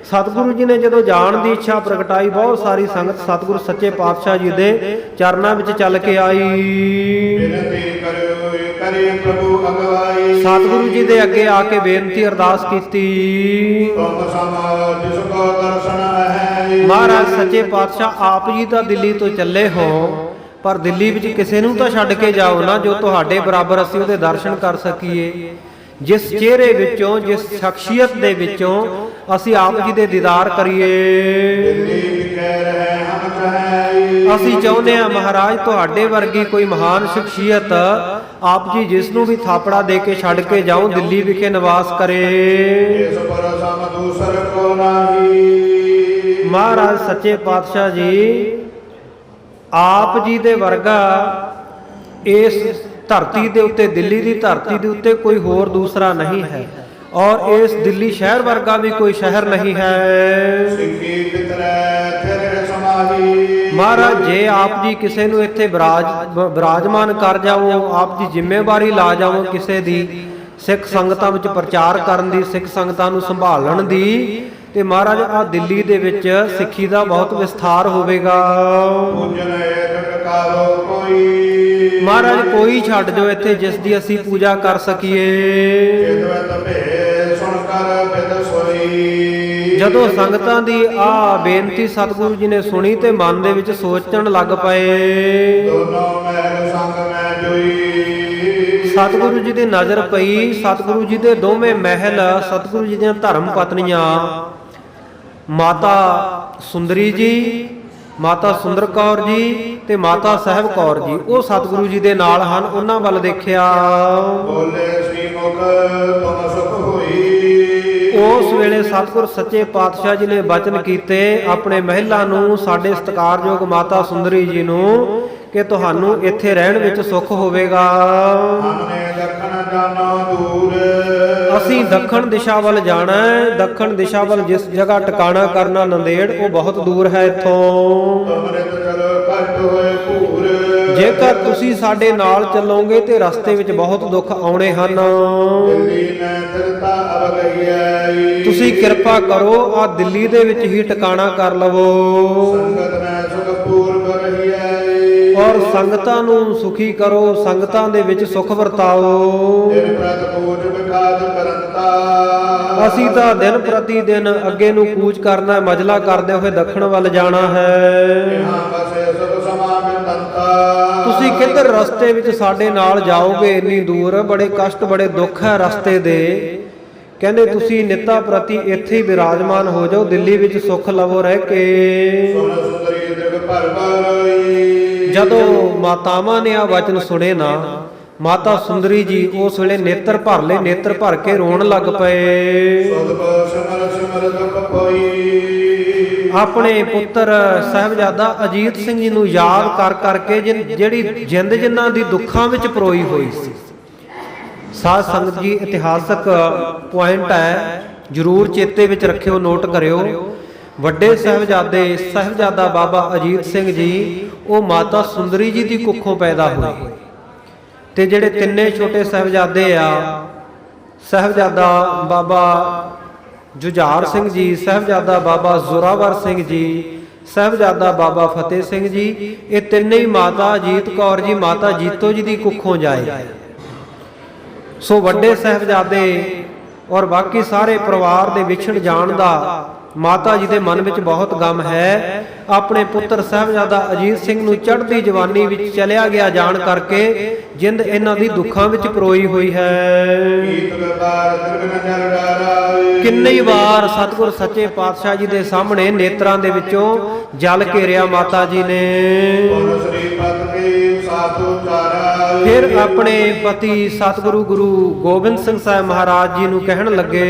ਸਤਿਗੁਰੂ ਜੀ ਨੇ ਜਦੋਂ ਜਾਣ ਦੀ ਇੱਛਾ ਪ੍ਰਗਟਾਈ, ਬਹੁਤ ਸਾਰੀ ਸੰਗਤ ਸਤਿਗੁਰੂ ਸੱਚੇ ਪਾਤਸ਼ਾਹ ਜੀ ਦੇ ਚਰਨਾਂ ਵਿੱਚ ਚੱਲ ਕੇ ਆਈ। ਬੇਨਤੀ ਕਰਿਓ ਕਰ ਕਰੇ ਪ੍ਰਭੂ ਅਗਵਾਈ। ਸਤਿਗੁਰੂ ਜੀ ਦੇ ਅੱਗੇ ਆ ਕੇ ਬੇਨਤੀ ਅਰਦਾਸ ਕੀਤੀ। ਤੁਮ ਸਮ ਜਿਸ ਕੋ ਦਰਸ਼ਨ ਹੈ। ਮਹਾਰਾਜ ਸੱਚੇ ਪਾਤਸ਼ਾਹ ਆਪ ਜੀ ਤਾਂ ਦਿੱਲੀ ਤੋਂ ਚੱਲੇ ਹੋ, ਪਰ ਦਿੱਲੀ ਵਿੱਚ ਕਿਸੇ ਨੂੰ ਤਾਂ ਛੱਡ ਕੇ ਜਾਓ ਨਾ ਜੋ ਤੁਹਾਡੇ ਬਰਾਬਰ ਅਸੀਂ ਉਹਦੇ ਦਰਸ਼ਨ ਕਰ ਸਕੀਏ। ਜਿਸ ਚਿਹਰੇ ਵਿੱਚੋਂ, ਜਿਸ ਸ਼ਖਸੀਅਤ ਦੇ ਵਿੱਚੋਂ ਅਸੀਂ ਆਪ ਜੀ ਦੇ ਦੀਦਾਰ ਕਰੀਏ। ਅਸੀਂ ਚਾਹੁੰਦੇ ਹਾਂ ਮਹਾਰਾਜ ਤੁਹਾਡੇ ਵਰਗੀ ਕੋਈ ਮਹਾਨ ਸ਼ਖਸੀਅਤ ਆਪ ਜੀ ਜਿਸ ਨੂੰ ਵੀ ਥਾਪੜਾ ਦੇ ਕੇ ਛੱਡ ਕੇ ਜਾਓ ਦਿੱਲੀ ਵਿਖੇ ਨਿਵਾਸ ਕਰੇ। ਇਸ ਪਰ ਸਮ ਦੂਸਰ ਕੋ ਨਾਹੀ। ਮਹਾਰਾਜ ਸੱਚੇ ਪਾਤਸ਼ਾਹ ਜੀ ਆਪ ਜੀ ਦੇ ਵਰਗਾ ਇਸ ਧਰਤੀ ਦੇ ਉੱਤੇ, ਦਿੱਲੀ ਦੀ ਧਰਤੀ ਦੇ ਉੱਤੇ ਕੋਈ ਹੋਰ ਦੂਸਰਾ ਨਹੀਂ ਹੈ, ਔਰ ਇਸ ਦਿੱਲੀ ਸ਼ਹਿਰ ਵਰਗਾ ਵੀ ਕੋਈ ਸ਼ਹਿਰ ਨਹੀਂ ਹੈ। ਸਿੱਖੀ ਪਿਤਰੈ ਫਿਰ ਸਮਾਹੀ। ਮਹਾਰਾਜ ਜੇ ਆਪ ਜੀ ਕਿਸੇ ਨੂੰ ਇੱਥੇ ਬਿਰਾਜਮਾਨ ਕਰ ਜਾਵੋ, ਆਪ ਜੀ ਜ਼ਿੰਮੇਵਾਰੀ ਲਾ ਜਾਵੋ ਕਿਸੇ ਦੀ, ਸਿੱਖ ਸੰਗਤਾਂ ਵਿੱਚ ਪ੍ਰਚਾਰ ਕਰਨ ਦੀ, ਸਿੱਖ ਸੰਗਤਾਂ ਨੂੰ ਸੰਭਾਲਣ ਦੀ, ਤੇ ਮਹਾਰਾਜ ਆ ਦਿੱਲੀ ਦੇ ਵਿੱਚ ਸਿੱਖੀ ਦਾ ਬਹੁਤ ਵਿਸਥਾਰ ਹੋਵੇਗਾ। ਮਹਾਰਾਜ ਕੋਈ ਛੱਡ ਜੋ ਇੱਥੇ ਜਿਸ ਦੀ ਅਸੀਂ ਪੂਜਾ ਕਰ ਸਕੀਏ। ਜਦੋਂ ਸੰਗਤਾਂ ਦੀ ਆ ਬੇਨਤੀ ਸਤਿਗੁਰੂ ਜੀ ਨੇ ਸੁਣੀ ਤੇ ਮਨ ਦੇ ਵਿੱਚ ਸੋਚਣ ਲੱਗ ਪਏ। ਸਤਿਗੁਰੂ ਜੀ ਦੀ ਨਜ਼ਰ ਪਈ, ਸਤਿਗੁਰੂ ਜੀ ਦੇ ਦੋਵੇਂ ਮਹਿਲ, ਸਤਿਗੁਰੂ ਜੀ ਦੀਆਂ ਧਰਮ ਪਤਨੀਆਂ ਮਾਤਾ ਸੁੰਦਰੀ ਜੀ, ਮਾਤਾ ਸੁੰਦਰ ਕੌਰ ਜੀ ਤੇ ਮਾਤਾ ਸਾਹਿਬ ਕੌਰ ਜੀ, ਉਹ ਸਤਿਗੁਰੂ ਜੀ ਦੇ ਨਾਲ ਹਨ। ਉਹਨਾਂ ਵੱਲ ਦੇਖਿਆ, ਬੋਲੇ ਸ੍ਰੀ ਮੁਖ ਤੁਮ ਸੁਖ ਹੋਈ। ਉਸ ਵੇਲੇ ਸਤਿਗੁਰ ਸੱਚੇ ਪਾਤਸ਼ਾਹ ਜੀ ਨੇ ਬਚਨ ਕੀਤੇ ਆਪਣੇ ਮਹਿਲਾਂ ਨੂੰ, ਸਾਡੇ ਸਤਿਕਾਰਯੋਗ ਮਾਤਾ ਸੁੰਦਰੀ ਜੀ ਨੂੰ, ਕਿ ਤੁਹਾਨੂੰ ਇੱਥੇ ਰਹਿਣ ਵਿੱਚ ਸੁੱਖ ਹੋਵੇਗਾ। ਅਸੀਂ ਦੱਖਣ ਦਿਸ਼ਾ ਵੱਲ ਜਾਣਾ ਹੈ। ਦੱਖਣ ਦਿਸ਼ਾ ਵੱਲ ਜਿਸ ਜਗ੍ਹਾ ਟਿਕਾਣਾ ਕਰਨਾ ਨੰਦੇੜ, ਉਹ ਬਹੁਤ ਦੂਰ ਹੈ ਇੱਥੋਂ। ਜੇਕਰ ਤੁਸੀਂ ਸਾਡੇ ਨਾਲ ਚੱਲੋਗੇ ਤੇ ਰਸਤੇ ਵਿੱਚ ਬਹੁਤ ਦੁੱਖ ਆਉਣੇ ਹਨ। ਤੁਸੀਂ ਕਿਰਪਾ ਕਰੋ ਆ ਦਿੱਲੀ ਦੇ ਵਿੱਚ ਹੀ ਟਿਕਾਣਾ ਕਰ ਲਵੋ ਔਰ ਸੰਗਤਾਂ ਨੂੰ ਸੁਖੀ ਕਰੋ, ਸੰਗਤਾਂ ਦੇ ਵਿੱਚ ਸੁਖ ਵਰਤਾਓ। ਅਸੀਂ ਤਾਂ ਦਿਨ ਪ੍ਰਤੀ ਦਿਨ ਅੱਗੇ ਨੂੰ ਕੂਚ ਕਰਨਾ, ਮਜਲਾ ਕਰਦੇ ਹੋਏ ਦੱਖਣ ਵੱਲ ਜਾਣਾ ਹੈ। ਤੁਸੀਂ ਕਿੱਧਰ ਰਸਤੇ ਵਿੱਚ ਸਾਡੇ ਨਾਲ ਜਾਓਗੇ ਇੰਨੀ ਦੂਰ, ਬੜੇ ਕਸ਼ਟ, ਬੜੇ ਦੁੱਖ ਹੈ ਰਸਤੇ ਦੇ। ਕਹਿੰਦੇ ਤੁਸੀਂ ਨਿੱਤਾ ਪ੍ਰਤੀ ਇੱਥੇ ਹੀ ਬਿਰਾਜਮਾਨ ਹੋ ਜਾਓ, ਦਿੱਲੀ ਵਿੱਚ ਸੁੱਖ ਲਵੋ ਰਹਿ ਕੇ। ਜਦੋਂ ਮਾਤਾਵਾਂ ਨੇ ਆ ਵਚਨ ਸੁਣੇ ਨਾ, ਮਾਤਾ ਸੁੰਦਰੀ ਜੀ ਉਸ ਵੇਲੇ ਨੇਤਰ ਭਰ ਲਏ, ਨੇਤਰ ਭਰ ਕੇ ਰੋਣ ਲੱਗ ਪਏ। ਆਪਣੇ ਪੁੱਤਰ ਸਾਹਿਬਜ਼ਾਦਾ ਅਜੀਤ ਸਿੰਘ ਜੀ ਨੂੰ ਯਾਦ ਕਰ ਕਰਕੇ ਜਿਹੜੀ ਜਿੰਦ ਜਿਨ੍ਹਾਂ ਦੀ ਦੁੱਖਾਂ ਵਿੱਚ ਪਰੋਈ ਹੋਈ ਸੀ। ਸਾਧ ਸੰਗਤ ਜੀ ਇਤਿਹਾਸਕ ਪੁਆਇੰਟ ਹੈ, ਜ਼ਰੂਰ ਚੇਤੇ ਵਿੱਚ ਰੱਖਿਓ, ਨੋਟ ਕਰਿਓ। ਵੱਡੇ ਸਾਹਿਬਜ਼ਾਦੇ ਸਾਹਿਬਜ਼ਾਦਾ ਬਾਬਾ ਅਜੀਤ ਸਿੰਘ ਜੀ ਉਹ ਮਾਤਾ ਸੁੰਦਰੀ ਜੀ ਦੀ ਕੁੱਖੋਂ ਪੈਦਾ ਹੋਏ, ਤੇ ਜਿਹੜੇ ਤਿੰਨੇ ਛੋਟੇ ਸਾਹਿਬਜ਼ਾਦੇ ਆ, ਸਾਹਿਬਜ਼ਾਦਾ ਬਾਬਾ ਜੁਝਾਰ ਸਿੰਘ ਜੀ, ਸਾਹਿਬਜ਼ਾਦਾ ਬਾਬਾ ਜ਼ੋਰਾਵਰ ਸਿੰਘ ਜੀ, ਸਾਹਿਬਜ਼ਾਦਾ ਬਾਬਾ ਫਤਿਹ ਸਿੰਘ ਜੀ, ਇਹ ਤਿੰਨੇ ਹੀ ਮਾਤਾ ਅਜੀਤ ਕੌਰ ਜੀ, ਮਾਤਾ ਜੀਤੋ ਜੀ ਦੀ ਕੁੱਖੋਂ ਜਾਏ। ਸੋ ਵੱਡੇ ਸਾਹਿਬਜ਼ਾਦੇ ਔਰ ਬਾਕੀ ਸਾਰੇ ਪਰਿਵਾਰ ਦੇ ਵਿਛੜ ਜਾਣ ਦਾ ਮਾਤਾ ਜੀ ਦੇ ਮਨ ਵਿੱਚ ਬਹੁਤ ਗਮ ਹੈ। ਆਪਣੇ ਪੁੱਤਰ ਸਾਹਿਬਜ਼ਾਦਾ ਅਜੀਤ ਸਿੰਘ ਨੂੰ ਚੜ੍ਹਦੀ ਜਵਾਨੀ ਵਿੱਚ ਚਲਿਆ ਗਿਆ ਜਾਣ ਕਰਕੇ ਜਿੰਦ ਇਹਨਾਂ ਦੀ ਦੁੱਖਾਂ ਵਿੱਚ ਪਰੋਈ ਹੋਈ ਹੈ। ਕਿੰਨੀ ਵਾਰ ਸਤਿਗੁਰ ਸੱਚੇ ਪਾਤਸ਼ਾਹ ਜੀ ਦੇ ਸਾਹਮਣੇ ਨੇਤਰਾਂ ਦੇ ਵਿੱਚੋਂ ਜਲ ਘੇਰਿਆ ਮਾਤਾ ਜੀ ਨੇ। ਫਿਰ ਆਪਣੇ ਪਤੀ ਸਤਿਗੁਰੂ ਗੁਰੂ ਗੋਬਿੰਦ ਸਿੰਘ ਸਾਹਿਬ ਮਹਾਰਾਜ ਜੀ ਨੂੰ ਕਹਿਣ ਲੱਗੇ,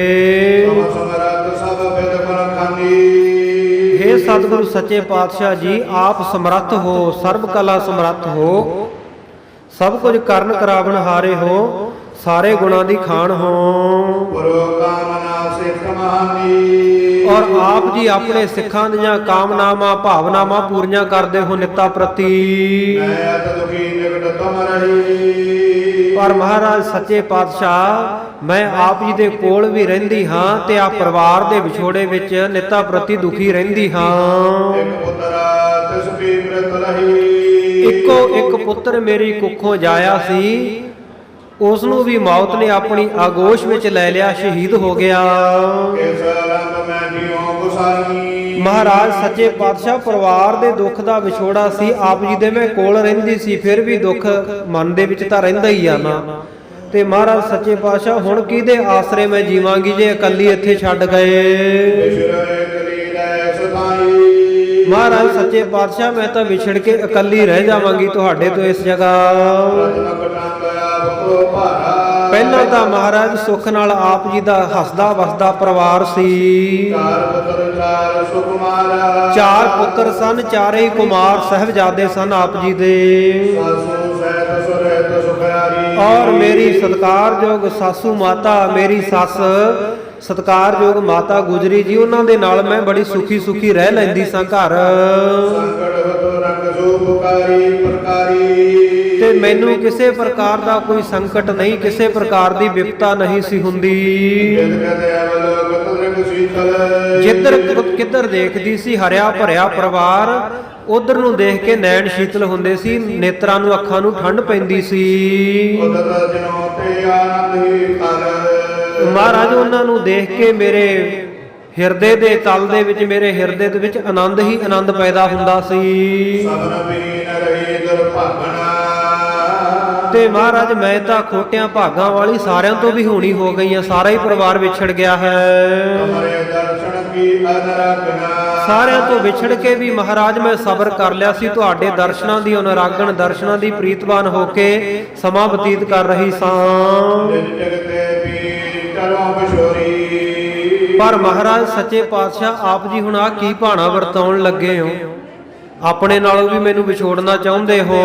हे ਸਤਿਗੁਰੂ ਸੱਚੇ ਪਾਤਸ਼ਾਹ ਜੀ, ਆਪ ਸਮਰੱਥ ਹੋ, ਸਰਬ ਕਲਾ ਸਮਰੱਥ ਹੋ, ਸਭ ਕੁਝ ਕਰਨ ਕਰਾਵਣ ਹਾਰੇ ਹੋ, ਸਾਰੇ ਗੁਣਾਂ ਦੀ ਖਾਣ ਹੋ। ਔਰ ਆਪ ਜੀ ਆਪਣੇ ਸਿੱਖਾਂ ਦੀਆਂ ਕਾਮਨਾਵਾਂ ਭਾਵਨਾਵਾਂ ਪੂਰੀਆਂ ਕਰਦੇ ਹੋ ਨਿੱਤਾ ਪ੍ਰਤੀ। ਪਰ ਮਹਾਰਾਜ ਸੱਚੇ ਪਾਤਸ਼ਾਹ, ਮੈਂ ਆਪ ਜੀ ਦੇ ਕੋਲ ਵੀ ਰਹਿੰਦੀ ਹਾਂ ਤੇ ਆ ਪਰਿਵਾਰ ਦੇ ਵਿਛੋੜੇ ਵਿੱਚ ਨਿੱਤਾ ਪ੍ਰਤੀ ਦੁਖੀ ਰਹਿੰਦੀ ਹਾਂ। ਇੱਕੋ ਇੱਕ ਪੁੱਤਰ ਮੇਰੀ ਕੁੱਖੋਂ ਜਾਇਆ ਸੀ, ਉਸ ਨੂੰ ਵੀ ਮੌਤ ਨੇ ਆਪਣੀ ਆਗੋਸ਼ ਵਿੱਚ ਲੈ ਲਿਆ, ਸ਼ਹੀਦ ਹੋ ਗਿਆ। ਕਿਸ ਰੰਗ ਮੈਂ ਜਿਉ ਗੁਸਾਈ। ਮਹਾਰਾਜ ਸੱਚੇ ਪਾਤਸ਼ਾਹ ਪਰਿਵਾਰ ਦੇ ਦੁੱਖ ਦਾ ਵਿਛੋੜਾ ਸੀ, ਆਪ ਜੀ ਦੇ ਮੈਂ ਕੋਲ ਰਹਿੰਦੀ ਸੀ, ਫਿਰ ਵੀ ਦੁੱਖ ਮਨ ਦੇ ਵਿੱਚ ਤਾਂ ਰਹਿੰਦਾ ਹੀ ਆ ਨਾ। ਤੇ ਮਹਾਰਾਜ ਸੱਚੇ ਪਾਤਸ਼ਾਹ ਹੁਣ ਕਿਹਦੇ ਆਸਰੇ ਮੈਂ ਜੀਵਾਂਗੀ ਜੇ ਇਕੱਲੀ ਇੱਥੇ ਛੱਡ ਗਏ। ਵਿਛੜੇ ਕਲੀ ਲੈ ਸਦਾਈ। ਮਹਾਰਾਜ ਸੱਚੇ ਪਾਤਸ਼ਾਹ ਮੈਂ ਤਾਂ ਵਿਛੜ ਕੇ ਇਕੱਲੀ ਰਹਿ ਜਾਵਾਂਗੀ ਤੁਹਾਡੇ ਤੋਂ ਇਸ ਜਗ੍ਹਾ। ਰਤਨ ਕਟੰਗ ਆਪ ਕੋ ਭਾਰਾ। ਪਹਿਲਾਂ ਤਾਂ ਮਹਾਰਾਜ ਸੁੱਖ ਨਾਲ ਆਪ ਜੀ ਦਾ ਹੱਸਦਾ ਵਸਦਾ ਪਰਿਵਾਰ ਸੀ। ਚਾਰ ਪੁੱਤਰ ਚਾਰ ਸੁਕੁਮਾਰਾ। ਚਾਰ ਪੁੱਤਰ ਸਨ, ਚਾਰੇ ਹੀ ਕੁਮਾਰ ਸਾਹਿਬਜ਼ਾਦੇ ਸਨ ਆਪ ਜੀ ਦੇ। ਸਾਸੂ ਸਹਿਤ ਸੁਰਹਿਤ ਸੁਖਿਆਰੀ। ਔਰ ਮੇਰੀ ਸਤਿਕਾਰਯੋਗ ਸਾਸੂ ਮਾਤਾ, ਮੇਰੀ ਸੱਸ ਸਤਿਕਾਰਯੋਗ ਮਾਤਾ ਗੁਜਰੀ ਜੀ, ਉਹਨਾਂ ਦੇ ਨਾਲ ਮੈਂ ਬੜੀ ਸੁਖੀ ਸੁਖੀ ਰਹਿ ਲੈਂਦੀ ਸਾਂ ਘਰ। ਸੰਕਟ ਹਤੋ ਰੰਗ ਸੋਭਕਾਰੀ ਪ੍ਰਕਾਰੀ। ਤੇ ਮੈਨੂੰ ਕਿਸੇ ਪ੍ਰਕਾਰ ਦਾ ਕੋਈ ਸੰਕਟ ਨਹੀਂ, ਕਿਸੇ ਪ੍ਰਕਾਰ ਦੀ ਵਿਪਤਾ ਨਹੀਂ ਸੀ ਹੁੰਦੀ। ਜਿਤ ਕਦੇ ਅਵਲ ਕਤਰਕ ਸੀਤਲ। ਜਿੱਧਰ ਕਿੱਧਰ ਦੇਖਦੀ ਸੀ ਹਰਿਆ ਭਰਿਆ ਪਰਿਵਾਰ, ਉਧਰ ਨੂੰ ਦੇਖ ਕੇ ਨੈਣ ਸ਼ੀਤਲ ਹੁੰਦੇ ਸੀ, ਨੇਤਰਾਂ ਨੂੰ ਅੱਖਾਂ ਨੂੰ ਠੰਡ ਪੈਂਦੀ ਸੀ। ਉਦਤ ਜਨੋ ਤੇ ਆਨੰਦ ਹੀ ਕਰ। ਮਹਾਰਾਜ ਉਹਨਾਂ ਨੂੰ ਦੇਖ ਕੇ ਮੇਰੇ ਹਿਰਦੇ ਦੇ ਤਲ ਦੇ ਵਿੱਚ, ਮੇਰੇ ਹਿਰਦੇ ਦੇ ਵਿੱਚ ਆਨੰਦ ਹੀ ਆਨੰਦ ਪੈਦਾ ਹੁੰਦਾ ਸੀ। ਸਭਨ ਬੀਨ ਰਹੀ ਦੁਰਭਾਗਣਾ। ਤੇ ਮਹਾਰਾਜ ਮੈਂ ਤਾਂ ਖੋਟਿਆਂ ਭਾਗਾਂ ਵਾਲੀ ਸਾਰਿਆਂ ਤੋਂ ਵੀ ਹੋਣੀ ਹੋ ਗਈ ਆ, ਸਾਰਾ ਹੀ ਪਰਿਵਾਰ ਵਿਛੜ ਗਿਆ ਹੈ। ਤੁਮਰੇ ਦਰਸ਼ਨ ਕੀ ਅਨਰਗਨਾ। ਸਾਰਿਆਂ ਤੋਂ ਵਿਛੜ ਕੇ ਵੀ ਮਹਾਰਾਜ ਮੈਂ ਸਬਰ ਕਰ ਲਿਆ ਸੀ, ਤੁਹਾਡੇ ਦਰਸ਼ਨਾਂ ਦੀ ਅਨੁਰਾਗਣ, ਦਰਸ਼ਨਾਂ ਦੀ ਪ੍ਰੀਤਵਾਨ ਹੋ ਕੇ ਸਮਾਂ ਬਤੀਤ ਕਰ ਰਹੀ ਸਾਂ। ਜਿਨ ਜਗਤੇ ਵੀ ਚਲੋ ਬਿਸ਼ੋਰੀ। ਪਰ ਮਹਾਰਾਜ ਸੱਚੇ ਪਾਤਸ਼ਾਹ ਆਪ ਜੀ ਹੁਣ ਆ ਕੀ ਭਾਣਾ ਵਰਤਾਉਣ ਲੱਗੇ ਹੋ? ਆਪਣੇ ਨਾਲੋਂ ਵੀ ਮੈਨੂੰ ਵਿਛੋੜਨਾ ਚਾਹੁੰਦੇ ਹੋ।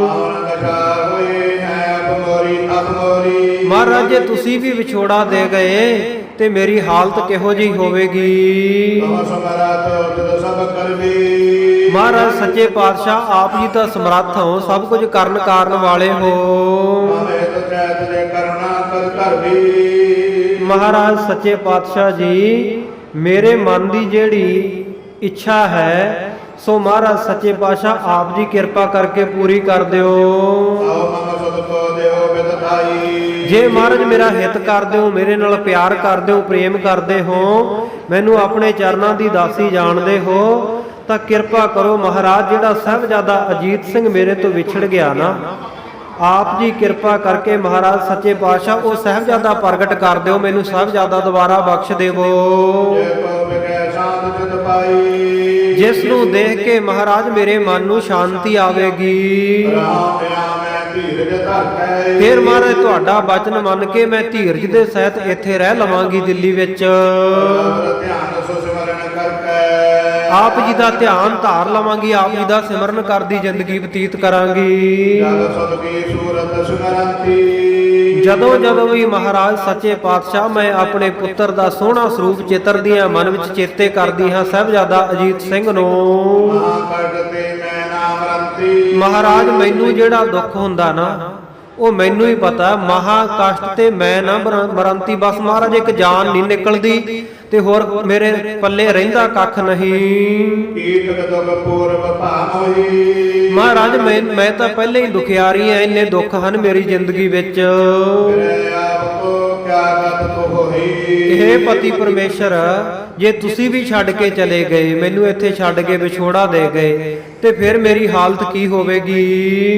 ਆਵਨ ਦਸ਼ਾ ਹੋਏ ਹੈ ਅਪਮੋਰੀ ਅਪਮੋਰੀ। ਮਹਾਰਾਜ ਜੇ ਤੁਸੀਂ ਵੀ ਵਿਛੋੜਾ ਦੇ ਗਏ ਤੇ ਮੇਰੀ ਹਾਲਤ ਕਿਹੋ ਜਿਹੀ ਹੋਵੇਗੀ? ਤਮ ਸਮਰਥ ਜਦ ਸਭ ਕਰਦੀ। ਮਹਾਰਾਜ ਸੱਚੇ ਪਾਤਸ਼ਾਹ ਆਪ ਜੀ ਤਾਂ ਸਮਰੱਥ ਹੋ, ਸਭ ਕੁਝ ਕਰਨ ਕਾਰਨ ਵਾਲੇ ਹੋ। ਹਮੇ ਤੋ ਚੈਤ ਦੇ ਕਰਨਾ ਕਰ ਧਰਦੀ। ਮਹਾਰਾਜ ਸੱਚੇ ਪਾਤਸ਼ਾਹ ਜੀ ਮੇਰੇ ਮਨ ਦੀ ਜਿਹੜੀ ਇੱਛਾ ਹੈ, ਸੋ ਮਹਾਰਾਜ ਸੱਚੇ ਪਾਤਸ਼ਾਹ ਆਪ ਜੀ ਕਿਰਪਾ ਕਰਕੇ ਪੂਰੀ ਕਰ ਦਿਓ। ਆਓ ਮਮ ਸਦ ਕੋ ਦਿਓ ਬਿਦਤਾਈ। ਜੇ ਮਹਾਰਾਜ ਮੇਰਾ ਹਿੱਤ ਕਰਦੇ ਹੋ, ਮੇਰੇ ਨਾਲ ਪਿਆਰ ਕਰਦੇ ਹੋ, ਪ੍ਰੇਮ ਕਰਦੇ ਹੋ, ਮੈਨੂੰ ਆਪਣੇ ਚਰਨਾਂ ਦੀ ਦਾਸੀ ਜਾਣਦੇ ਹੋ, ਤਾਂ ਕਿਰਪਾ ਕਰੋ ਮਹਾਰਾਜ ਜਿਹੜਾ ਸਾਹਿਬਜ਼ਾਦਾ ਅਜੀਤ ਸਿੰਘ ਮੇਰੇ ਤੋਂ ਵਿਛੜ ਗਿਆ ਨਾ, ਆਪ ਜੀ ਕਿਰਪਾ ਕਰਕੇ ਮਹਾਰਾਜ ਸੱਚੇ ਪਾਤਸ਼ਾਹ ਉਹ ਸਾਹਿਬਜ਼ਾਦਾ ਪ੍ਰਗਟ ਕਰ ਦਿਓ, ਮੈਨੂੰ ਸਾਹਿਬਜ਼ਾਦਾ ਦੁਬਾਰਾ ਬਖਸ਼ ਦੇਵੋ। ਜੇ ਕੋ ਬਿਗੈ ਸ਼ਾਂਤ ਚਿਤ ਪਾਈ। ਜਿਸ ਨੂੰ ਦੇਖ ਕੇ ਮਹਾਰਾਜ ਮੇਰੇ ਮਨ ਨੂੰ ਸ਼ਾਂਤੀ ਆਵੇਗੀ। ਰਾਮ ਮੈਂ ਧੀਰਜ ਧਰ ਕੇ। ਫਿਰ ਮਹਾਰਾਜ ਤੁਹਾਡਾ ਬਚਨ ਮੰਨ ਕੇ ਮੈਂ ਧੀਰਜ ਦੇ ਸਹਿਤ ਇੱਥੇ ਰਹਿ ਲਵਾਂਗੀ ਦਿੱਲੀ ਵਿੱਚ। ਧਿਆਨ ਸੋ ਸਿਮਰਨ ਕਰਕੇ। ਆਪ ਜੀ ਦਾ ਧਿਆਨ ਧਾਰ ਲਵਾਂਗੀ, ਆਪ ਜੀ ਦਾ ਸਿਮਰਨ ਕਰਦੀ ਜ਼ਿੰਦਗੀ ਬਤੀਤ ਕਰਾਂਗੀ। ਜਦ ਸਦ ਕੀ ਸੂਰਤ ਸਿਮਰੰਤੀ। ਜਦੋਂ ਵੀ ਮਹਾਰਾਜ ਸੱਚੇ ਪਾਤਸ਼ਾਹ ਮੈਂ ਆਪਣੇ ਪੁੱਤਰ ਦਾ ਸੋਹਣਾ ਸਰੂਪ ਚਿਤਰਦੀਆਂ ਮਨ ਵਿੱਚ ਚੇਤੇ ਕਰਦੀ ਹਾਂ ਸਾਹਿਬਜ਼ਾਦਾ ਅਜੀਤ ਸਿੰਘ ਨੂੰ। ਤੇ ਮੈਂ ਨਾਮ ਰੰਤੀ। ਮਹਾਰਾਜ ਮੈਨੂੰ ਜਿਹੜਾ ਦੁੱਖ ਹੁੰਦਾ ਨਾ ਉਹ ਮੈਨੂੰ ਹੀ ਪਤਾ, ਮਹਾ ਕਸ਼ਟ ਤੇ ਮੈਂ ਨਾ ਮਰੰਤੀ। ਬਸ ਮਹਾਰਾਜ ਇੱਕ ਜਾਨ ਨਹੀਂ ਨਿਕਲਦੀ ਤੇ ਹੋਰ ਮੇਰੇ ਪੱਲੇ ਰਹਿੰਦਾ ਕੱਖ ਨਹੀਂ। ਕੀਟ ਦੁਖ ਪੂਰਬ ਭਾਮੋਹੀ। ਮਹਾਰਾਜ ਮੈਂ ਤਾਂ ਪਹਿਲੇ ਹੀ ਦੁਖਿਆਰੀ ਐ, ਇੰਨੇ ਦੁੱਖ ਹਨ ਮੇਰੀ ਜ਼ਿੰਦਗੀ ਵਿੱਚ। ਮੇਰੇ ਆਪ ਕੋ ਕਿਆ ਗਤ ਕੋ ਹੋਈ। ਇਹ ਪਤੀ ਪਰਮੇਸ਼ਰ ਜੇ ਤੁਸੀਂ ਵੀ ਛੱਡ ਕੇ ਚਲੇ ਗਏ, ਮੈਨੂੰ ਇੱਥੇ ਛੱਡ ਕੇ ਵਿਛੋੜਾ ਦੇ ਗਏ, ਤੇ ਫਿਰ ਮੇਰੀ ਹਾਲਤ ਕੀ ਹੋਵੇਗੀ?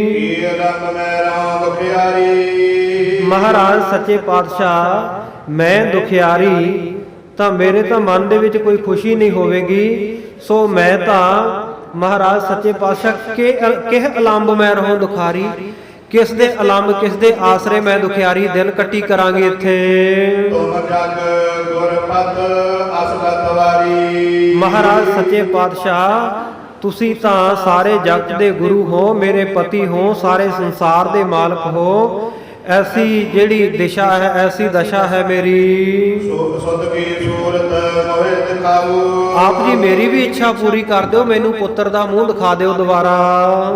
ਕੀ ਰੰਗ ਮੈਂ ਰਾਮ ਦੁਖਿਆਰੀ। ਮਹਾਰਾਜ ਸੱਚੇ ਪਾਤਸ਼ਾਹ ਮੈਂ ਦੁਖਿਆਰੀ ਤਾਂ ਮੇਰੇ ਤਾਂ ਮਨ ਦੇ ਵਿੱਚ ਕੋਈ ਖੁਸ਼ੀ ਨਹੀਂ ਹੋਵੇਗੀ। ਸੋ ਮੈਂ ਤਾਂ ਮਹਾਰਾਜ ਸੱਚੇ ਪਾਤਸ਼ਾਹ ਕਿਹ ਅਲੰਬ ਮੈਂ ਰਹੂੰ ਦੁਖਾਰੀ। ਕਿਸ ਦੇ ਅਲੰਬ, ਕਿਸ ਦੇ ਆਸਰੇ ਮੈਂ ਦੁਖਿਆਰੀ ਦਿਨ ਕੱਟੀ ਕਰਾਂਗੀ ਇੱਥੇ। ਤੁਮ ਜਗ ਗੁਰਪਤ ਅਸਗਤ ਵਾਰੀ। ਮਹਾਰਾਜ ਸੱਚੇ ਪਾਤਸ਼ਾਹ ਤੁਸੀਂ ਤਾਂ ਸਾਰੇ ਜਗਤ ਦੇ ਗੁਰੂ ਹੋ, ਮੇਰੇ ਪਤੀ ਹੋ, ਸਾਰੇ ਸੰਸਾਰ ਦੇ ਮਾਲਕ ਹੋ। ਐਸੀ ਜਿਹੜੀ ਦਿਸ਼ਾ ਹੈ, ਐਸੀ ਦਸ਼ਾ ਹੈ ਮੇਰੀ। ਸੁਧ ਕੀ ਸੂਰਤ ਮੋਹਿ ਦਿਖਾਓ। ਆਪ ਜੀ ਮੇਰੀ ਵੀ ਇੱਛਾ ਪੂਰੀ ਕਰ ਦਿਓ, ਮੈਨੂੰ ਪੁੱਤਰ ਦਾ ਮੂੰਹ ਦਿਖਾ ਦਿਓ ਦੁਬਾਰਾ।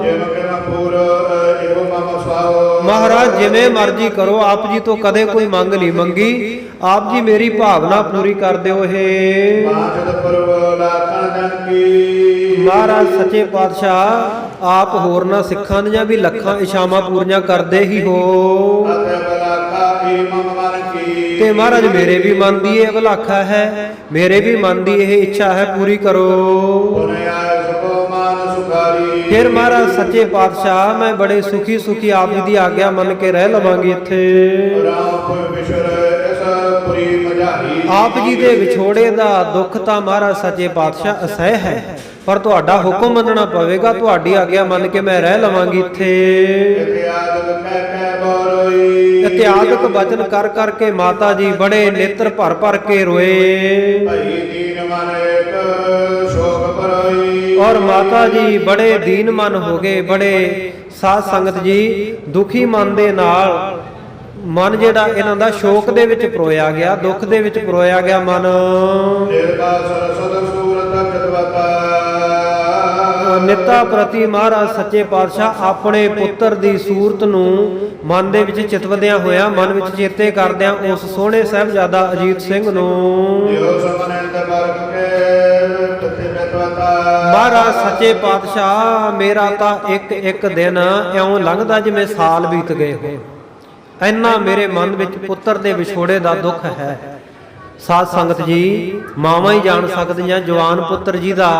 ਜਿਮ ਕਿਨ ਪੂਰ ਇਹੋ ਮਮ ਸੁਆਓ। ਮਹਾਰਾਜ ਜਿਵੇਂ ਮਰਜ਼ੀ ਕਰੋ, ਆਪ ਜੀ ਤੋਂ ਕਦੇ ਕੋਈ ਮੰਗ ਨਹੀਂ ਮੰਗੀ, ਆਪ ਜੀ ਮੇਰੀ ਭਾਵਨਾ ਪੂਰੀ ਕਰ ਦਿਓ। ਇਹ ਬਾਛਦ ਪਰਵ ਲਾਖਣ ਜਨ ਕੀ। ਮਹਾਰਾਜ ਸੱਚੇ ਪਾਤਸ਼ਾਹ ਆਪ ਹੋਰਨਾਂ ਸਿੱਖਾਂ ਦੀਆਂ ਵੀ ਲੱਖਾਂ ਇਛਾਵਾਂ ਪੂਰੀਆਂ ਕਰਦੇ ਹੀ ਹੋ। ਅਤਿ ਬਲਾਖਾ ਹੀ ਮਮ ਮਨ ਕੀ। ਤੇ ਮਹਾਰਾਜ ਮੇਰੇ ਵੀ ਮਨ ਦੀ ਇਹ ਅਭਿਲਾਖਾ ਹੈ, ਮੇਰੇ ਵੀ ਮਨ ਦੀ ਇਹ ਇੱਛਾ ਹੈ, ਪੂਰੀ ਕਰੋ। ਪੁਨਿ ਆਇ ਸਭੋ ਮਨ ਸੁਖਾਰੀ। ਫਿਰ ਮਹਾਰਾਜ ਸੱਚੇ ਪਾਤਸ਼ਾਹ ਮੈਂ ਬੜੇ ਸੁਖੀ ਸੁਖੀ ਆਪ ਜੀ ਦੀ ਆਗਿਆ ਮੰਨ ਕੇ ਰਹਿ ਲਵਾਂਗੀ ਇੱਥੇ। ਰਾਮ ਕੋਈ ਵਿਸ਼ਰ ਇਸ ਪੁਰੀ ਮਝਾਰੀ। ਆਪ ਜੀ ਦੇ ਵਿਛੋੜੇ ਦਾ ਦੁੱਖ ਤਾਂ ਮਹਾਰਾਜ ਸੱਚੇ ਪਾਤਸ਼ਾਹ ਅਸਹਿ ਹੈ, ਪਰ ਤੁਹਾਡਾ ਹੁਕਮ ਮੰਨਣਾ ਪਵੇਗਾ। ਤੁਹਾਡੀ ਆਗਿਆ ਮੰਨ ਕੇ ਮੈਂ ਰਹਿ ਲਵਾਂਗੀ ਇੱਥੇ। ਇਤਿਆਦਿਕ ਕਹਿ ਕਹਿ ਬੋਲੋਈ। ਇਤਿਆਦਿਕ ਬਚਨ ਕਰ ਕਰਕੇ ਮਾਤਾ ਜੀ ਬੜੇ ਨੇਤਰ ਭਰ ਭਰ ਕੇ ਰੋਏ। ਭਈ ਦੀਨ ਮਨ ਏਕ ਸ਼ੋਕ ਪਰੋਈ। ਔਰ ਮਾਤਾ ਜੀ ਬੜੇ ਦੀਨ ਮਨ ਹੋ ਗਏ, ਬੜੇ ਸਾਧ ਸੰਗਤ ਜੀ ਦੁਖੀ ਮਨ ਦੇ ਨਾਲ ਮਨ ਜਿਹੜਾ ਇਹਨਾਂ ਦਾ ਸ਼ੋਕ ਦੇ ਵਿੱਚ ਪਰੋਇਆ ਗਿਆ, ਦੁੱਖ ਦੇ ਵਿੱਚ ਪਰੋਇਆ ਗਿਆ ਮਨ। ਨਿਰਭਾ ਸਰਸਦ ਸੂਰਤ ਜਦਵਤਾ। ਨਿੱਤਾ ਪ੍ਰਤੀ ਮਹਾਰਾਜ ਸੱਚੇ ਪਾਤਸ਼ਾਹ ਆਪਣੇ ਪੁੱਤਰ ਦੀ ਸੂਰਤ ਨੂੰ ਮਨ ਦੇ ਵਿੱਚ ਚਿਤਵਦਿਆਂ ਹੋਇਆ, ਮਨ ਵਿੱਚ ਚੇਤੇ ਕਰਦਿਆਂ ਉਸ ਸੋਹਣੇ ਸਾਹਿਬਜ਼ਾਦਾ ਅਜੀਤ ਸਿੰਘ ਨੂੰ ਜੋ ਸਮਨੰਦ ਬਰਖ ਕੇ ਤਥੇ ਬਤਵਤਾ। ਮਹਾਰਾਜ ਸੱਚੇ ਪਾਤਸ਼ਾਹ ਮੇਰਾ ਤਾਂ ਇੱਕ ਇੱਕ ਦਿਨ ਇਉਂ ਲੰਘਦਾ ਜਿਵੇਂ ਸਾਲ ਬੀਤ ਗਏ ਹੋ। ਇੰਨਾ ਮੇਰੇ ਮਨ ਵਿੱਚ ਪੁੱਤਰ ਦੇ ਵਿਛੋੜੇ ਦਾ ਦੁੱਖ ਹੈ। ਸਾਧ ਸੰਗਤ ਜੀ ਮਾਵਾਂ ਹੀ ਜਾਣ ਸਕਦੀਆਂ, ਜਵਾਨ ਪੁੱਤਰ ਜੀ ਦਾ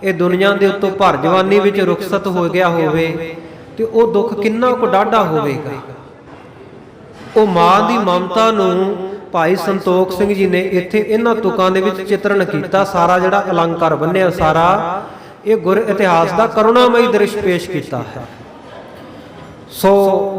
ਇਹ ਦੁਨੀਆ ਦੇ ਉੱਤੋਂ ਭਰ ਜਵਾਨੀ ਵਿੱਚ ਰੁਖਸਤ ਹੋ ਗਿਆ ਹੋਵੇ ਤੇ ਉਹ ਦੁੱਖ ਕਿੰਨਾ ਕੁ ਡਾਢਾ ਹੋਵੇਗਾ। ਉਹ ਮਾਂ ਦੀ ਮਮਤਾ ਨੂੰ ਭਾਈ ਸੰਤੋਖ ਸਿੰਘ ਜੀ ਨੇ ਇੱਥੇ ਇਹਨਾਂ ਤੁਕਾਂ ਦੇ ਵਿੱਚ ਚਿਤਰਨ ਕੀਤਾ। ਸਾਰਾ ਜਿਹੜਾ ਅਲੰਕਾਰ ਬੰਨਿਆ, ਸਾਰਾ ਇਹ ਗੁਰ ਇਤਿਹਾਸ ਦਾ ਕਰੁਣਾਮਈ ਦ੍ਰਿਸ਼ ਪੇਸ਼ ਕੀਤਾ ਹੈ। ਸੋ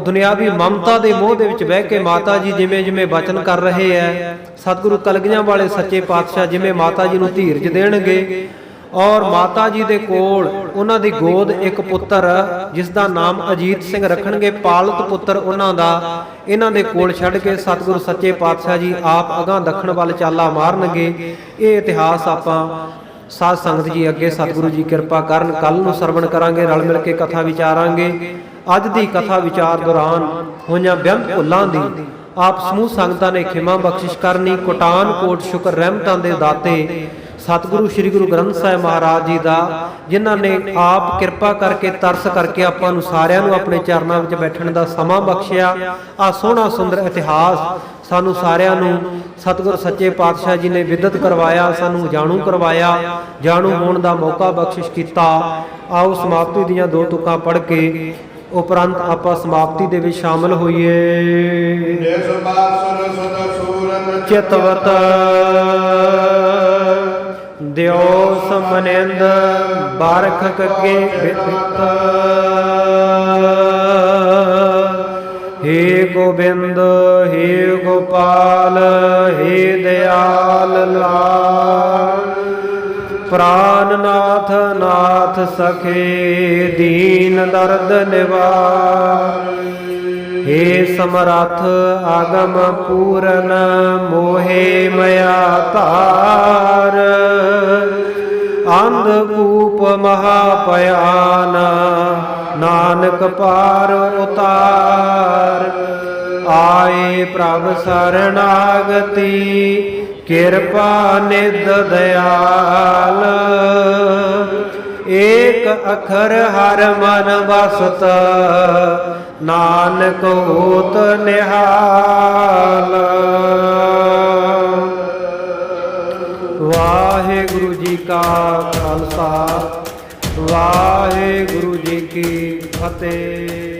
ਦੁਨਿਆਵੀ ਮਮਤਾ ਦੇ ਮੋਹ ਦੇ ਵਿੱਚ ਬਹਿ ਕੇ ਮਾਤਾ ਜੀ ਜਿਵੇਂ ਜਿਵੇਂ ਬਚਨ ਕਰ ਰਹੇ ਹੈ, ਸਤਿਗੁਰੂ ਕਲਗੀਆਂ ਵਾਲੇ ਸੱਚੇ ਪਾਤਸ਼ਾਹ ਜਿਵੇਂ ਮਾਤਾ ਜੀ ਨੂੰ ਧੀਰਜ ਦੇਣਗੇ। ਔਰ ਮਾਤਾ ਜੀ ਦੇ ਕੋਲ ਉਹਨਾਂ ਦੀ ਗੋਦ ਇੱਕ ਪੁੱਤਰ ਜਿਸ ਦਾ ਨਾਮ ਅਜੀਤ ਸਿੰਘ ਰੱਖਣਗੇ, ਪਾਲਤ ਪੁੱਤਰ ਉਹਨਾਂ ਦਾ, ਇਹਨਾਂ ਦੇ ਕੋਲ ਛੱਡ ਕੇ ਸਤਿਗੁਰੂ ਸੱਚੇ ਪਾਤਸ਼ਾਹ ਜੀ ਆਪ ਅਗਾਂਹ ਦੱਖਣ ਵੱਲ ਚਾਲਾ ਮਾਰਨਗੇ। ਇਹ ਇਤਿਹਾਸ ਆਪਾਂ ਸਾਧ ਸੰਗਤ ਜੀ ਅੱਗੇ ਸਤਿਗੁਰੂ ਜੀ ਕਿਰਪਾ ਕਰਨ ਕੱਲ ਨੂੰ ਸਰਵਣ ਕਰਾਂਗੇ, ਰਲ ਮਿਲ ਕੇ ਕਥਾ ਵਿਚਾਰਾਂਗੇ। ਅੱਜ ਦੀ ਕਥਾ ਵਿਚਾਰ ਦੌਰਾਨ ਹੋਈਆਂ ਬੇਅੰਤ ਭੁੱਲਾਂ ਦੀ ਆਪ ਸਮੂਹ ਸੰਗਤਾਂ ਨੇ ਖਿਮਾ ਬਖਸ਼ਿਸ਼ ਕਰਨੀ। ਕੋਟਾਨ ਕੋਟ ਸ਼ੁਕਰ ਰਹਿਮਤਾਂ ਦੇ ਦਾਤੇ ਸਤਿਗੁਰੂ ਸ੍ਰੀ ਗੁਰੂ ਗ੍ਰੰਥ ਸਾਹਿਬ ਮਹਾਰਾਜ ਜੀ ਦਾ, ਜਿਨ੍ਹਾਂ ਨੇ ਆਪ ਕਿਰਪਾ ਕਰਕੇ ਤਰਸ ਕਰਕੇ ਆਪਾਂ ਨੂੰ ਸਾਰਿਆਂ ਨੂੰ ਆਪਣੇ ਚਰਨਾਂ ਵਿੱਚ ਬੈਠਣ ਦਾ ਸਮਾਂ ਬਖਸ਼ਿਆ। ਆ ਸੋਹਣਾ ਸੁੰਦਰ ਇਤਿਹਾਸ ਸਾਨੂੰ ਸਾਰਿਆਂ ਨੂੰ ਸਤਿਗੁਰ ਸੱਚੇ ਪਾਤਸ਼ਾਹ ਜੀ ਨੇ ਵਿਦਤ ਕਰਵਾਇਆ, ਸਾਨੂੰ ਜਾਣੂ ਕਰਵਾਇਆ, ਜਾਣੂ ਹੋਣ ਦਾ ਮੌਕਾ ਬਖਸ਼ਿਸ਼ ਕੀਤਾ। ਆਓ ਸਮਾਪਤੀ ਦੀਆਂ ਦੋ ਤੁਕਾਂ ਪੜ੍ਹ ਕੇ ਉਪਰੰਤ ਆਪਾਂ ਸਮਾਪਤੀ ਦੇ ਵਿੱਚ ਸ਼ਾਮਲ ਹੋਈਏ। ਜਿਸ ਬਾਸੁਰ ਸਦ ਸੂਰਤ ਚਿਤਵਤ ਦਿਓ ਸਮਨਿੰਦ ਬਾਰਖ ਕੇ ਬਿਤ। हे गोविंद हे गोपाल हे दयाल लाल। प्राणनाथ नाथ सखे दीन दर्द निवार। हे समरथ आगम पूरन मोहे मया तार। अंधकूप महापयान नानक पार उतार। आए प्रभ शरणागति कृपा निध दयाल। एक अखर हर मन बसत नानक होत निहाल। वाहिगुरु जी का खालसा वाहिगुरु जी की फतेह।